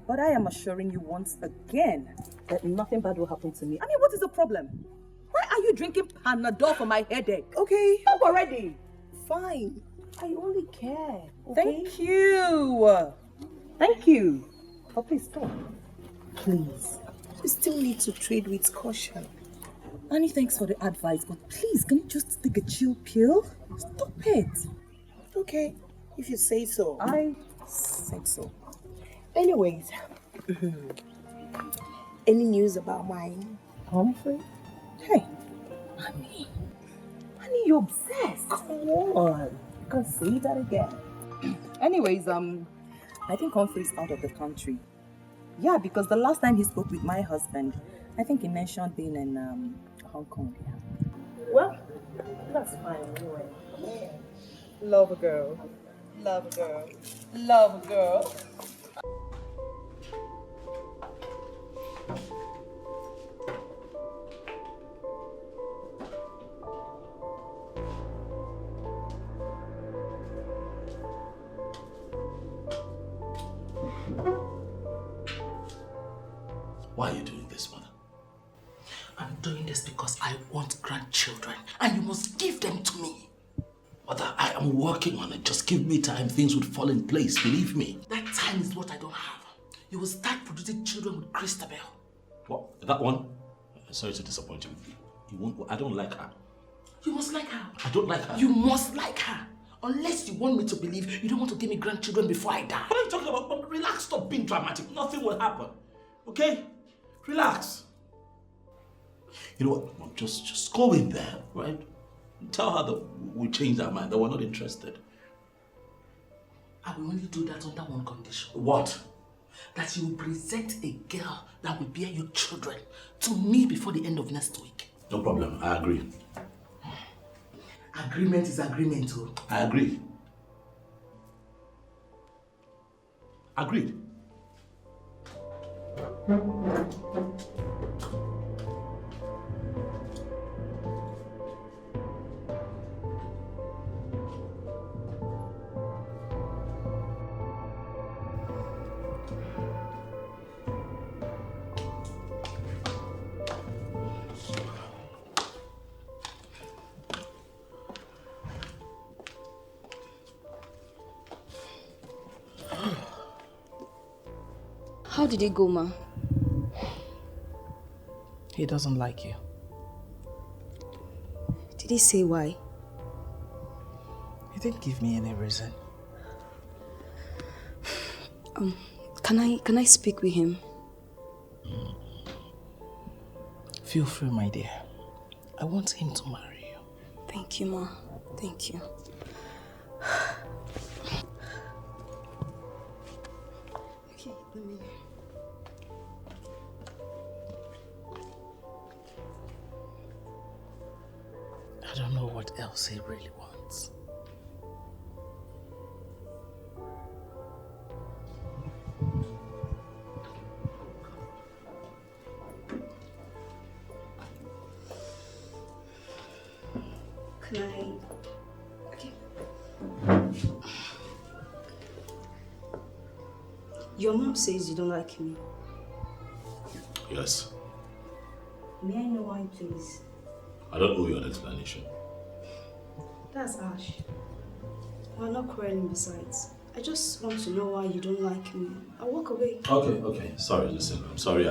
But I am assuring you once again that nothing bad will happen to me. I mean, what is the problem? Why are you drinking Panadol for my headache? Okay. Stop already. Fine. I only care. Okay? Thank you. Thank you. But please stop. Please. You still need to trade with caution. Annie, thanks for the advice, but please, can you just take a chill pill? Stop it. Okay, if you say so. I said so. Anyways, any news about my Humphrey? Hey, Annie, you're obsessed. Come on. You can say that again. Anyways, I think Humphrey's out of the country. Yeah, because the last time he spoke with my husband, I think he mentioned being in Hong Kong. Yeah. Well, that's fine anyway. Yeah. Love a girl. Love a girl. Love a girl. Why are you doing this, mother? I'm doing this because I want grandchildren and you must give them to me. Mother, I am working on it. Just give me time. Things would fall in place. Believe me. That time is what I don't have. You will start producing children with Christabel. What? That one? Sorry to disappoint you. You won't. I don't like her. You must like her. I don't like her. You must like her. Unless you want me to believe you don't want to give me grandchildren before I die. What are you talking about? Relax. Stop being dramatic. Nothing will happen. Okay? Relax. You know what? Mom, just go in there, right? Tell her that we changed our mind, that we're not interested. I will only do that under one condition. What? That you will present a girl that will bear your children to me before the end of next week. No problem. I agree. Agreement is agreement, too. I agree. Agreed. How did it go, Ma? He doesn't like you. Did he say why? He didn't give me any reason. Can I speak with him? Feel free, my dear. I want him to marry you. Thank you, Ma. Thank you. Okay, let me... I don't know what else he really wants. Can I... Okay. Your mom says you don't like me. Yes. May I know why, please? I don't owe you an explanation. That's harsh. We're not quarreling besides. I just want to know why you don't like me. I'll walk away. Okay. Sorry, listen. I'm sorry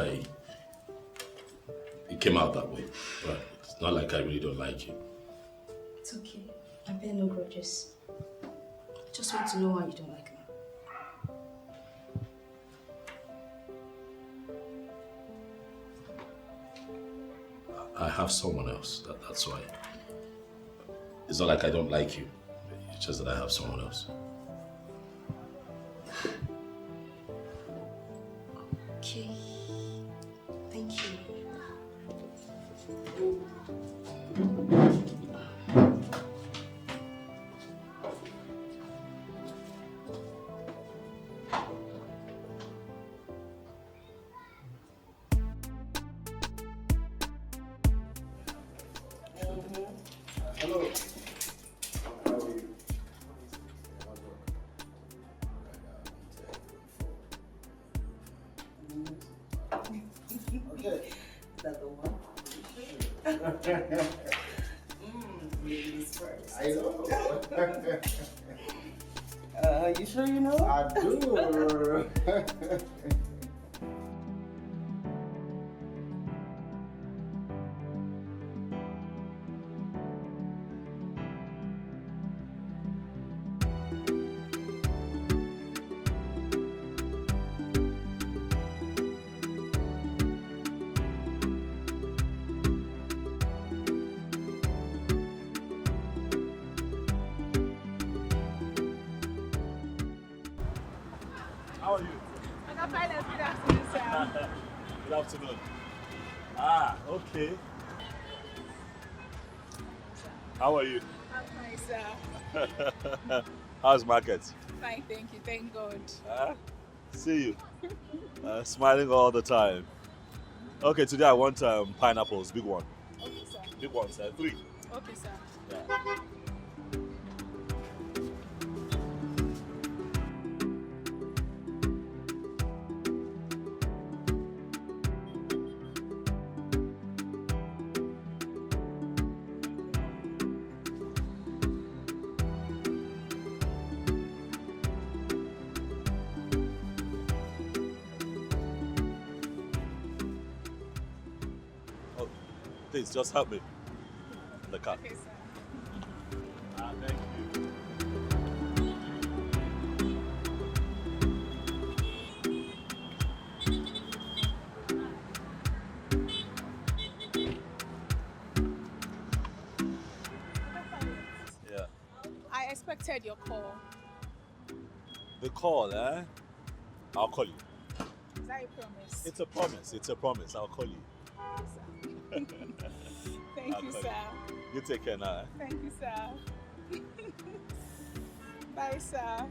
it came out that way. But it's not like I really don't like you. It's okay. I bear no grudges. I just want to know why you don't like me. I have someone else. That's why. It's not like I don't like you. It's just that I have someone else. Okay. Thank you. Hello. How are you? Ladies first. I know. You sure you know? I do. How are you? Good afternoon, sir. Good afternoon. Ah, okay. How are you? I'm fine, sir. How's market? Fine, thank you. Thank God. See you. Smiling all the time. Okay, today I want pineapples, big one. Okay, sir. Big ones, 3. Okay, sir. Yeah. Please, just help me. The car. Okay, sir. Thank you. Yeah. I expected your call. The call, eh? I'll call you. Is that a promise? It's a promise. It's a promise. I'll call you. Thank I'll you, call sir. You take care now, eh? Thank you, sir. Bye, sir.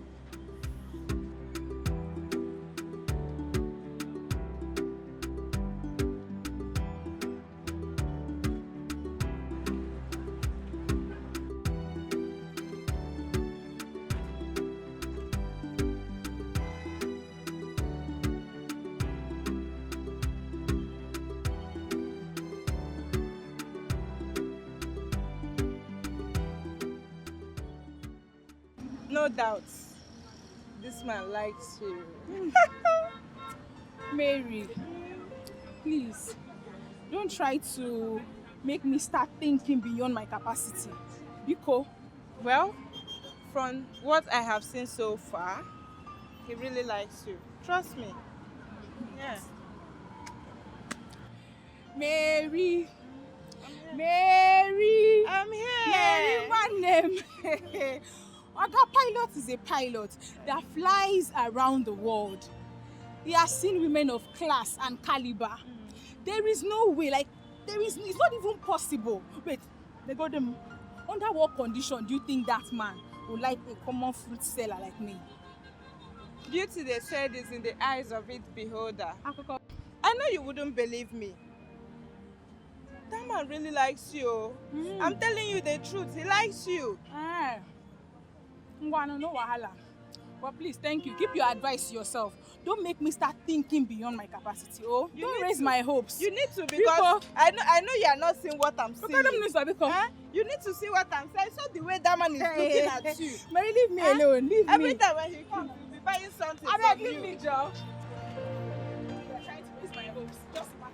No doubt, this man likes you. Mary, please, don't try to make me start thinking beyond my capacity. Biko. Well, from what I have seen so far, he really likes you. Trust me. Yeah. Mary. Mary. I'm here. Mary, one name. Oga Pilot is a pilot that flies around the world. He has seen women of class and caliber. There is no way, it's not even possible. Wait, they got them. Under what condition do you think that man would like a common fruit seller like me? Beauty, they said, is in the eyes of its beholder. I know you wouldn't believe me. That man really likes you. I'm telling you the truth. He likes you. No wahala. But please, thank you. Keep your advice to yourself. Don't make me start thinking beyond my capacity. Oh, don't raise my hopes. You need to, because I know you are not seeing what I'm seeing. You need to see what I'm saying. I saw the way that man is looking at you. Mary, leave me alone. Leave Every me. time when he comes, he'll be buying something I from beg, leave you. me, Joe. You're trying to raise my hopes. Just back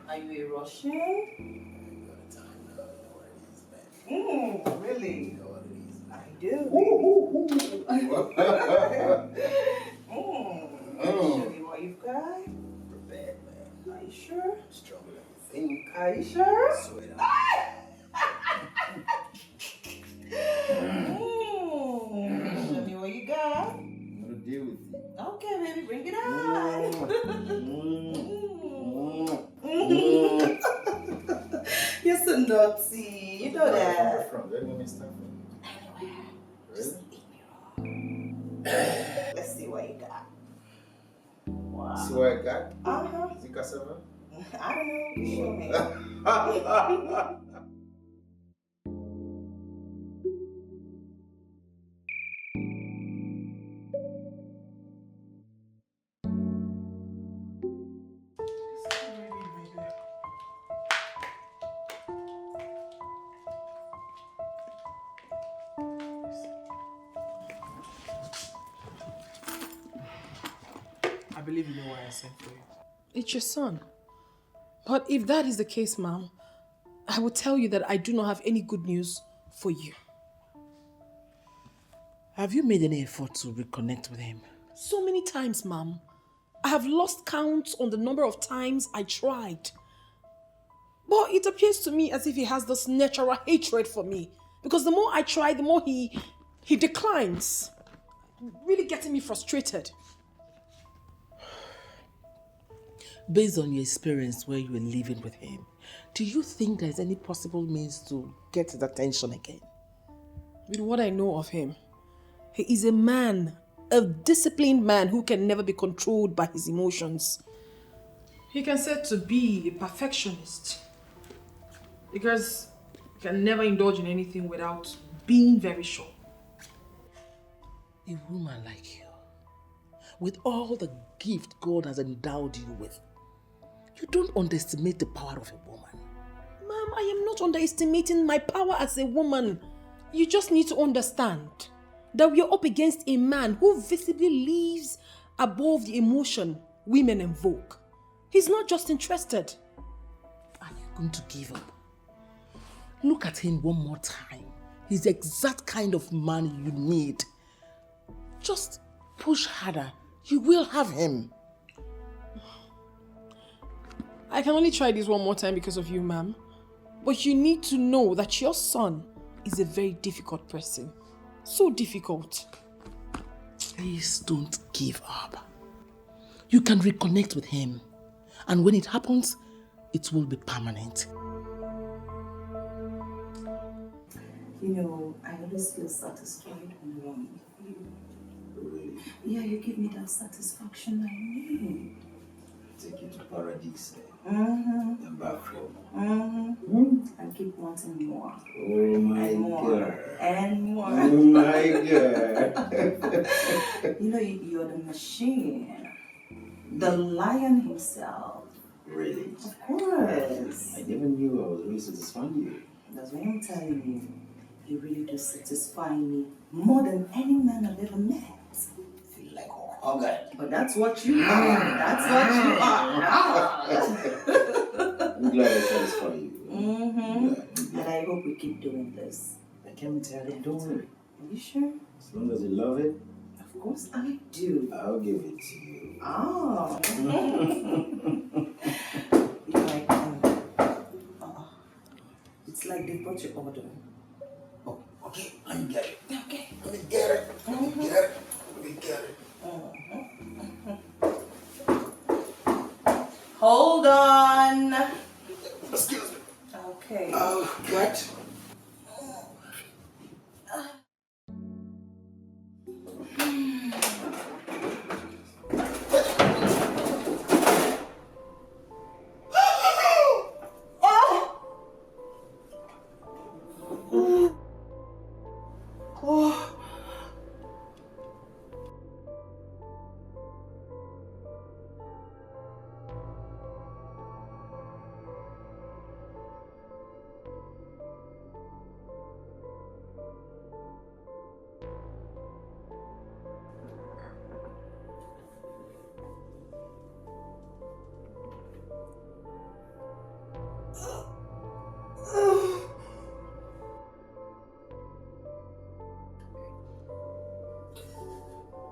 Are you a Russian? Really? I do. Show me what you've got. Are you sure? Stronger than you think. Are you sure? Swear Show me what you got. I'm gonna deal with you. Okay, baby, bring it on. You're so naughty. You know that. From where do you want me to start from? Anywhere. Really? Swear God. Uh-huh. Is it cassava? I don't know. You show me. I believe you know why I sent for you. It's your son. But if that is the case, ma'am, I will tell you that I do not have any good news for you. Have you made any effort to reconnect with him? So many times, ma'am. I have lost count on the number of times I tried. But it appears to me as if he has this natural hatred for me. Because the more I try, the more he declines. Really getting me frustrated. Based on your experience where you were living with him, do you think there's any possible means to get his attention again? With what I know of him, he is a man, a disciplined man who can never be controlled by his emotions. He can said to be a perfectionist because he can never indulge in anything without being very sure. A woman like you, with all the gift God has endowed you with, you don't underestimate the power of a woman. Ma'am, I am not underestimating my power as a woman. You just need to understand that we are up against a man who visibly lives above the emotion women invoke. He's not just interested. Are you going to give up? Look at him one more time. He's the exact kind of man you need. Just push harder. You will have him. I can only try this one more time because of you, ma'am. But you need to know that your son is a very difficult person. So difficult. Please don't give up. You can reconnect with him. And when it happens, it will be permanent. You know, I always feel satisfied when I'm with you. Really? Yeah, you give me that satisfaction I need. Take you to paradise. Mm-hmm. And back home. Mm-hmm. And keep wanting more. Oh my and more. God. And more. Oh my God. You know, you're the machine. The lion himself. Really? Of course. I never knew I was really satisfying you. That's what I'm telling you. You really do satisfy me more than any man I've ever met. Feel like okay. But that's what you are. That's what you are. I'm glad I satisfy you. Mm-hmm. I'm glad. And I hope we keep doing this. I can't tell you, don't worry. Are you sure? As long as you love it. Of course I do. I'll give it to you. Oh. It's like they brought your order. Oh, okay. Let me get it. Okay. Let me get it. Let me get it. Let me get it. Hold on. Excuse me. Okay. Oh, what?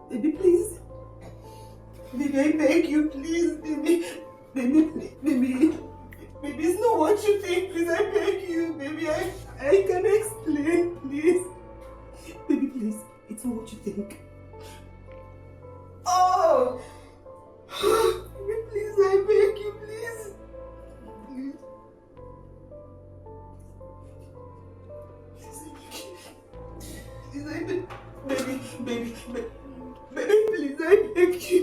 Baby, please. Baby, I beg you, please, baby. Baby, please, baby. Baby, it's not what you think, please. I beg you, baby. I can explain, please. Baby, please. It's not what you think. Oh! Baby, please, I beg you, please. Please. Please, I beg. Baby, baby, baby. Baby, please, I beg you.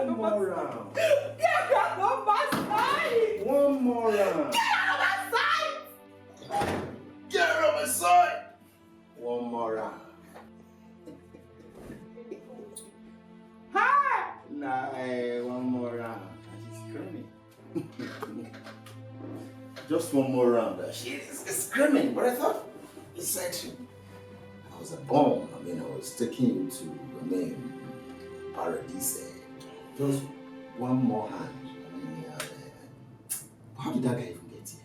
One more round. Get out of my sight! One more round. Get out of my sight! Get out of my sight! One more round. Hi! Nah, one more round. She's screaming. Just one more round. She's screaming. But I thought he said I was a bomb. I mean, I was taking you to, paradise. Just one more hand. I mean, how did that guy even get here?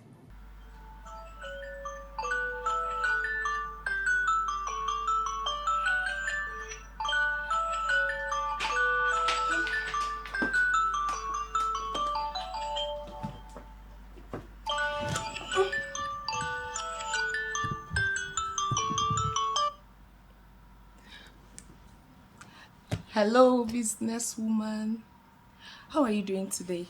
Hello, businesswoman. How are you doing today?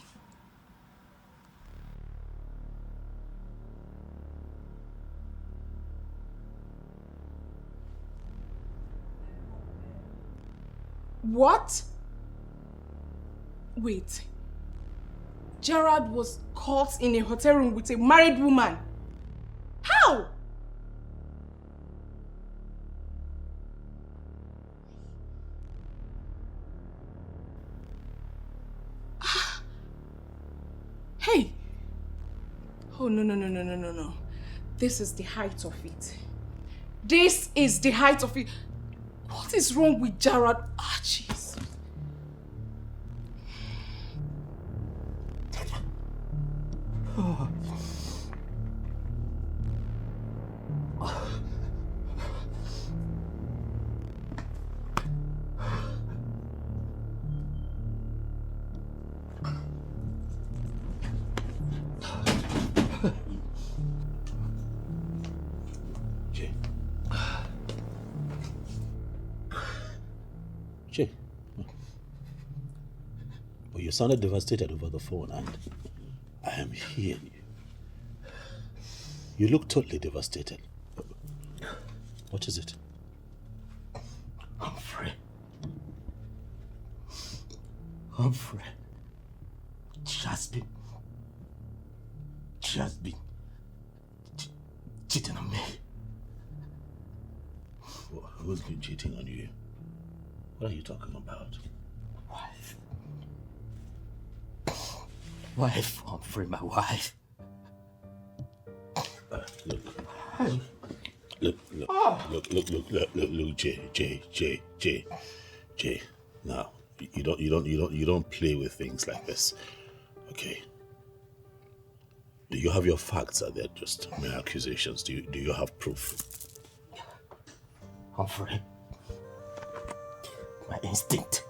What? Wait. Gerard was caught in a hotel room with a married woman. How? Hey! Oh, no. This is the height of it. This is the height of it. What is wrong with Gerard? Ah, jeez. Oh. Jay. Well, you sounded devastated over the phone, and I am hearing you. You look totally devastated. What is it? Humphrey, she has been cheating on me. Who's been cheating on you? What are you talking about? Wife, Humphrey, my wife. Look, Jay. Now, you don't play with things like this, okay? Do you have your facts? Are they just mere accusations? Do you have proof? Humphrey, my instinct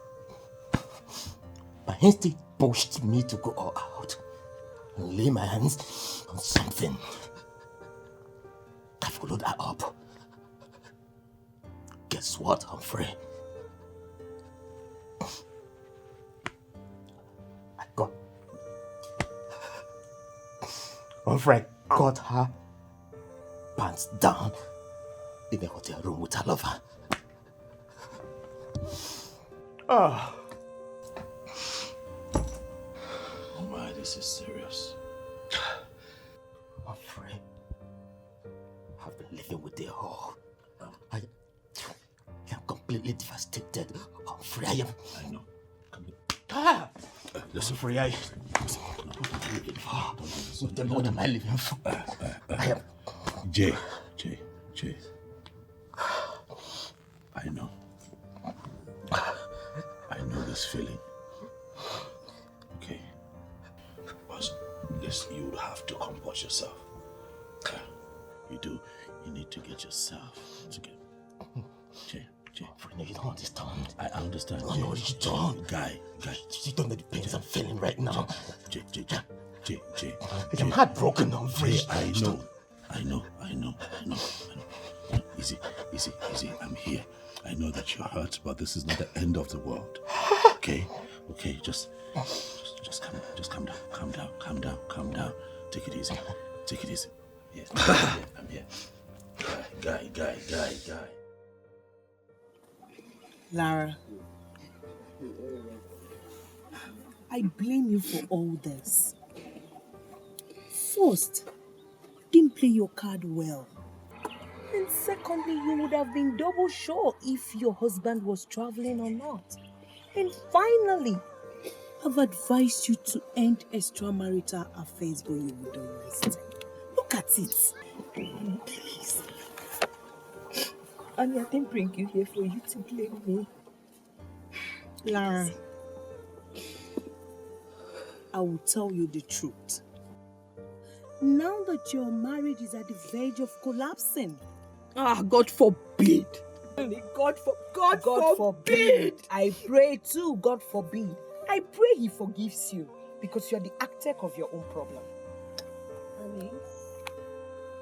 pushed me to go all out and lay my hands on something. I followed her up. Guess what, Humphrey? Humphrey got her pants down in a hotel room with her lover. Oh my, this is serious. Humphrey, I've been living with the whore. I am completely devastated. Humphrey, I know. Listen, Humphrey, what am I living for? I am. Jay. I know. I know this feeling. Okay. But listen, you have to compose yourself. You do. You need to get yourself together. Jay. No, you don't understand. I understand. No, you don't. Guy. You don't know the pains I'm feeling right now. Jay. I'm heartbroken, Humphrey. I know. Easy. I'm here. I know that you're hurt, but this is not the end of the world. Okay? Just calm down. Take it easy. Yes, I'm here. Guy. Lara, I blame you for all this. First, you didn't play your card well. And secondly, you would have been double sure if your husband was traveling or not. And finally, I've advised you to end extramarital affairs when you were done resting. Look at it. Please. Annie, I didn't bring you here for you to blame me. Lara, I will tell you the truth. Now that your marriage is at the verge of collapsing. God forbid. God forbid. I pray too, God forbid. I pray he forgives you because you're the architect of your own problem.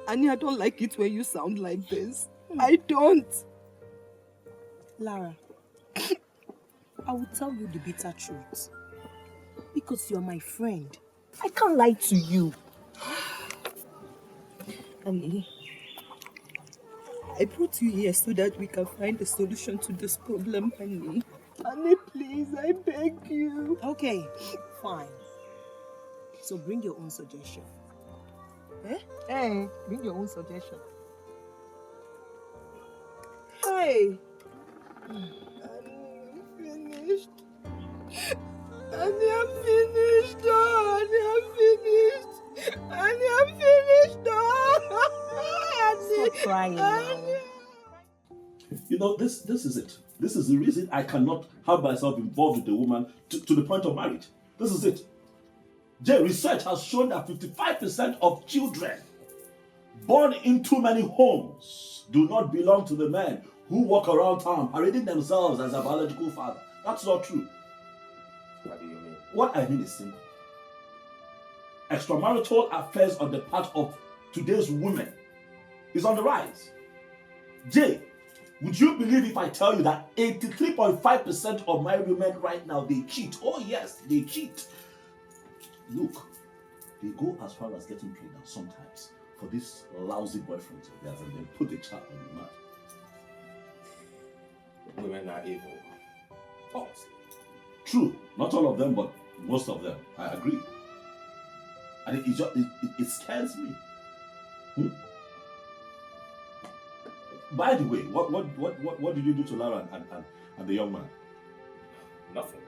Annie, I don't like it when you sound like this. I don't. Lara, I will tell you the bitter truth. Because you're my friend. I can't lie to you. Annie, I brought you here so that we can find a solution to this problem, Annie. Annie, please, I beg you. Okay, fine. So bring your own suggestion. Hey, bring your own suggestion. Hey. Annie, I'm finished. Annie, I'm finished. Oh, Annie, I'm finished. Annie, I'm finished. Oh, Annie. Stop crying now. You know, this is it. This is the reason I cannot have myself involved with a woman to the point of marriage. This is it. Research has shown that 55% of children born in too many homes do not belong to the men who walk around town parading themselves as a biological father. That's not true. What do you mean? What I mean is simple. Extramarital affairs on the part of today's women is on the rise. Jay, would you believe if I tell you that 83.5% of married women right now, they cheat? Oh yes, they cheat. Look, they go as far as getting pregnant sometimes for this lousy boyfriend of theirs and then put the child in the mouth. Women are evil. Oh, true. Not all of them, but most of them. I agree. And it scares me. By the way, what did you do to Lara and the young man? Nothing.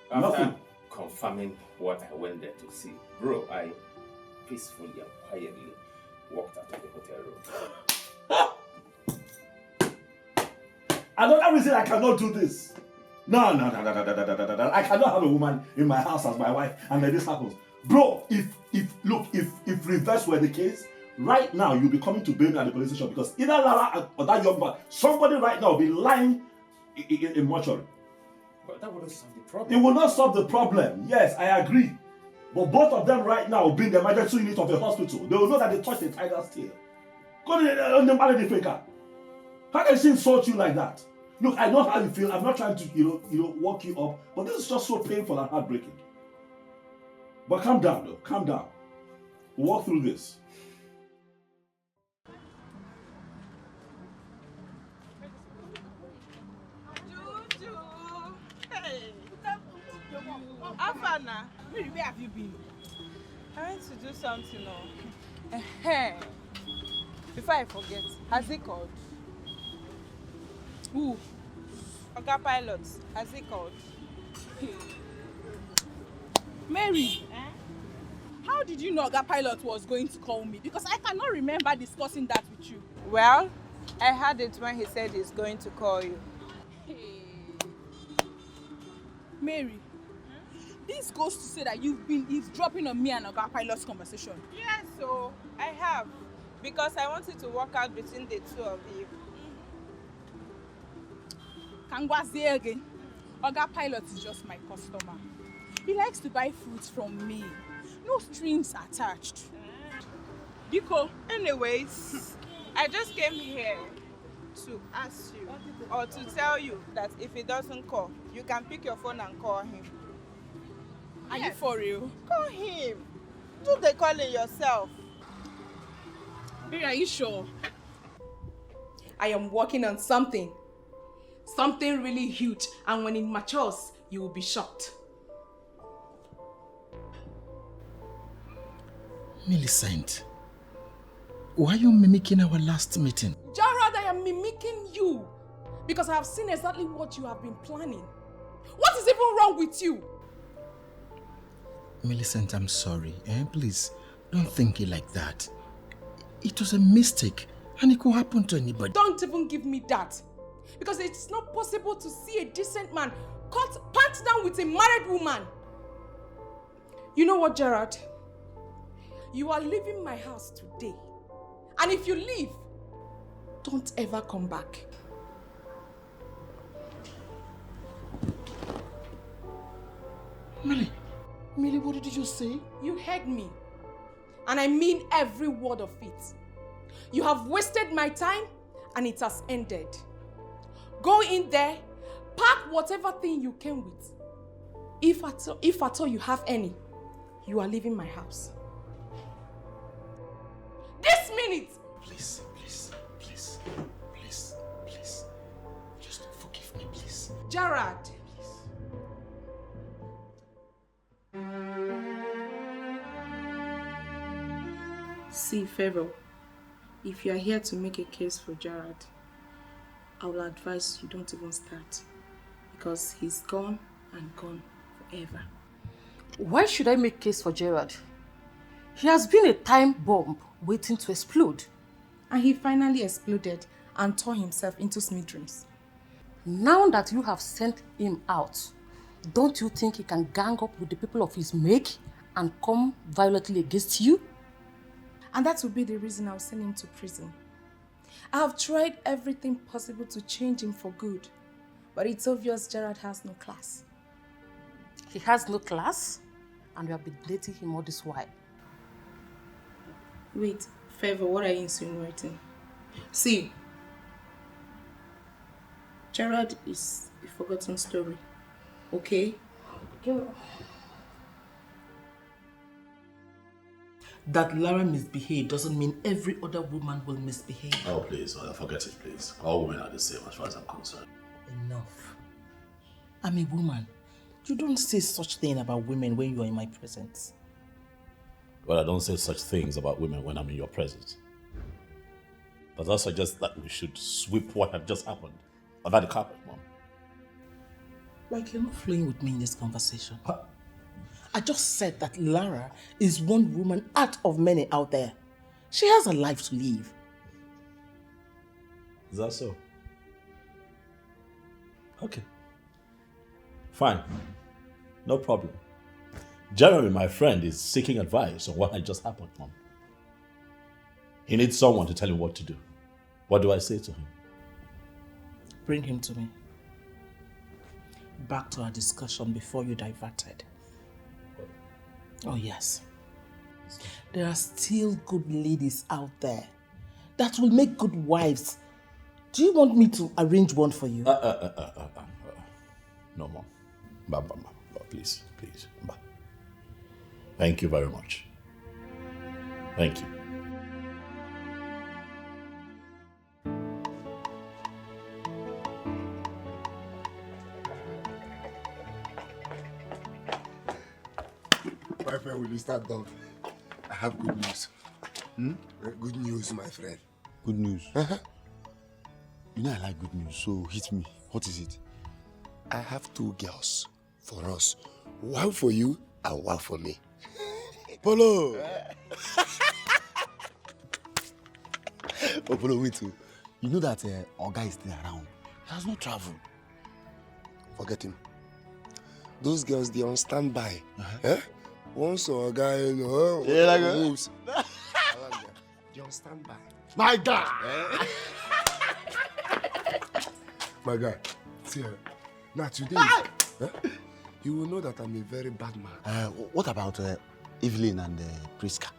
Nothing. Confirming what I went there to see, bro, I peacefully and quietly walked out of the hotel room. Another reason I cannot do this. No. I cannot have a woman in my house as my wife and then this happens. Bro, if reverse were the case, right now you'll be coming to bail me at the police station because either Lara or that young man, somebody right now will be lying in mortuary. But that wouldn't solve the problem. It will not solve the problem. Yes, I agree. But both of them right now will be in the emergency unit of the hospital. They will know that they touched the tiger's tail. Go to the marry the faker. How can she insult you like that? Look, I know how you feel. I'm not trying to, walk you up. But this is just so painful and heartbreaking. But calm down, though. Calm down. We'll walk through this. Afana, where have you been? I went to do something now. Before I forget, has he called? Who? Oga Pilot, has he called? Mary, how did you know Oga Pilot was going to call me? Because I cannot remember discussing that with you. Well, I heard it when he said he's going to call you. Mary, this goes to say that you've been eavesdropping on me and Oga Pilot's conversation. Yes, so I have. Because I wanted to work out between the two of you. Kangwazi again. Oga Pilot is just my customer. He likes to buy fruits from me. No strings attached. Diko, anyways, I just came here to ask you or to tell you that if he doesn't call, you can pick your phone and call him. Are you for real? Call him. Do the calling yourself. Baby, are you sure? I am working on something. Something really huge, and when it matures, you will be shocked. Millicent, why are you mimicking our last meeting? Gerard, I am mimicking you because I have seen exactly what you have been planning. What is even wrong with you? Millicent, I'm sorry. Please, don't think it like that. It was a mistake and it could happen to anybody. Don't even give me that. Because it's not possible to see a decent man cut pants down with a married woman. You know what, Gerard? You are leaving my house today. And if you leave, don't ever come back. Millie, what did you just say? You heard me. And I mean every word of it. You have wasted my time and it has ended. Go in there, pack whatever thing you came with. If at all you have any, you are leaving my house. This minute! Please. Just forgive me, please. Gerard. See, Pharaoh, if you are here to make a case for Gerard, I will advise you don't even start. Because he's gone and gone forever. Why should I make case for Gerard? He has been a time bomb waiting to explode. And he finally exploded and tore himself into smithereens. Now that you have sent him out, don't you think he can gang up with the people of his make and come violently against you? And that will be the reason I'll send him to prison. I have tried everything possible to change him for good. But it's obvious Gerard has no class. He has no class? And you have been dating him all this while. Wait, Favor, what are you insinuating? See, Gerard is a forgotten story, okay? That Lara misbehaved doesn't mean every other woman will misbehave. Oh, please, forget it, please. All women are the same as far as I'm concerned. Enough. I'm a woman. You don't say such thing about women when you are in my presence. Well, I don't say such things about women when I'm in your presence. But that suggests that we should sweep what had just happened under the carpet, Mom. Like you're not flowing with me in this conversation. Huh? I just said that Lara is one woman out of many out there. She has a life to live. Is that so? Okay. Fine. No problem. Jeremy, my friend, is seeking advice on what had just happened, Mom. He needs someone to tell him what to do. What do I say to him? Bring him to me. Back to our discussion before you diverted. Oh yes. There are still good ladies out there that will make good wives. Do you want me to arrange one for you? No, Mom. Please. Thank you very much. Thank you. My friend, will you start down? I have good news. Good news, my friend. Good news? You know I like good news, so hit me. What is it? I have 2 girls for us. One for you and one for me. Polo! Oh, Polo, wait. You know that Oga is still around. He has not traveled. Forget him. Those girls, they're on standby. Once Oga, moves. They're on standby. My God! My guy, see her. Now today, you will know that I'm a very bad man. What about Evelyn and Priska?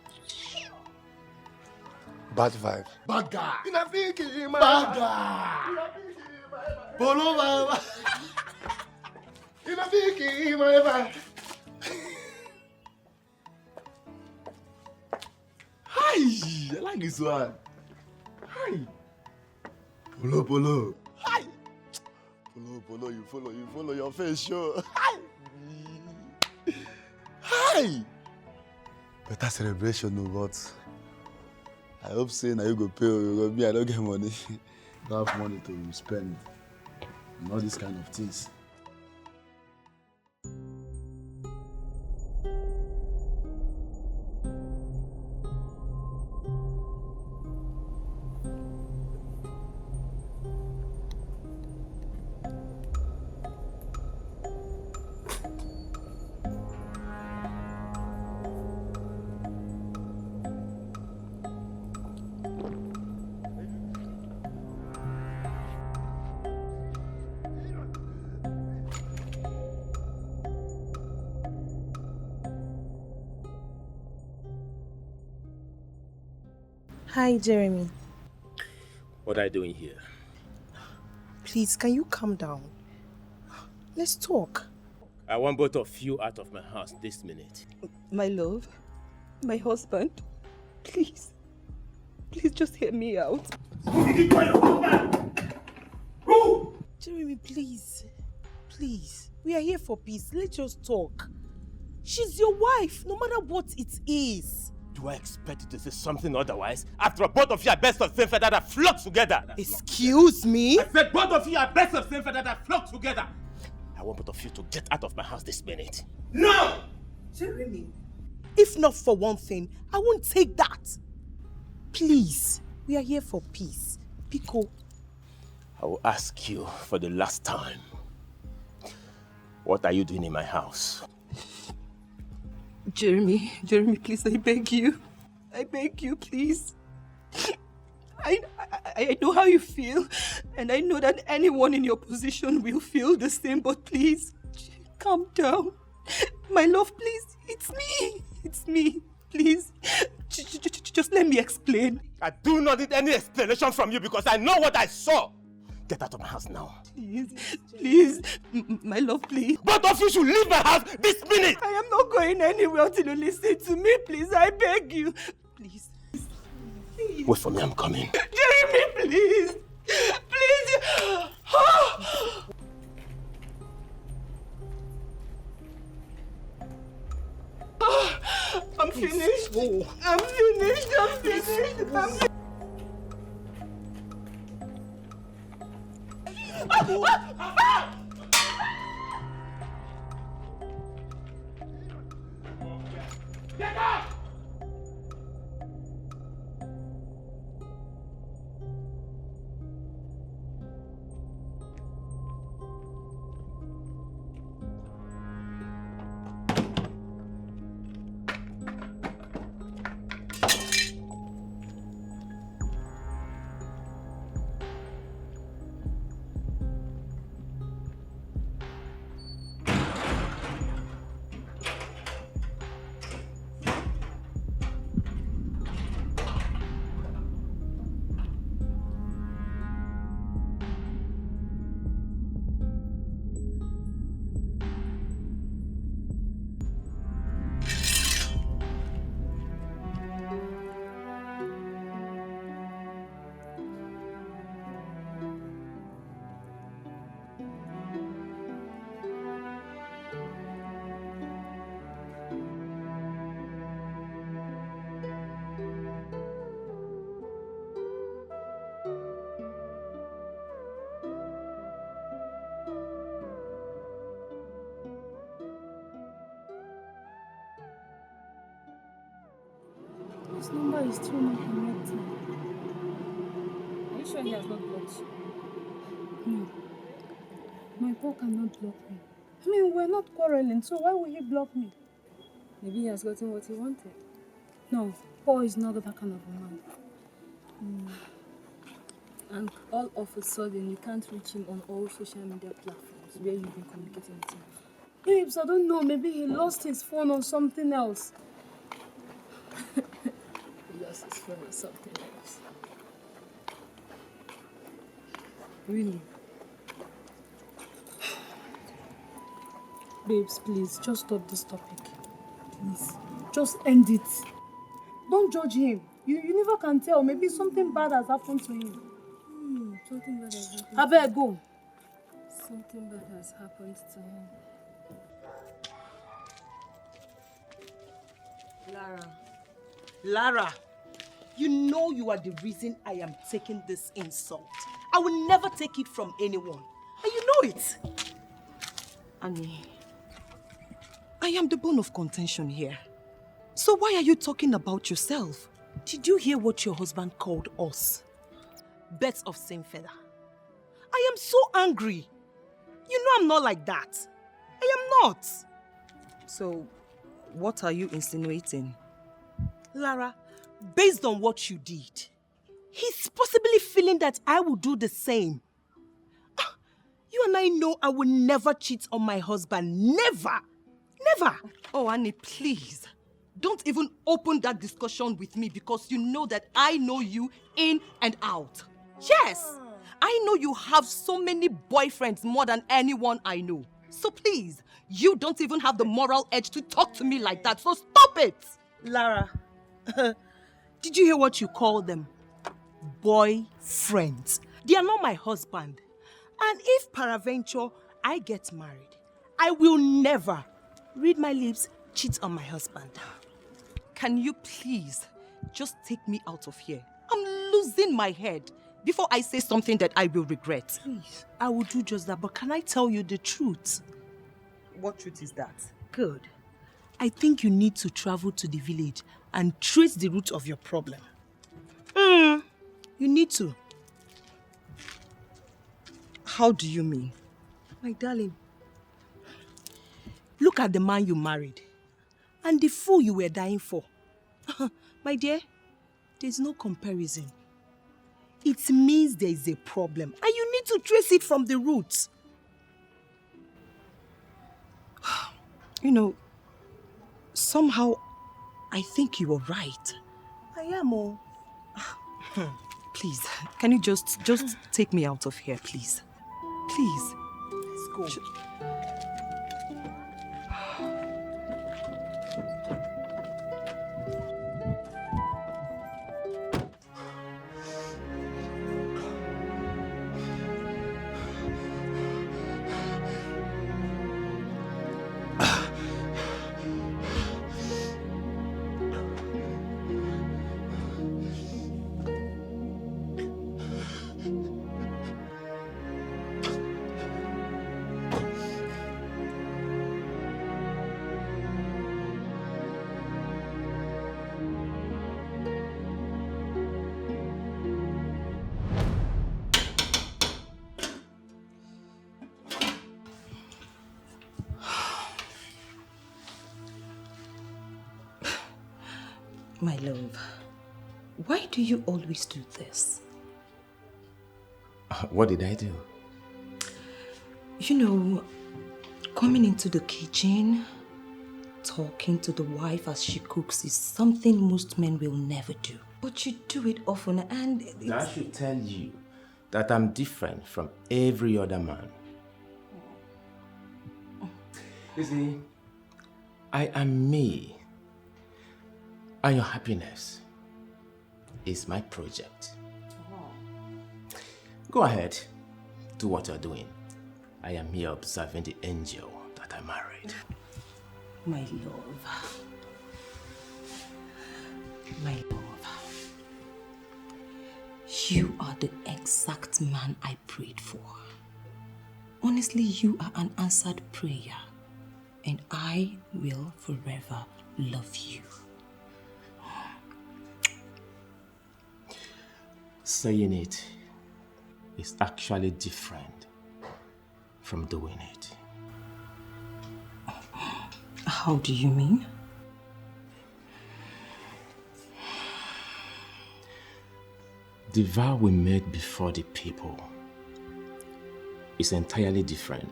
Bad vibe. Bad guy. Bad guy. Polo, Hi, I like this one. Hi. Polo. Hi. Polo, you follow your face, sure. Hi. But better celebration, no, but I hope saying that you go pay or me, I don't get money. Don't have money to spend on all these kind of things. Hi, Jeremy. What are you doing here? Please, can you calm down? Let's talk. I want both of you out of my house this minute. My love, my husband, please. Please just hear me out. Jeremy, please. Please. We are here for peace. Let's just talk. She's your wife, no matter what it is. Do I expect you to say something otherwise? After all, both of you are best of same feather that flock together. Excuse me? I said both of you are best of same feather that flock together. I want both of you to get out of my house this minute. No! Jeremy. If not for one thing, I won't take that. Please, we are here for peace. Pico. I will ask you for the last time. What are you doing in my house? Jeremy, please, I beg you. I beg you, please. I know how you feel, and I know that anyone in your position will feel the same, but please, calm down. My love, please, it's me, please. Just let me explain. I do not need any explanation from you because I know what I saw. Get out of my house now. Please, my love, please. Both of you should leave my house this minute. I am not going anywhere until you listen to me, please. I beg you. Please. Wait for me, I'm coming. Jeremy, please. Please. I'm finished. I'm finished. Get out! This number is too much connected. Are you sure he has not blocked you? No. My Paul cannot block me. I mean, we're not quarreling, so why would he block me? Maybe he has gotten what he wanted. No, Paul is not that kind of a man. And all of a sudden, you can't reach him on all social media platforms where you've been communicating with him. Babes, I don't know. Maybe he lost his phone or something else. He lost his phone or something else. Really? Babes, please, just stop this topic. Please. Just end it. Don't judge him. You never can tell. Maybe something bad has happened to him. Something bad has happened. I better go. Something bad has happened to him. Lara. Lara, you know you are the reason I am taking this insult. I will never take it from anyone. And you know it. Annie, I am the bone of contention here. So why are you talking about yourself? Did you hear what your husband called us? Birds of same feather. I am so angry. You know I'm not like that. I am not. So, what are you insinuating? Lara, based on what you did, he's possibly feeling that I will do the same. You and I know I will never cheat on my husband. Never. Never. Oh, Annie, please. Don't even open that discussion with me because you know that I know you in and out. Yes. I know you have so many boyfriends more than anyone I know. So please, you don't even have the moral edge to talk to me like that. So stop it. Lara, did you hear what you call them? Boyfriends. They are not my husband. And if peradventure I get married, I will never, read my lips, cheat on my husband. Can you please just take me out of here? I'm losing my head before I say something that I will regret. Please, I will do just that, but can I tell you the truth? What truth is that? Good. I think you need to travel to the village and trace the root of your problem. You need to. How do you mean? My darling, look at the man you married and the fool you were dying for. My dear, there's no comparison. It means there is a problem and you need to trace it from the roots. You know, somehow I think you are right. I am, oh. Please, can you just take me out of here, please? Please. Let's go. My love, why do you always do this? What did I do? You know, coming into the kitchen, talking to the wife as she cooks is something most men will never do. But you do it often and That should tell you that I'm different from every other man. You see, I am me. And your happiness is my project. Go ahead, do what you're doing. I am here observing the angel that I married. My love. My love. You are the exact man I prayed for. Honestly, you are an answered prayer. And I will forever love you. Saying it is actually different from doing it. How do you mean? The vow we made before the people is entirely different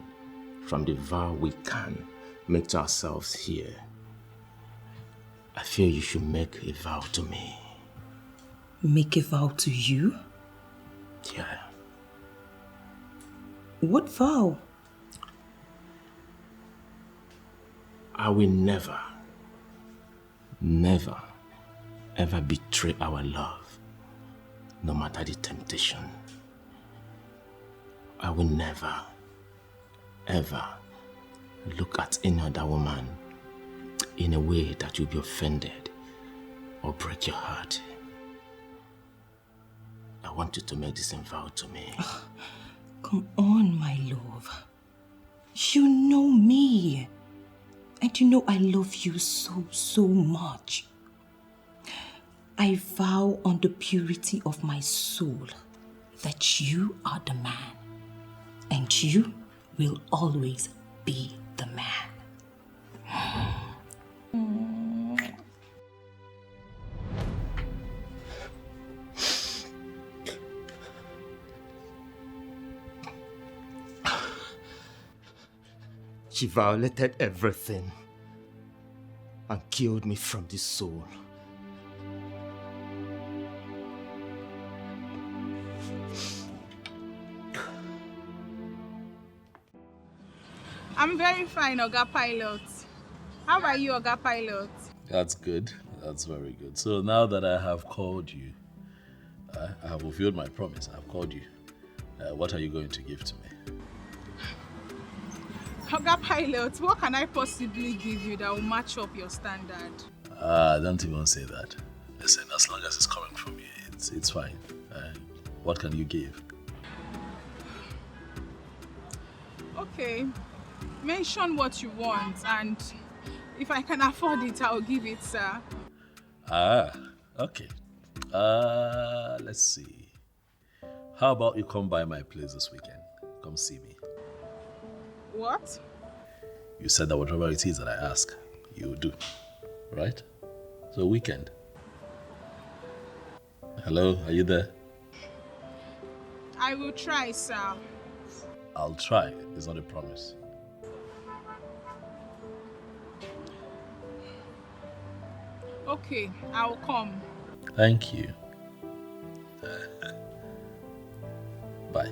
from the vow we can make to ourselves here. I feel you should make a vow to me. Make a vow to you? Yeah. What vow? I will never, never, ever betray our love, no matter the temptation. I will never, ever look at any other woman in a way that you'll be offended or break your heart, I want you to make this vow to me. Come on, my love. You know me. And you know I love you so much. I vow on the purity of my soul that you are the man. And you will always be the man. She violated everything and killed me from the soul. I'm very fine, Oga Pilot. How are you, Oga Pilot? That's good. That's very good. So now that I have called you, I have fulfilled my promise. I've called you. What are you going to give to me? Oga Pilot, what can I possibly give you that will match up your standard? Don't even say that. Listen, as long as it's coming from you, it's fine. What can you give? Okay, mention what you want, and if I can afford it, I'll give it, sir. Okay. Let's see. How about you come by my place this weekend? Come see me. What? You said that whatever it is that I ask, you will do. Right? So weekend. Hello, are you there? I will try, sir. I'll try. It's not a promise. Okay, I'll come. Thank you. Bye.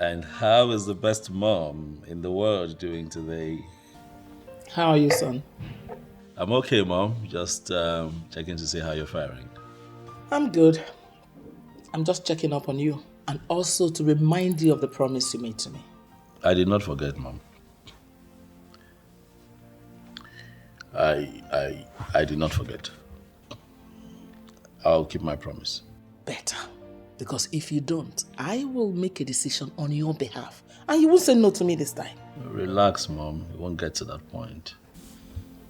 And how is the best mom in the world doing today? How are you, son? I'm okay, Mom. Just checking to see how you're faring. I'm good. I'm just checking up on you and also to remind you of the promise you made to me. I did not forget, Mom. I did not forget. I'll keep my promise. Better. Because if you don't, I will make a decision on your behalf. And you won't say no to me this time. Relax, Mom. It won't get to that point.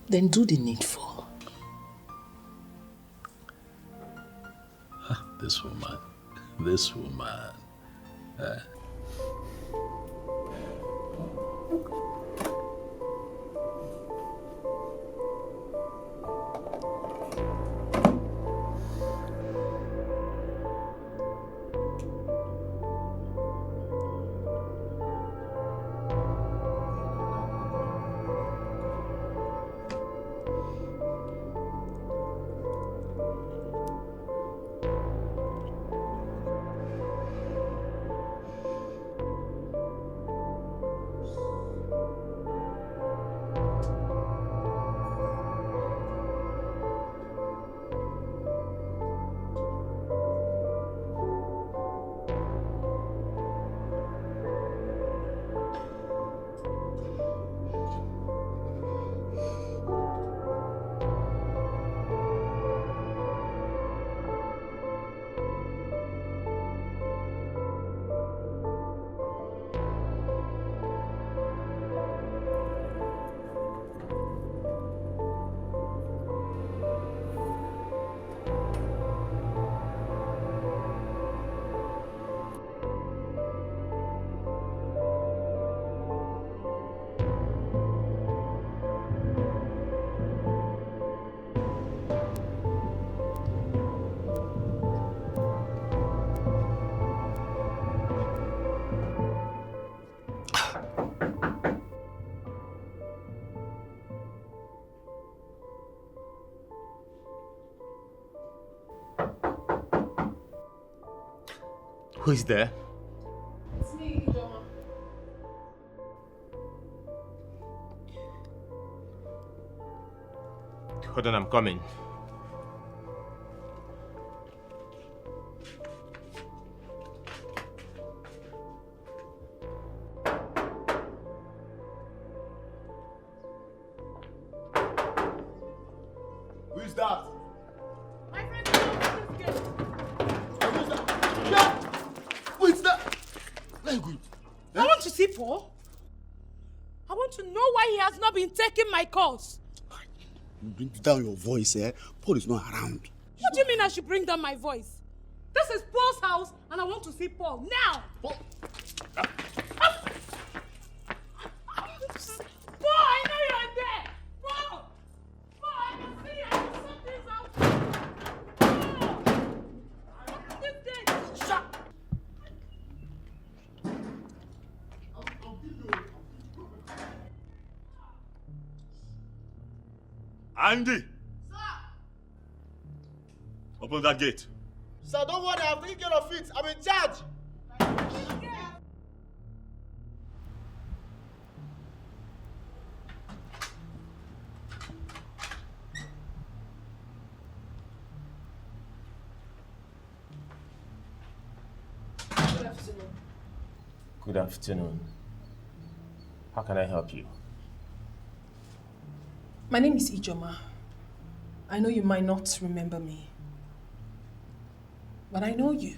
Then do the needful. This woman. This woman. Who is there? It's me, Ijoma. Hold on, I'm coming. Who is that? My friend, open this gate. Who is that? Yeah! Who is that? Very good. I want to see Paul. I want to know why he has not been taking my calls. You bring down your voice, eh? Paul is not around. What do you mean I should bring down my voice? This is Paul's house and I want to see Paul now. Paul, I know you're there. Paul, I can see you. I can sort things out. Paul, open this gate. Shut. Andy! Sir! Open that gate. Sir, don't worry, I've taken care of it. I'm in charge. Good afternoon. Good afternoon. How can I help you? My name is Ijoma. I know you might not remember me, but I know you.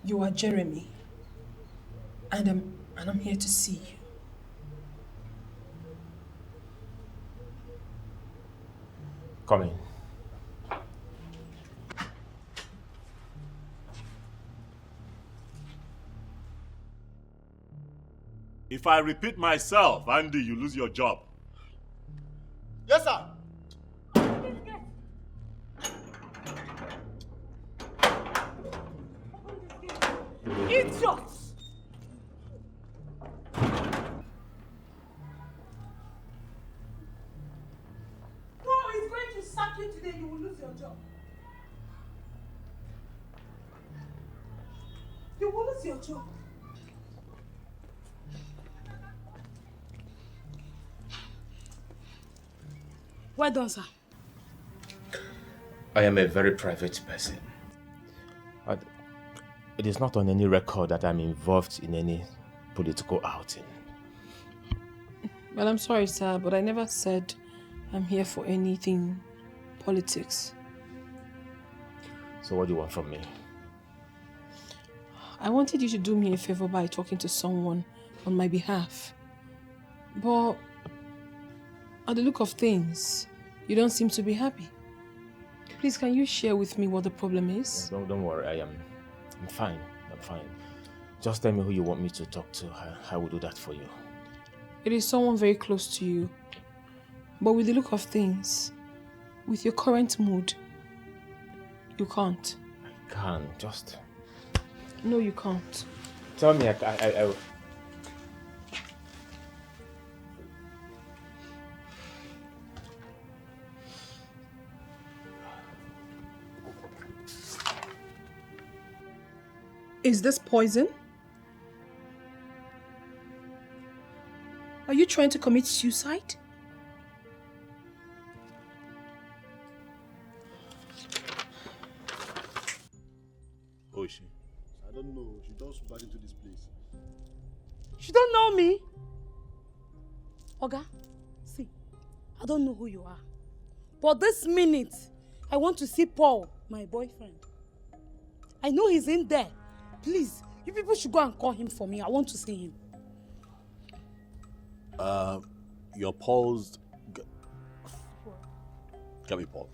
You are Jeremy, and I'm here to see you. Come in. If I repeat myself, Andy, you lose your job. Yes, sir. Idiots! Paul is going to sack you today. You will lose your job. You will lose your job. Well done, sir. I am a very private person. It is not on any record that I'm involved in any political outing. Well, I'm sorry, sir, but I never said I'm here for anything politics. So what do you want from me? I wanted you to do me a favor by talking to someone on my behalf. But at the look of things, you don't seem to be happy. Please, can you share with me what the problem is? Don't worry, I'm fine. I'm fine. Just tell me who you want me to talk to. I will do that for you. It is someone very close to you. But with the look of things, with your current mood, you can't. I can't. Just... No, you can't. Tell me, I Is this poison? Are you trying to commit suicide? Who is she? I don't know. She just got into this place. You don't know me? Oga, see, I don't know who you are. But this minute, I want to see Paul, my boyfriend. I know he's in there. Please, you people should go and call him for me. I want to see him. Your Paul's... Get me Paul.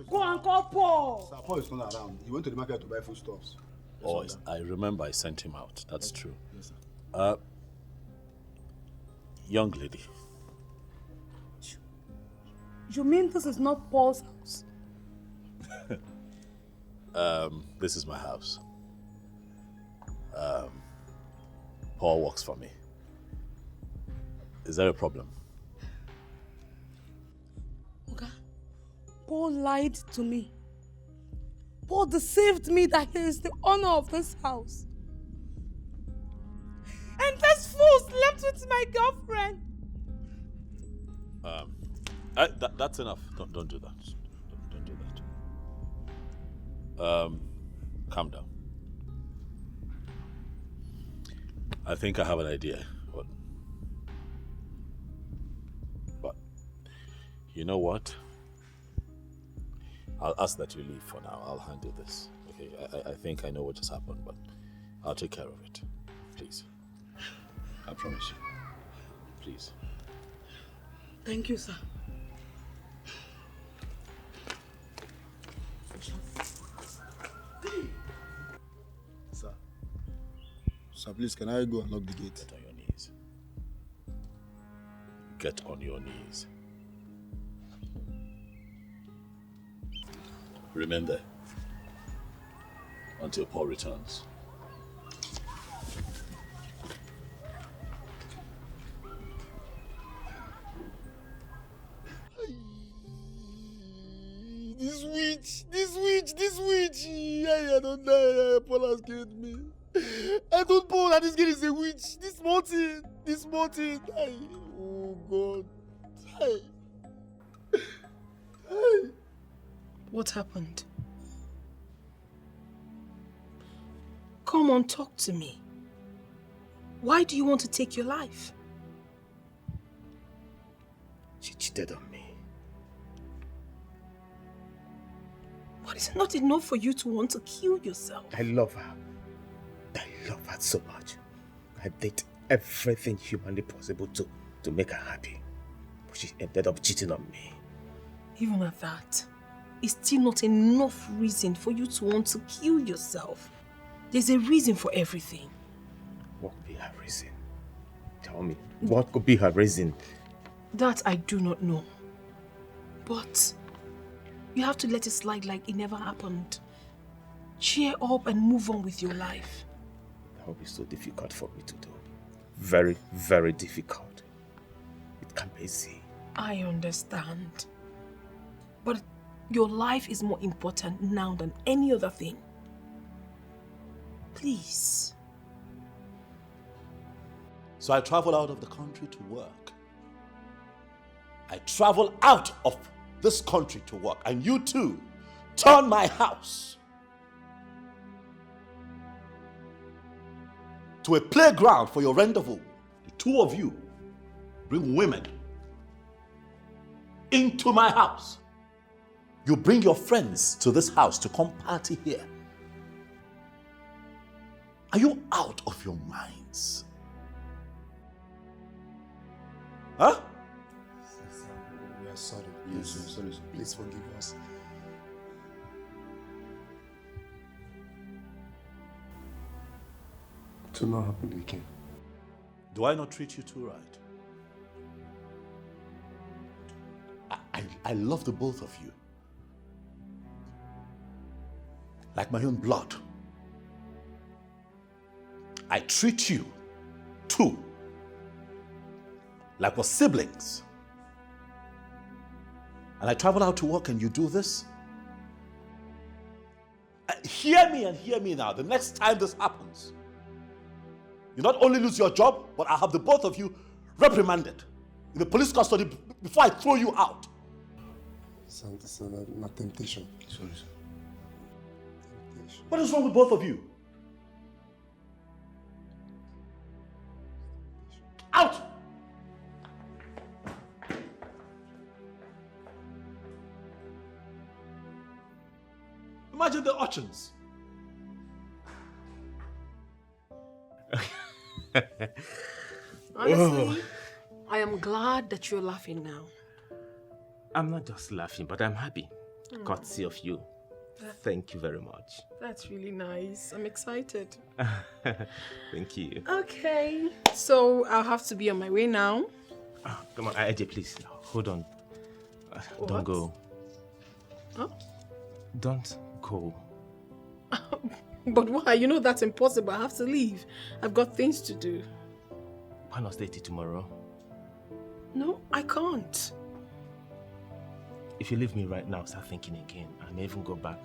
Go and call Paul. Sir Paul is not around. He went to the market to buy foodstuffs. Oh, I remember I sent him out. That's true. Yes, sir. Young lady. You mean this is not Paul's house? This is my house. Paul works for me. Is there a problem? Okay. Paul lied to me. Paul deceived me that he is the owner of this house. And this fool slept with my girlfriend. That's enough. Don't do that. Don't do that. Calm down. I think I have an idea. But you know what? I'll ask that you leave for now. I'll handle this. Okay, I think I know what just happened, but I'll take care of it. Please. I promise you. Please. Thank you, sir. Sir, please, can I go and lock the gate? Get on your knees. Get on your knees. Remain there until Paul returns. This witch! I don't die. Paul has killed me. I told Paul that this girl is a witch. This mountain. Oh God. What happened? Come on, talk to me. Why do you want to take your life? She cheated on me. But it's not enough for you to want to kill yourself. I love her. I love her so much. I did everything humanly possible to make her happy. But she ended up cheating on me. Even at that, it's still not enough reason for you to want to kill yourself. There's a reason for everything. What could be her reason? Tell me, what could be her reason? That I do not know. But you have to let it slide like it never happened. Cheer up and move on with your life. That will be so difficult for me to do. Very, very difficult. It can't be easy. I understand. But your life is more important now than any other thing. Please. So I travel out of the country to work. I travel out of this country to work. And you too turn my house to a playground for your rendezvous. The two of you bring women into my house. You bring your friends to this house to come party here. Are you out of your minds? Huh? We are sorry. Please forgive us. It will not happen again. Do I not treat you too right? I love the both of you. Like my own blood. I treat you too like we're siblings. And I travel out to work and you do this? Hear me now. The next time this happens, you not only lose your job, but I'll have the both of you reprimanded in the police custody before I throw you out. It's not temptation. Sorry, sir. What is wrong with both of you? Out! Imagine the urchins. Honestly, I am glad that you're laughing now. I'm not just laughing, but I'm happy. Courtesy of you. Thank you very much. That's really nice. I'm excited. Thank you. Okay, so I'll have to be on my way now. Come on, AJ, please. Hold on. Don't go. Huh? Don't go. But why? You know that's impossible. I have to leave. I've got things to do. Why not stay till tomorrow? No, I can't. if you leave me right now, start thinking again, I may even go back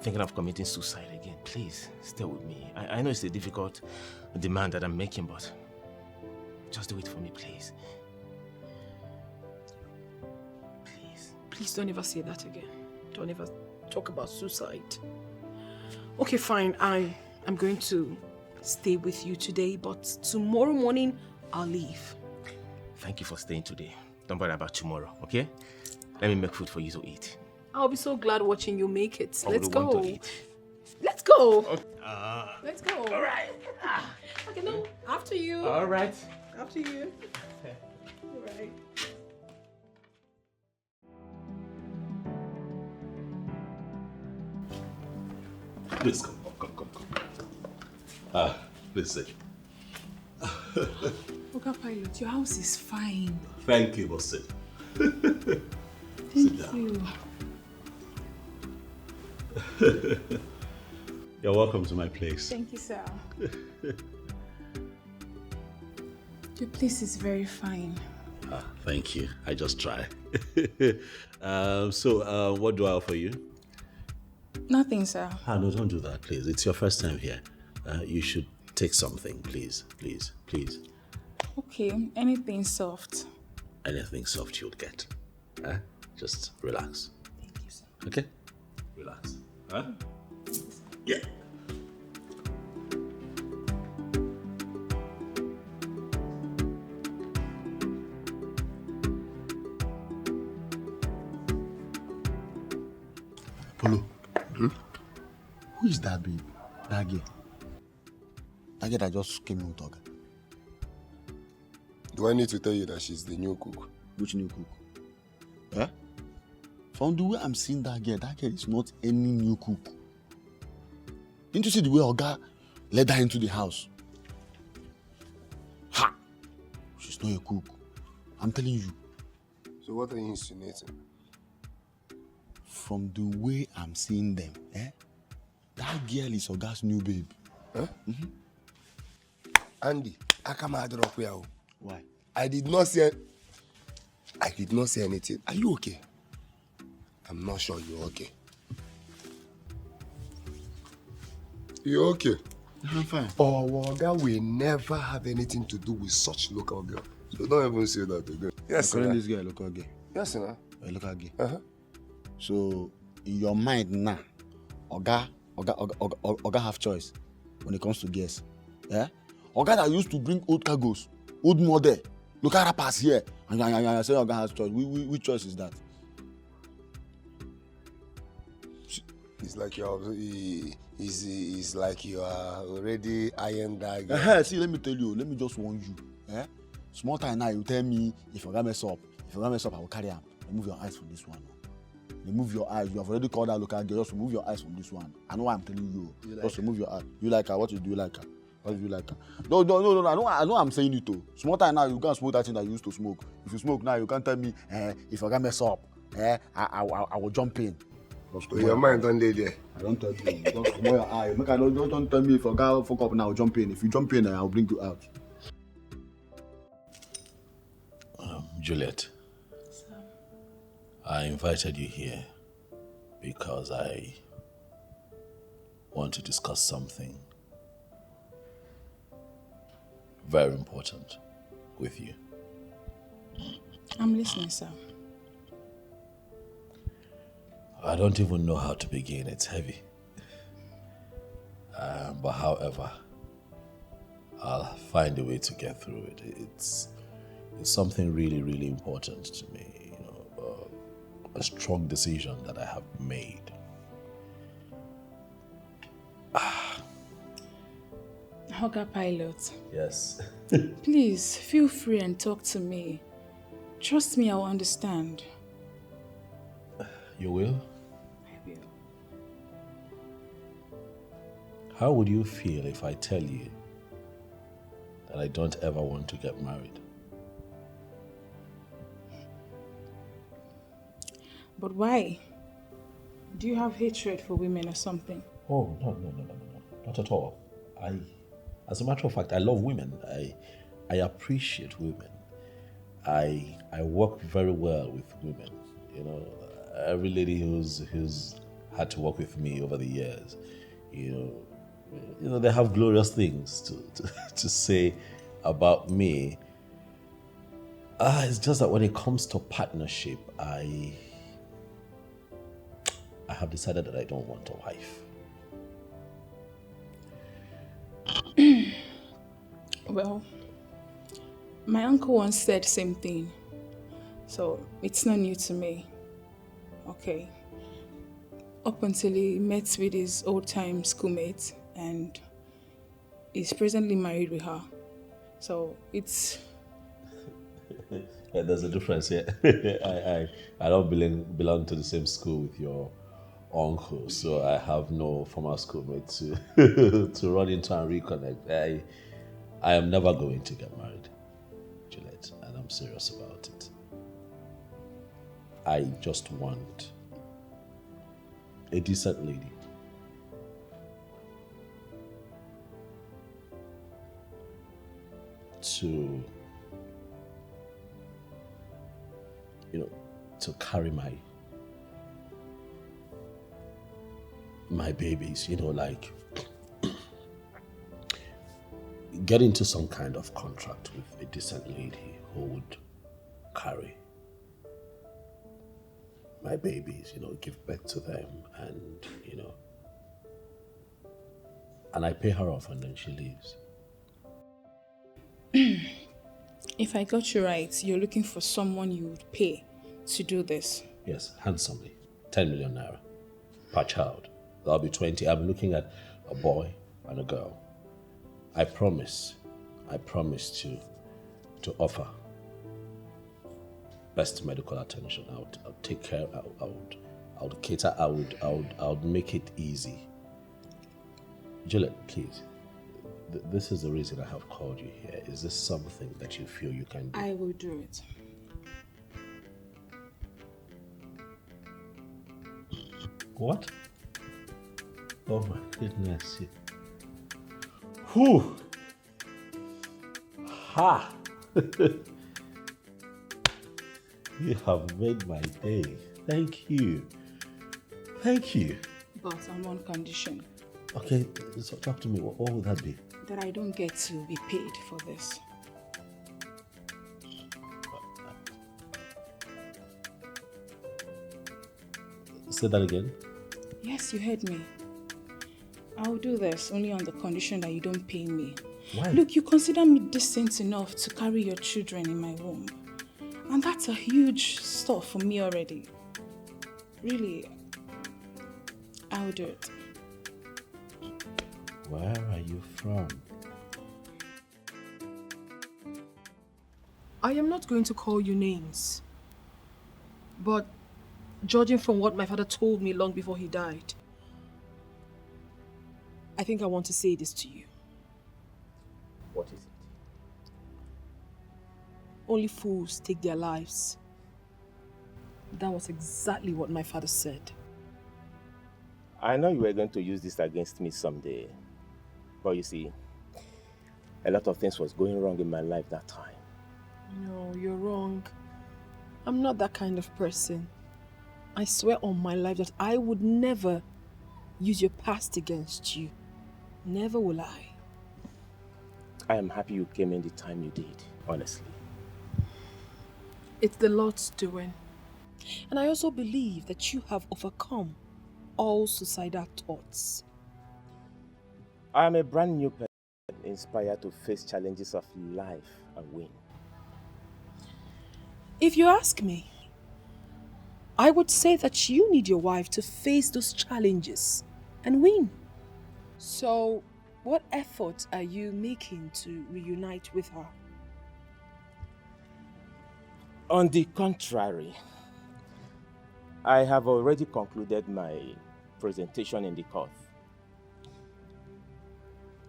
thinking of committing suicide again. Please, stay with me. I know it's a difficult demand that I'm making, but just do it for me, please. Please don't ever say that again. Don't ever talk about suicide. Okay, fine. I'm going to stay with you today, but tomorrow morning, I'll leave. Thank you for staying today. Don't worry about tomorrow, okay? Let me make food for you to eat. I'll be so glad watching you make it. I Let's would want go. to eat. Let's go. Okay. Let's go. All right. Okay, no. After you. All right. After you. All right. Please come. Please sit. Oga Pilot, your house is fine. Thank you, but sit. Thank you. You're welcome to my place. Thank you, sir. Your place is very fine. Thank you. I just try. So, what do I offer you? Nothing, sir. No, don't do that, please. It's your first time here. You should take something, please. Please, please. Okay, anything soft. Anything soft you'll get. Just relax. Thank you, sir. Okay? Relax. Yeah. Polo. Who is that babe? That girl? That girl that just came in talking. Do I need to tell you that she's the new cook? Which new cook? Eh? From the way I'm seeing that girl is not any new cook. Didn't you see the way Oga led her into the house? Ha! She's not a cook. I'm telling you. So what are you insinuating? From the way I'm seeing them, that girl is Oga's new babe. Huh? Mm-hmm. Andy, I come out of here. Why? I did not say anything. Are you okay? I'm not sure you're okay. You're okay? I'm fine. Oga will never have anything to do with such local girl. So don't even say that again. Yes, calling sir. this girl a local girl. Yes, sir. A local girl. Uh-huh. So in your mind now, Oga have choice when it comes to girls. Yeah? Oga that used to bring old cargoes, old model, local rappers here, and you say Oga has choice. Which choice is that? It's like you are already iron that guy. See, let me tell you. Let me just warn you. Small time now, you tell me if Oga mess up. If Oga mess up, I will carry him. Remove your eyes from this one. Remove your eyes. You have already called that local girl. Just remove your eyes from this one. I know what I'm telling you. Just remove your eyes. You like her? What do you like her? What do you like her? No. I know I'm saying it too. Small time now, you can't smoke that thing that you used to smoke. If you smoke now, you can't tell me if Oga mess up. I will jump in. Your mind don't lay there. I don't tell you. Just remove your eye. Don't tell me if Oga fuck up now, I'll jump in. If you jump in, I'll bring you out. Juliet, I invited you here because I want to discuss something very important with you. I'm listening, sir. I don't even know how to begin. It's heavy. But however, I'll find a way to get through it. It's something really, really important to me. A strong decision that I have made. Oga Pilot. Yes. Please, feel free and talk to me. Trust me, I'll understand. You will? I will. How would you feel if I tell you that I don't ever want to get married? But why? Do you have hatred for women or something? Oh, no. Not at all. As a matter of fact, I love women. I appreciate women. I work very well with women. every lady who's had to work with me over the years, they have glorious things to say about me. It's just that when it comes to partnership, I have decided that I don't want a wife. Well, my uncle once said the same thing, so it's not new to me. Okay. Up until he met with his old-time schoolmate, and is presently married with her. So it's... Yeah, there's a difference here. I don't belong to the same school with your uncle, so I have no former schoolmate to run into and reconnect. I am never going to get married, Juliet, and I'm serious about it. I just want a decent lady. To carry my babies, like get into some kind of contract with a decent lady who would carry my babies, give birth to them, and and I pay her off and then she leaves. If I got you right, you're looking for someone you would pay to do this. Yes, handsomely. 10 million naira per child. That'll be 20. I'm looking at a boy and a girl. I promise to offer best medical attention. I'll take care. I would cater. I would make it easy. Juliet, please. This is the reason I have called you here. Is this something that you feel you can do? I will do it. What? Oh my goodness. Whew. Ha! You have made my day. Thank you. Thank you. But on one condition. Okay, so talk to me. What would that be? That I don't get to be paid for this. Say that again. Yes, you heard me. I'll do this only on the condition that you don't pay me. Why? Look, you consider me decent enough to carry your children in my womb. And that's a huge stuff for me already. Really, I'll do it. Where are you from? I am not going to call you names. But judging from what my father told me long before he died, I think I want to say this to you. What is it? Only fools take their lives. That was exactly what my father said. I know you were going to use this against me someday. But you see, a lot of things was going wrong in my life that time. No, you're wrong. I'm not that kind of person. I swear on my life that I would never use your past against you. Never will I. I am happy you came in the time you did, honestly. It's the Lord's doing. And I also believe that you have overcome all suicidal thoughts. I am a brand new person, inspired to face challenges of life and win. If you ask me, I would say that you need your wife to face those challenges and win. So, what effort are you making to reunite with her? On the contrary, I have already concluded my presentation in the court.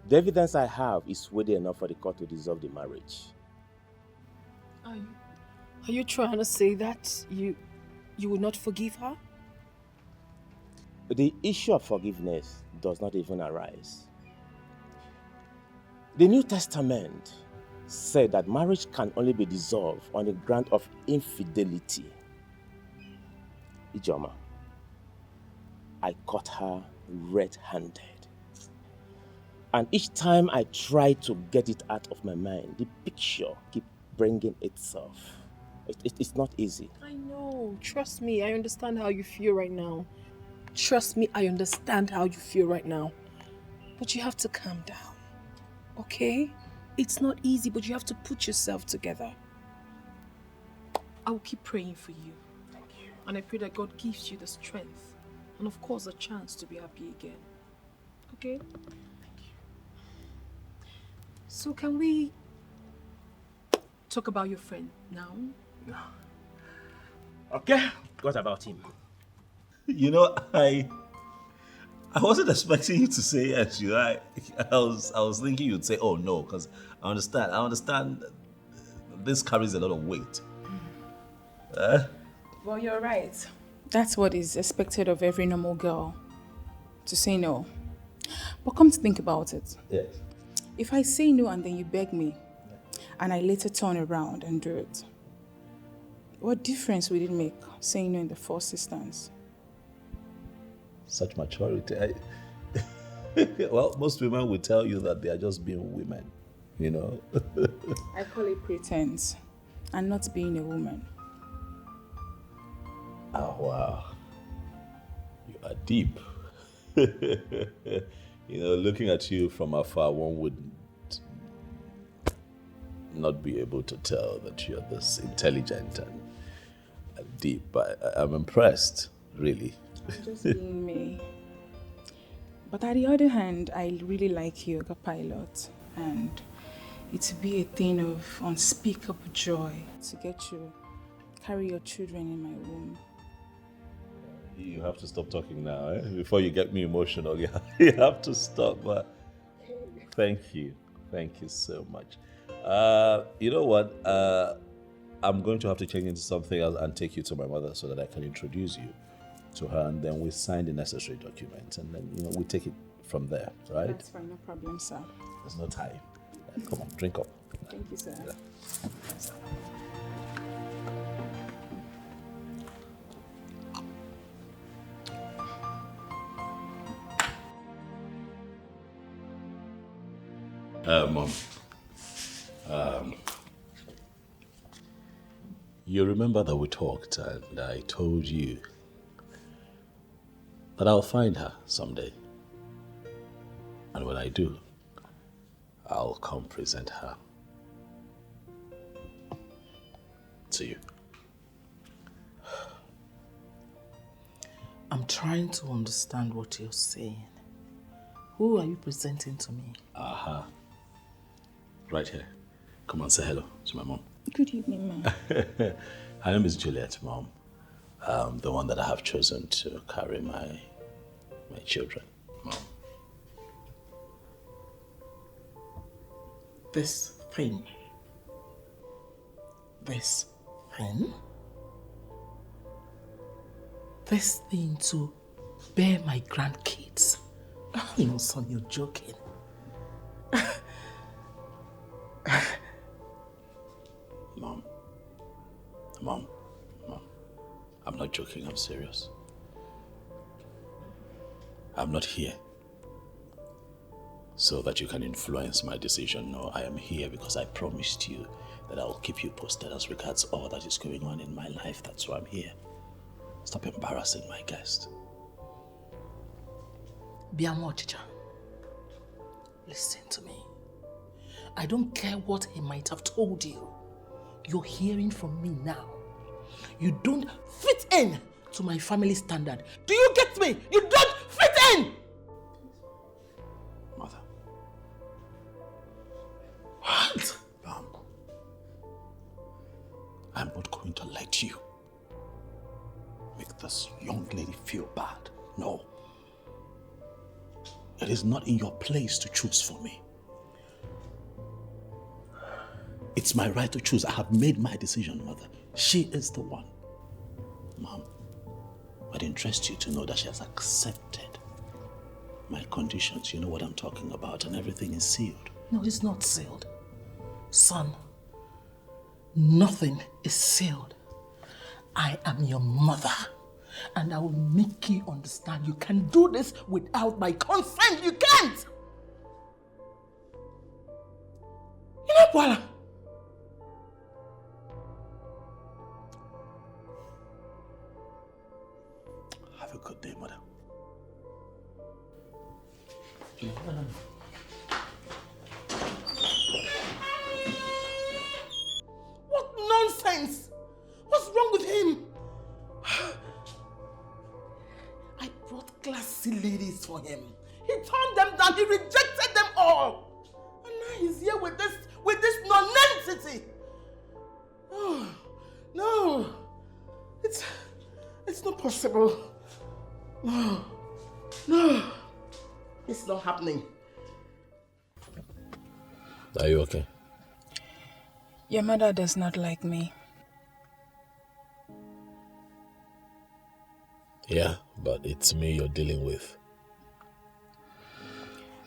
The evidence I have is weighty enough for the court to dissolve the marriage. Are you trying to say that you will not forgive her? The issue of forgiveness does not even arise. The New Testament said that marriage can only be dissolved on the ground of infidelity. Ijoma, I caught her red-handed. And each time I try to get it out of my mind, the picture keeps bringing itself. It's not easy. I know. Trust me, I understand how you feel right now. Trust me, I understand how you feel right now. But you have to calm down, okay? It's not easy, but you have to put yourself together. I will keep praying for you. Thank you. And I pray that God gives you the strength and of course a chance to be happy again. Okay? Thank you. So can we talk about your friend now? No. Okay, what about him? You know, I wasn't expecting you to say yes. You know, I was thinking you'd say, "Oh no," because I understand. This carries a lot of weight. Well, you're right. That's what is expected of every normal girl, to say no. But come to think about it. Yes. If I say no and then you beg me, and I later turn around and do it, what difference would it make saying no in the first instance? Such maturity. Well, most women will tell you that they are just being women, you know. I call it pretense and not being a woman. Oh, wow. You are deep. You know, looking at you from afar, one would not be able to tell that you're this intelligent and deep. But I'm impressed, really. Just being me. But on the other hand, I really like you, a pilot, and it would be a thing of unspeakable joy to get to carry your children in my womb. You have to stop talking now, eh? Before you get me emotional. You have to stop. But thank you so much. You know what? I'm going to have to change into something else and take you to my mother so that I can introduce you to her, and then we sign the necessary documents, and then we take it from there, right? That's fine, no problem, sir. There's no time. Come on, drink up. Thank you, sir. Yeah. Mom, you remember that we talked and I told you that I'll find her someday. And when I do, I'll come present her to you. I'm trying to understand what you're saying. Who are you presenting to me? Aha. Right here. Come on, say hello to my mom. Good evening, ma'am. Her name is Juliet, Mom. The one that I have chosen to carry my children, Mom. This thing. This thing to bear my grandkids. You know, son, you're joking. Mom, I'm not joking, I'm serious. I'm not here so that you can influence my decision. No, I am here because I promised you that I will keep you posted as regards all that is going on in my life. That's why I'm here. Stop embarrassing my guest. Biamochicha, listen to me. I don't care what he might have told you. You're hearing from me now. You don't fit in to my family standard. Do you get me? You don't fit in! Mother. What? Mom. I'm not going to let you make this young lady feel bad. No. It is not in your place to choose for me. It's my right to choose. I have made my decision, Mother. She is the one. Mom, it interests you to know that she has accepted my conditions. You know what I'm talking about, and everything is sealed. No, it's not sealed. Son, nothing is sealed. I am your mother, And I will make you understand you can do this without my consent. You can't! You know, Paula? Have a good day, mother. What nonsense! What's wrong with him? I brought classy ladies for him. He turned them down. He rejected them all. And now he's here with this nonentity. Oh, no. It's not possible. No. No. It's not happening. Are you okay? Your mother does not like me. Yeah, but it's me you're dealing with.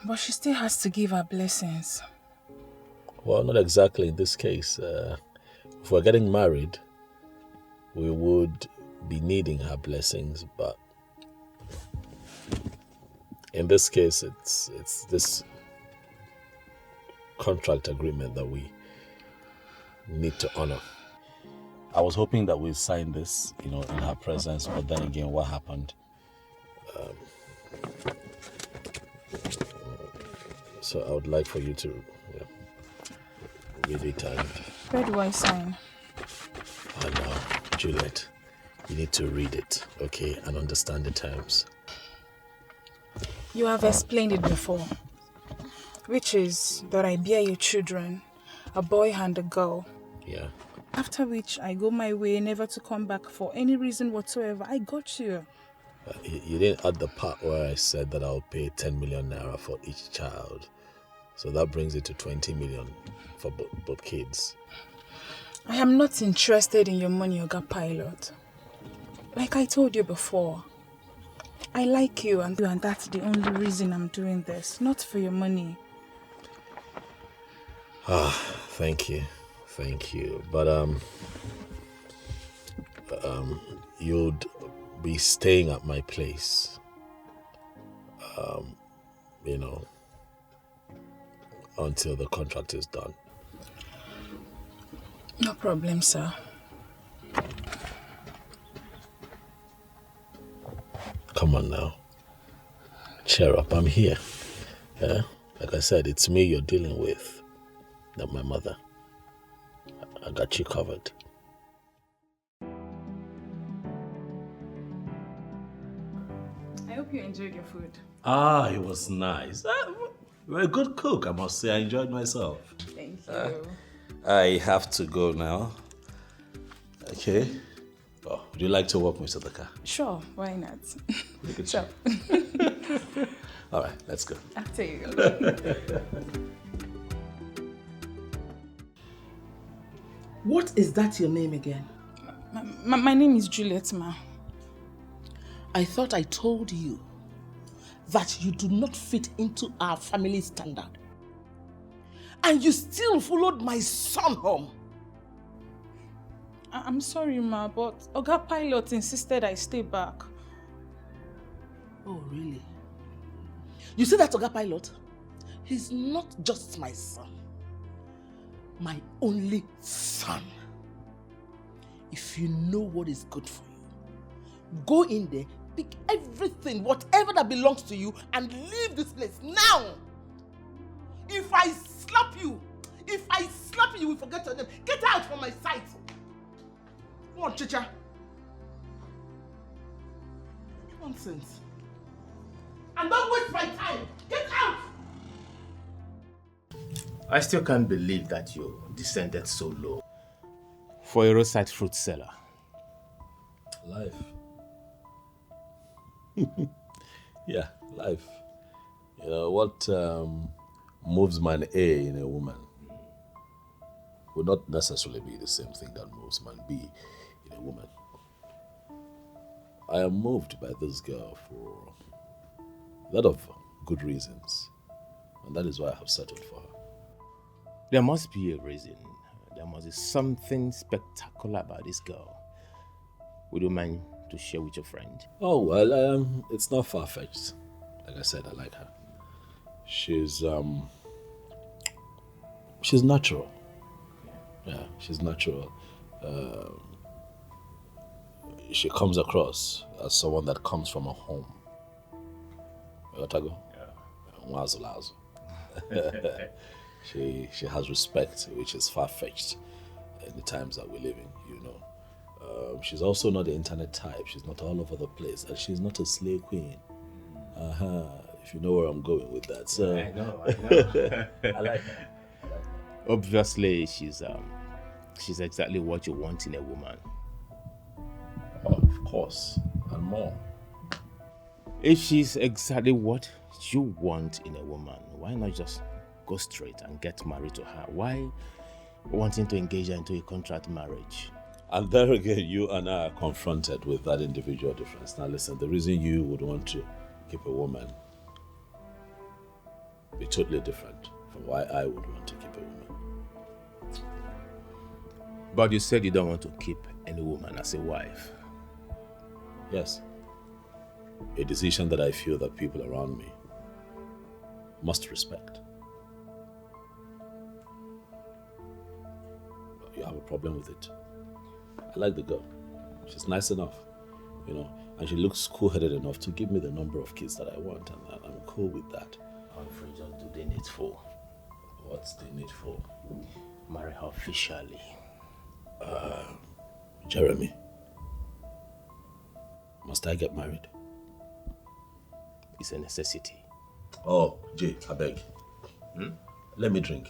But she still has to give her blessings. Well, not exactly in this case. If we're getting married, we would be needing her blessings, but in this case, it's this contract agreement that we need to honor. I was hoping that we'd sign this, in her presence, but then again, what happened? So I would like for you to read it and... Where do I sign? Oh no, Juliet, you need to read it, okay, and understand the terms. You have explained it before, which is that I bear you children, a boy and a girl. Yeah. After which I go my way, never to come back for any reason whatsoever. I got you. You didn't add the part where I said that I'll pay 10 million naira for each child. So that brings it to 20 million for both kids. I am not interested in your money, Oga Pilot. Like I told you before, I like you and that's the only reason I'm doing this, not for your money. Thank you. But you'd be staying at my place, until the contract is done. No problem, sir. Come on now. Cheer up, I'm here. Yeah? Like I said, it's me you're dealing with, not my mother. I got you covered. I hope you enjoyed your food. It was nice. You're a good cook, I must say. I enjoyed myself. Thank you. I have to go now. Okay. Oh, would you like to walk me to the car? Sure, why not? Sure. All right, let's go. After you. What is that your name again? My name is Juliet, ma. I thought I told you that you do not fit into our family standard. And you still followed my son home. I'm sorry, ma, but Oga Pilot insisted I stay back. Oh, really? You see that Oga Pilot? He's not just my son. My only son. If you know what is good for you, go in there, pick everything, whatever that belongs to you, and leave this place now. If I slap you, you will forget your name. Get out from my sight. Come on, Chicha. Nonsense. And don't waste my time. Get out. I still can't believe that you descended so low for a roadside fruit seller. Life. Yeah, life. You know, what moves man A in a woman would not necessarily be the same thing that moves man B in a woman. I am moved by this girl for a lot of good reasons, and that is why I have settled for her. There must be a reason. There must be something spectacular about this girl. Would you mind to share with your friend? Oh, well, it's not far-fetched. Like I said, I like her. She's natural. Yeah, she's natural. She comes across as someone that comes from a home. Otago? Yeah. She has respect, which is far-fetched in the times that we live in, you know. She's also not the internet type. She's not all over the place. And she's not a slave queen. If you know where I'm going with that. So I know. I like her. Obviously, she's exactly what you want in a woman. Oh, of course, and more. If she's exactly what you want in a woman, why not just go straight and get married to her? Why wanting to engage her into a contract marriage? And there again, you and I are confronted with that individual difference. Now listen, the reason you would want to keep a woman be totally different from why I would want to keep a woman. But you said you don't want to keep any woman as a wife. Yes. A decision that I feel that people around me must respect. But you have a problem with it. I like the girl. She's nice enough, you know, and she looks cool-headed enough to give me the number of kids that I want, and I'm cool with that. Humphrey, just do the needful. What's the needful? Marry her officially. Jeremy, must I get married? It's a necessity. Oh, Jay, I beg. Let me drink.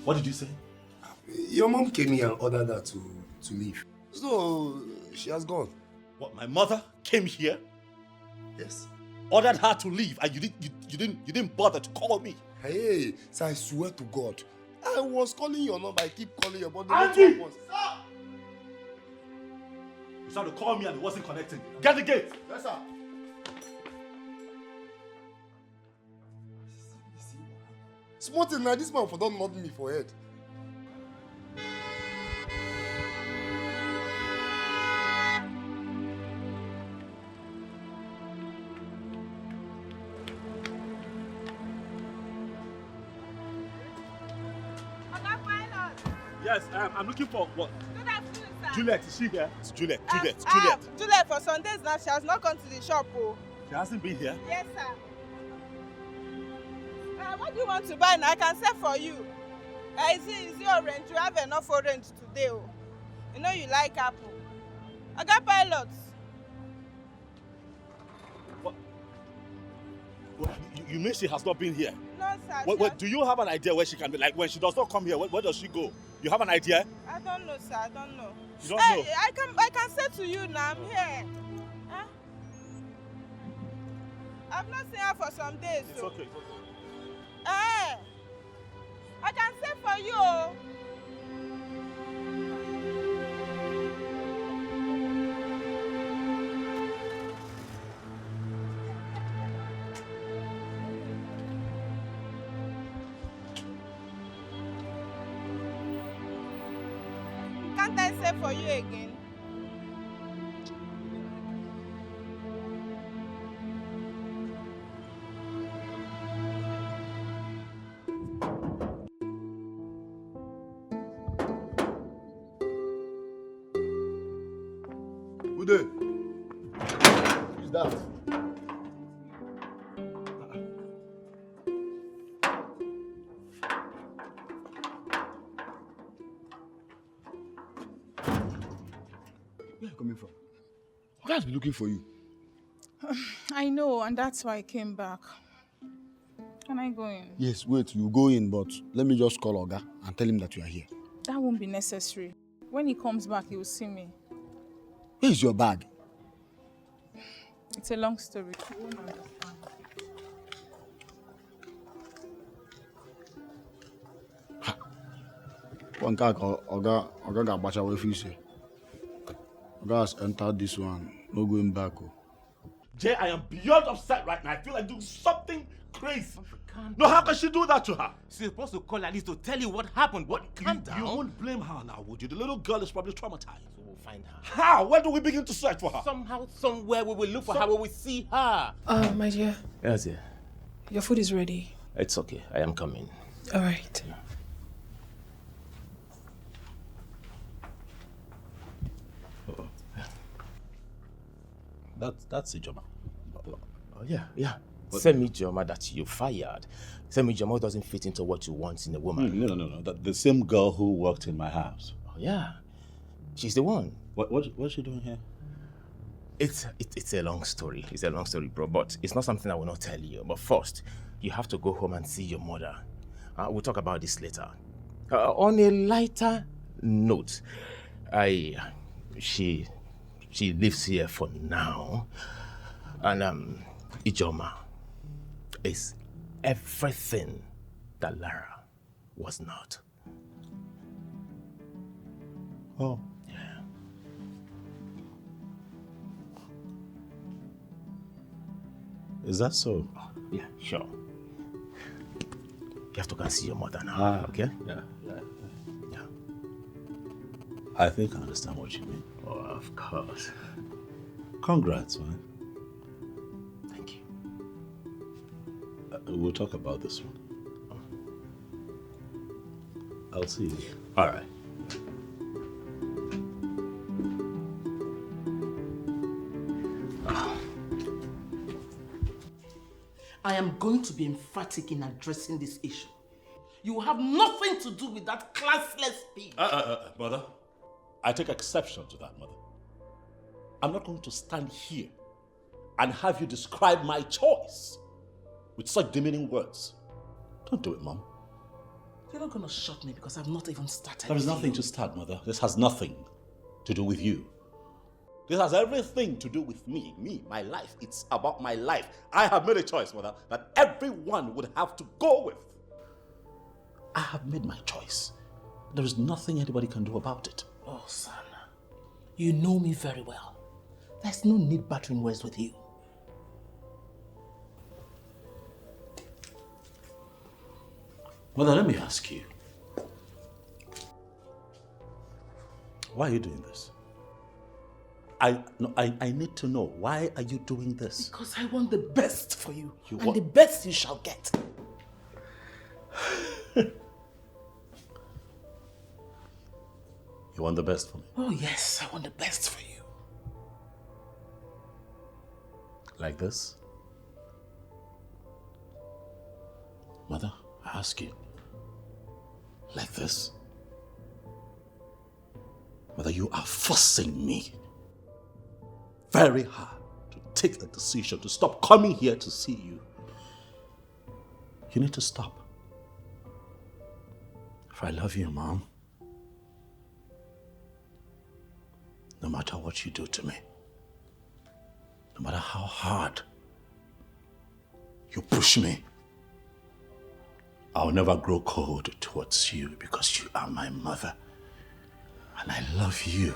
What did you say? Your mom came here and ordered her to leave. So, she has gone. What, my mother came here? Yes. Ordered her to leave, and you didn't bother to call me. Hey, so I swear to God, I was calling your number. I keep calling your body. Andy! Stop! You tried to call me and it wasn't connecting. Get the gate! Yes, sir. Small thing now, this man for don't nod me for head. Yes, I'm looking for what? Good afternoon, sir. Juliet, is she here? It's Juliet. Juliet, for some days now, she has not come to the shop. Oh. She hasn't been here? Yes, sir. What do you want to buy now? I can sell for you. Is it orange? You have enough orange today. Oh. You know you like apple. I got pilots. What? You mean she has not been here? No, sir. Do you have an idea where she can be? Like when she does not come here, where does she go? You have an idea? I don't know, sir. I don't know. You don't know? I can say to you now. I'm here. Huh? I've not seen her for some days. It's okay. I can say for you. Oh. Can't I say for you again? that? Where are you coming from? Oga has been looking for you. I know, and that's why I came back. Can I go in? Yes, wait, you go in, but let me just call Oga and tell him that you are here. That won't be necessary. When he comes back, he will see me. Where is your bag? It's a long story. You won't understand. One guy called Oga got bacha away for you. Oga has entered this one. No going back. Oh. Jay, I am beyond upset right now. I feel like doing something crazy. No, how can she do that to her? She's supposed to call at least to tell you what happened. What? Calm down. You won't blame her now, would you? The little girl is probably traumatized. So we'll find her. How? Where do we begin to search for her? Somehow, somewhere, we will look for her. We will see her. My dear. Yes, dear. Your food is ready. It's okay. I am coming. All right. That's Ijoma. Oh, yeah. Send me Joma that you fired. Send me Joma doesn't fit into what you want in a woman. No. The same girl who worked in my house. Oh, yeah. She's the one. What's she doing here? It's a long story. It's a long story, bro. But it's not something I will not tell you. But first, you have to go home and see your mother. We'll talk about this later. On a lighter note, she lives here for now, and Ijoma is everything that Lara was not. Oh. Yeah. Is that so? Yeah, sure. You have to go and see your mother now, okay? Yeah. I think I understand what you mean. Oh, of course. Congrats, man. Thank you. We'll talk about this one. I'll see you. All right. I am going to be emphatic in addressing this issue. You will have nothing to do with that classless pig. Mother, I take exception to that, Mother. I'm not going to stand here and have you describe my choice with such demeaning words. Don't do it, Mom. You're not going to shut me because I've not even started. There is nothing to start, Mother. This has nothing to do with you. This has everything to do with me, my life. It's about my life. I have made a choice, Mother, that everyone would have to go with. I have made my choice. There is nothing anybody can do about it. Oh, son, you know me very well. There's no need battering words with you. Mother, let me ask you. Why are you doing this? I need to know. Why are you doing this? Because I want the best for you. And the best you shall get. You want the best for me? Oh yes, I want the best for you. Like this? Mother, I ask you. Like this? Mother, you are forcing me very hard to take the decision to stop coming here to see you. You need to stop. If I love you, Mom, no matter what you do to me, no matter how hard you push me, I'll never grow cold towards you because you are my mother. And I love you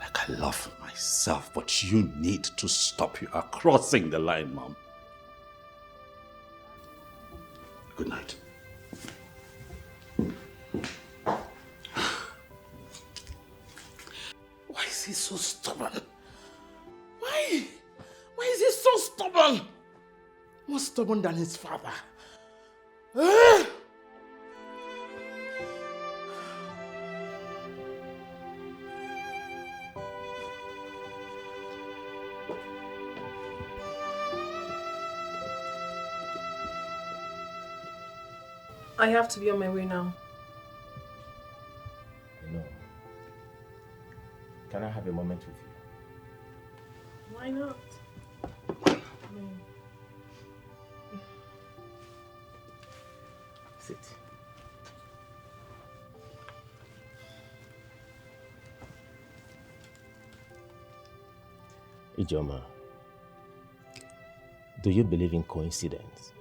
like I love myself, but you need to stop. You are crossing the line, Mom. Good night. Why is he so stubborn? Why? Why is he so stubborn? More stubborn than his father. I have to be on my way now. No. Can I have a moment with you? Why not? Sit. Ijoma, do you believe in coincidence?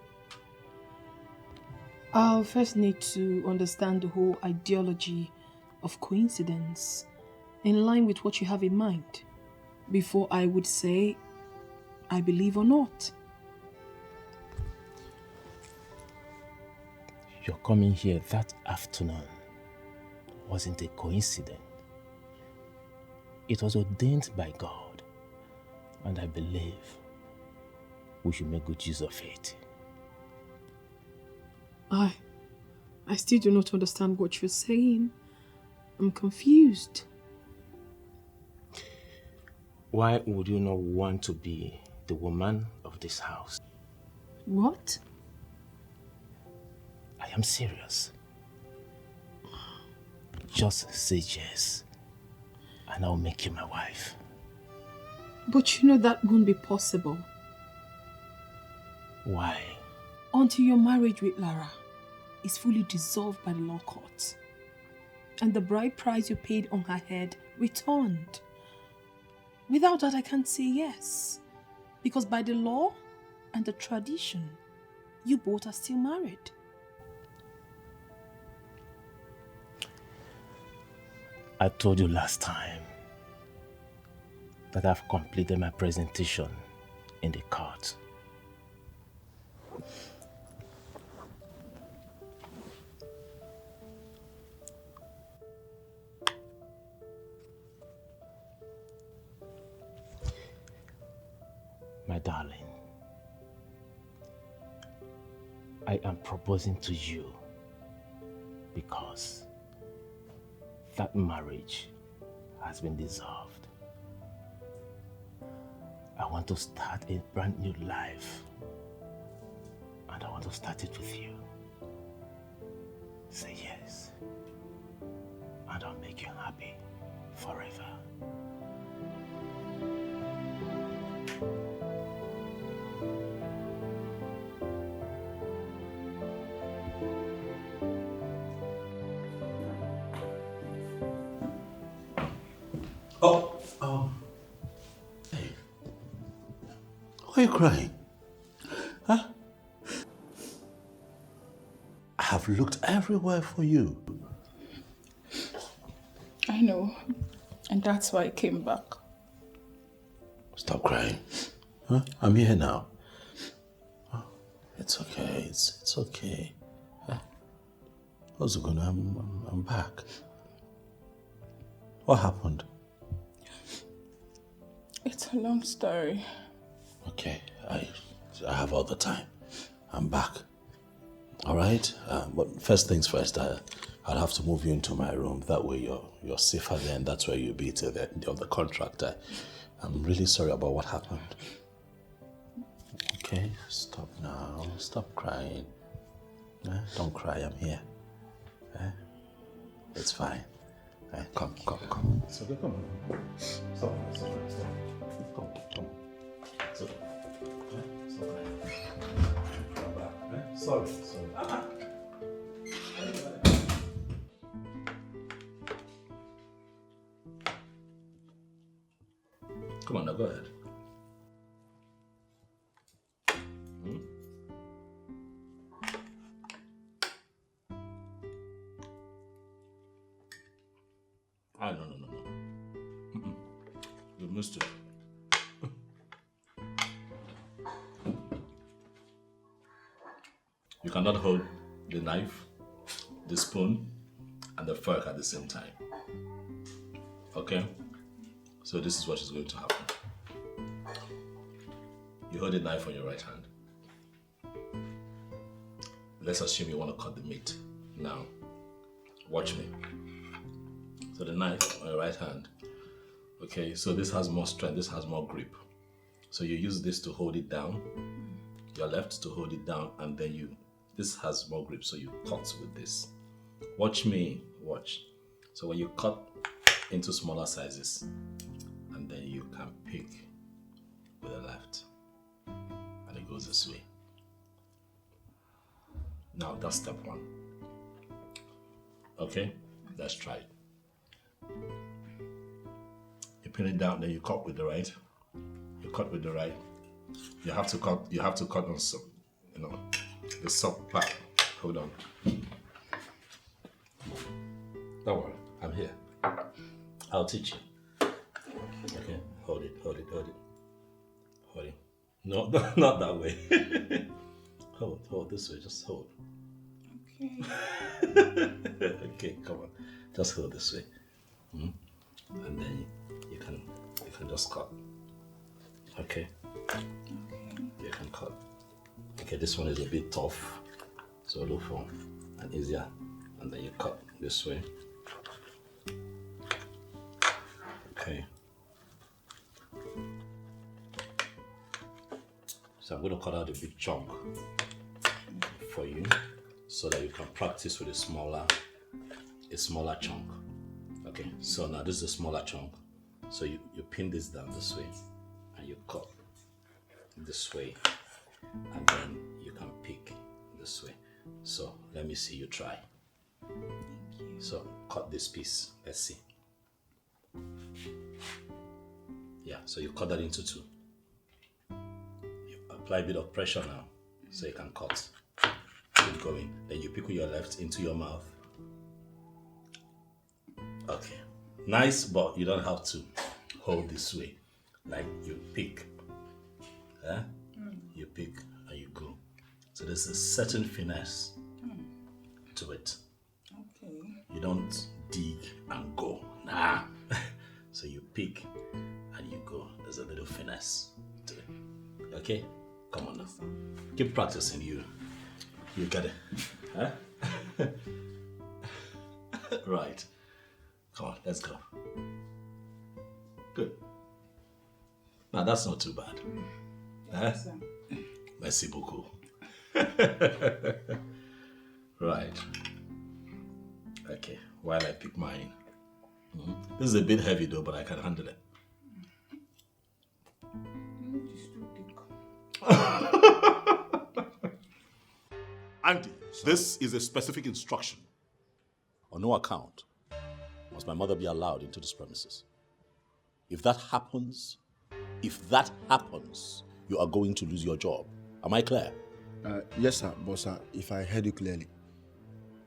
I'll first need to understand the whole ideology of coincidence in line with what you have in mind before I would say I believe or not. Your coming here that afternoon wasn't a coincidence. It was ordained by God, and I believe we should make good use of it. I still do not understand what you're saying. I'm confused. Why would you not want to be the woman of this house? What? I am serious. Just say yes, and I'll make you my wife. But you know that won't be possible. Why? Until your marriage with Lara is fully dissolved by the law court and the bride price you paid on her head returned. Without that, I can't say yes. Because by the law and the tradition, you both are still married. I told you last time that I've completed my presentation in the court. My darling, I am proposing to you because that marriage has been dissolved. I want to start a brand new life, and I want to start it with you. Say yes, and I'll make you happy forever. Hey. Why are you crying? Huh? I have looked everywhere for you. I know. And that's why I came back. Stop crying. Huh? I'm here now. Oh, it's okay. It's okay. Huh? Wazico, I'm back. What happened? It's a long story. Okay, I have all the time. I'm back. All right? But first things first, I'll have to move you into my room. That way you're safer there, and that's where you'll be till the end of the contract. I'm really sorry about what happened. Okay, stop now. Stop crying. Don't cry, I'm here. It's fine. Come. It's okay, come on. Stop. Come. It's okay. Stop crying. Come back. Sorry. Come on, now go ahead. No. You missed it. You cannot hold the knife, the spoon, and the fork at the same time. Okay? So this is what is going to happen. You hold the knife on your right hand. Let's assume you want to cut the meat. Now, watch me. So the knife on your right hand. Okay, so this has more strength, this has more grip. So you use this to hold it down, your left to hold it down, and then This has more grip, so you cut with this. Watch me, watch. So when you cut into smaller sizes, and then you can pick with the left, and it goes this way. Now that's step 1. Okay, let's try it. You pin it down, then you cut with the right. You cut with the right. You have to cut on some, the soft part. Hold on. Don't worry, I'm here. I'll teach you. Okay, hold it. Hold it. No, not that way. Hold this way, just hold. Okay. Okay, come on. Just hold this way. And then you can just cut. Okay? You can cut. Okay, this one is a bit tough. So look for an easier. And then you cut this way. Okay. So I'm going to cut out a big chunk for you so that you can practice with a smaller chunk. Okay, so now this is a smaller chunk. So you pin this down this way and you cut this way and then you can pick this way. So let me see you try. Thank you. So cut this piece, let's see. Yeah, so you cut that into 2. You apply a bit of pressure now so you can cut. Keep going. Then you pick with your left into your mouth. Okay. Nice, but you don't have to hold this way. Like you pick. You pick and you go. So there's a certain finesse to it. Okay. You don't dig and go. Nah. So you pick and you go. There's a little finesse to it. Okay? Come on now. Keep practicing. You get it. Huh? Right. Come on, let's go. Good. Now that's not too bad. Yes, sir. Merci beaucoup. Right. Okay, while I pick mine. This is a bit heavy though, but I can handle it. Auntie, this is a specific instruction. On no account must my mother be allowed into this premises. If that happens, you are going to lose your job. Am I clear? Yes, sir. But, sir, if I heard you clearly,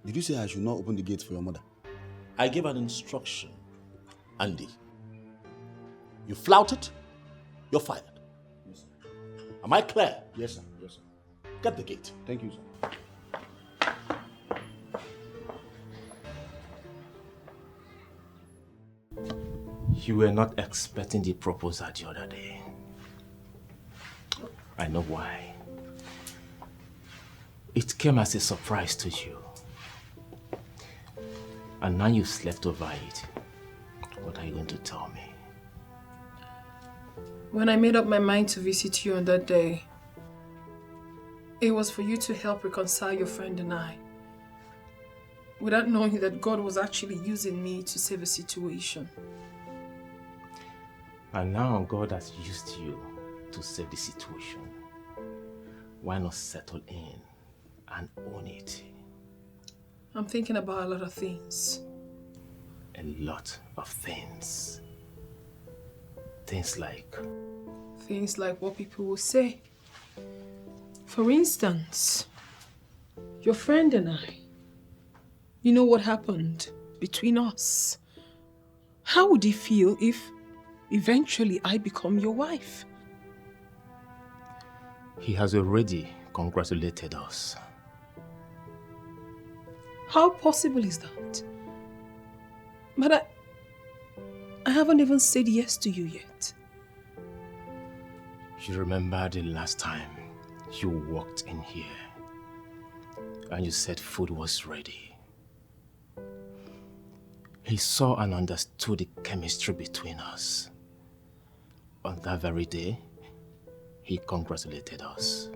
did you say I should not open the gate for your mother? I gave an instruction. Andy, you flout it, you're fired. Yes, sir. Am I clear? Yes, sir. Yes, sir. Get the gate. Thank you, sir. You were not expecting the proposal the other day. I know why. It came as a surprise to you. And now you slept over it. What are you going to tell me? When I made up my mind to visit you on that day, it was for you to help reconcile your friend and I, without knowing that God was actually using me to save a situation. And now God has used you to save the situation. Why not settle in and own it? I'm thinking about a lot of things. A lot of things. Things like? Things like what people will say. For instance, your friend and I, you know what happened between us. How would you feel if eventually I become your wife? He has already congratulated us. How possible is that? But I haven't even said yes to you yet. You remember the last time you walked in here and you said food was ready. He saw and understood the chemistry between us. On that very day, he congratulated us.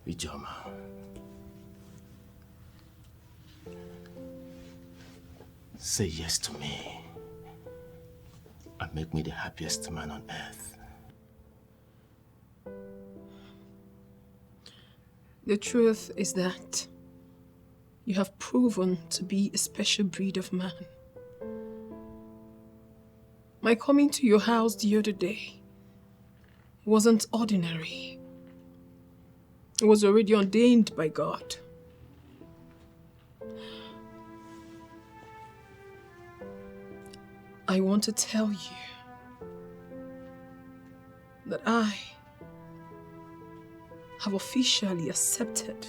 Ijoma, say yes to me and make me the happiest man on earth. The truth is that you have proven to be a special breed of man. My coming to your house the other day wasn't ordinary. It was already ordained by God. I want to tell you that I have officially accepted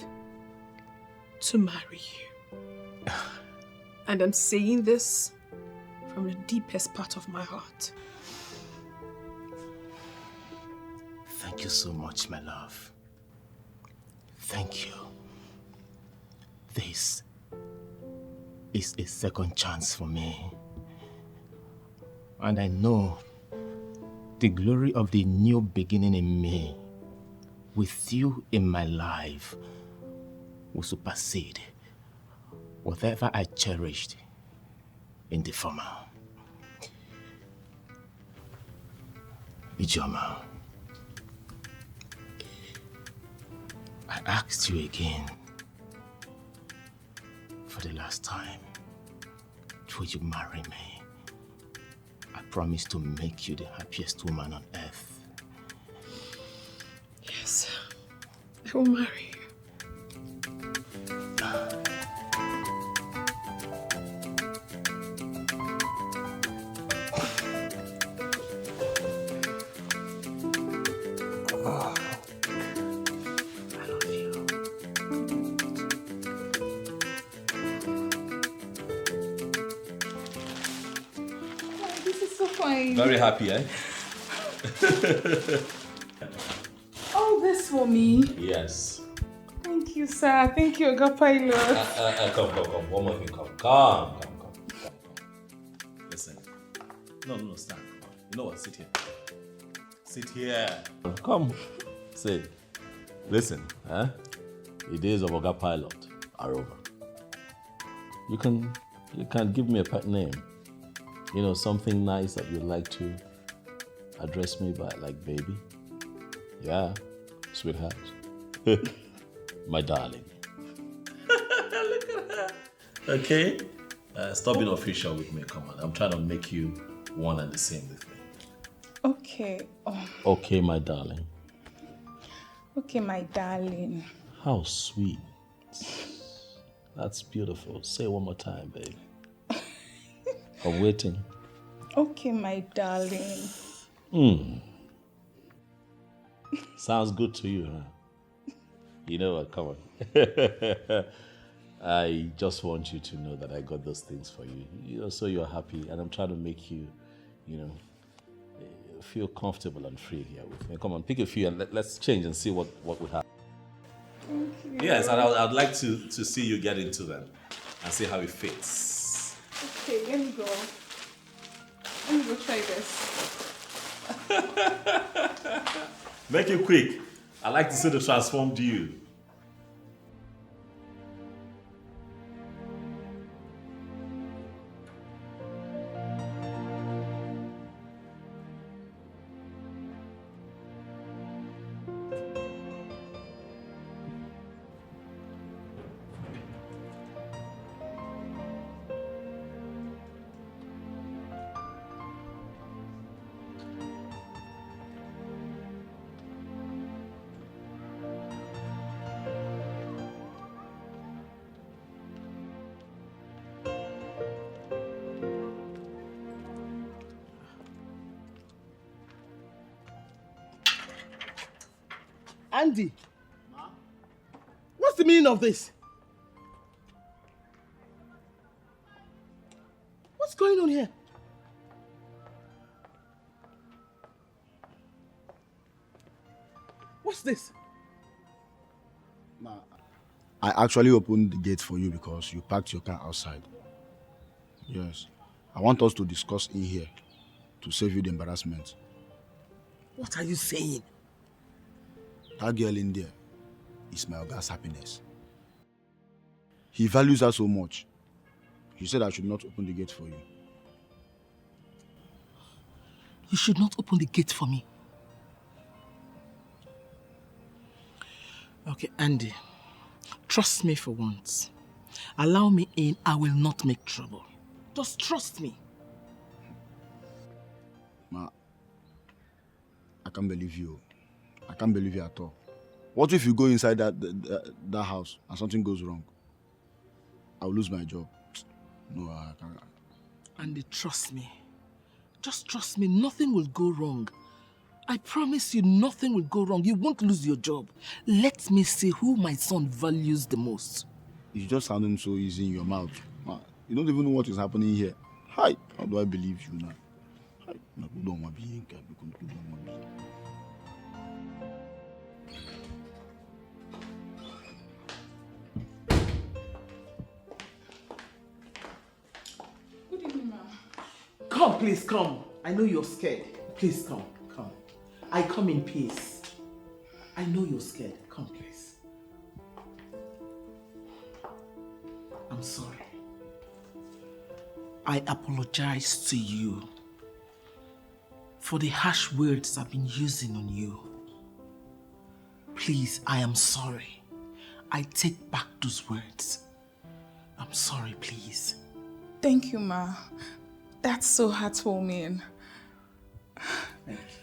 to marry you. And I'm saying this from the deepest part of my heart. Thank you so much, my love. Thank you. This is a second chance for me. And I know the glory of the new beginning in me, with you in my life, will supersede whatever I cherished in the former. Ijoma, I asked you again, for the last time, would you marry me? I promise to make you the happiest woman on earth. Yes, I will marry you. Very happy, eh? All this for me? Yes. Thank you, sir. Thank you, Oga Pilot. Come. One more thing, come. Listen. No, stand. You know what? Sit here. Sit here. Come. Say. Listen, huh? The days of Oga Pilot are over. You can give me a pet name. You know, something nice that you'd like to address me by, like baby. Yeah, sweetheart. My darling. Look at her. Okay? Stop being official with me, come on. I'm trying to make you one and the same with me. Okay. Okay, my darling. Okay, my darling. How sweet. That's beautiful. Say it one more time, baby. I'm waiting. Okay, my darling. Sounds good to you, huh? You know what? Come on. I just want you to know that I got those things for you. You know, so you're happy, and I'm trying to make you, you know, feel comfortable and free here with me. Come on, pick a few and let's change and see what we have. Thank you. Yes, and I'd like to see you get into them and see how it fits. Okay, let me go. Let me go try this. Make it quick. I like to see the transformed you. Andy, what's the meaning of this? What's going on here? What's this? I actually opened the gate for you because you parked your car outside. Yes. I want us to discuss in here to save you the embarrassment. What are you saying? That girl in there, is my Oga's happiness. He values her so much. He said I should not open the gate for you. You should not open the gate for me. Okay, Andy. Trust me for once. Allow me in, I will not make trouble. Just trust me. Ma, I can't believe you. I can't believe you at all. What if you go inside that house and something goes wrong? I'll lose my job. No, I can't. Andy, trust me. Just trust me, nothing will go wrong. I promise you, nothing will go wrong. You won't lose your job. Let me see who my son values the most. It's just sounding so easy in your mouth. Ma, you don't even know what is happening here. Hi, how do I believe you now? Hi, don't want to be. Good evening, ma'am. Come, please, come. I know you're scared. Please, come. I come in peace. I know you're scared. Come, please. I'm sorry. I apologize to you for the harsh words I've been using on you. Please, I am sorry. I take back those words. I'm sorry, please. Thank you, Ma. That's so heartwarming. Thank you.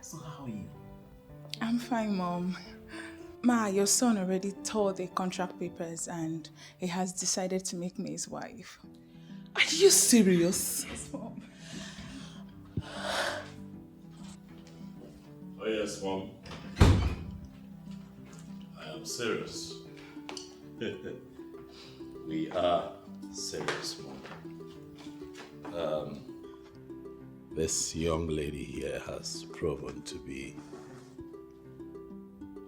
So how are you? I'm fine, Mom. Ma, your son already tore the contract papers and he has decided to make me his wife. Are you serious? Yes, Mom. Oh yes, Mom. I am serious. We are serious, Mom. This young lady here has proven to be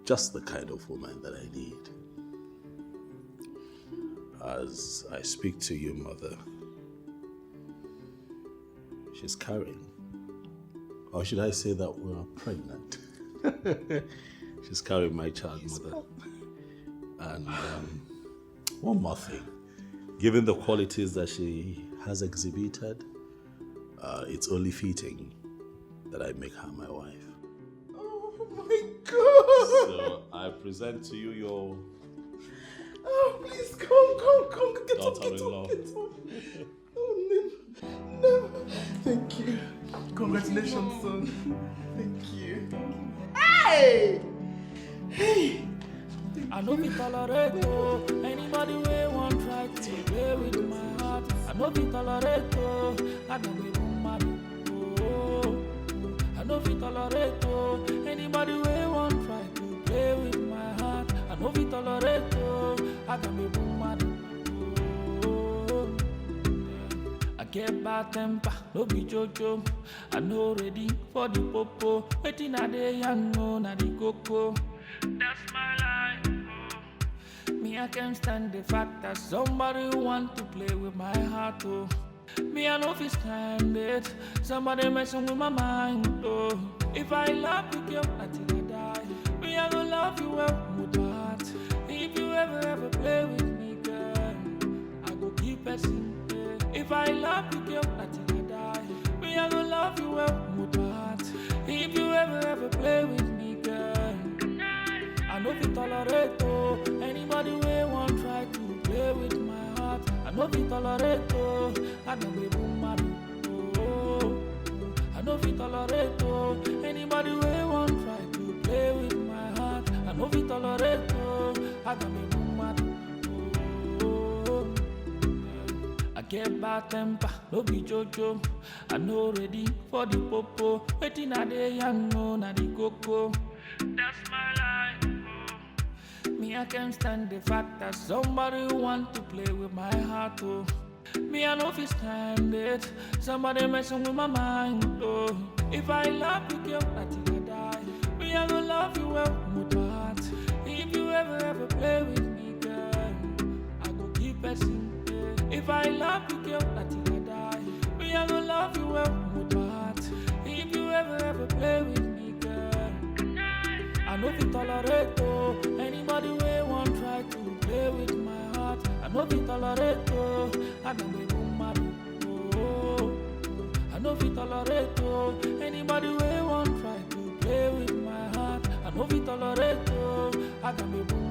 just the kind of woman that I need. As I speak to you, Mother, she's carrying. Or should I say that we're pregnant? She's carrying my child, Mother. And one more thing. Given the qualities that she has exhibited, it's only fitting that I make her my wife. Oh my God! So I present to you your... Oh, please, come, get up. Oh, no. Thank you. Congratulations, son. Thank you. Hey! I know we tolerate anybody we won't try to play with my heart. I know we tolerate I know we won't marry. I know we tolerate anybody we won't try to play with my heart. I know we tolerate I know we won't marry. I get bad temper, no be jojo. I know ready for the popo. Waiting at the young no na the coco. That's my life. Me, I can't stand the fact that somebody want to play with my heart, oh. Me, I know if it's stand it. Somebody messing with my mind, oh. If I love you, girl, until I die. Me, I gonna love you well with my heart. If you ever play with me, girl, I go keep pressing. If I love you, girl, until I die. Me, I gonna love you well with my heart. If you ever play with me, girl, I know we tolerate anybody we won't try to play with my heart. I know we tolerate I know we won't marry. I know we tolerate anybody we won't try to play with my heart. I know we tolerate I know we won't marry. I get bad temper, no be jojo. I know ready for the popo. Waiting at the young no na the coco. That's my life. Me, I can't stand the fact that somebody want to play with my heart, oh. Me, I know if it's stand it. Somebody messing with my mind, oh. If I love you, girl, until I die. Me, I gonna love you well with my heart. If you ever play with me, girl, I go keep pressing. If I love you, girl, until I die. Me, I gonna love you well with my heart. If you ever play with me, girl, I know we tolerate oh. Anybody way won't try to play with my heart. I know fit tolerate, oh. I know be woman, oh. I know fit tolerate, oh. Anybody way won't try to play with my heart. I know fit tolerate, oh. I know be woman.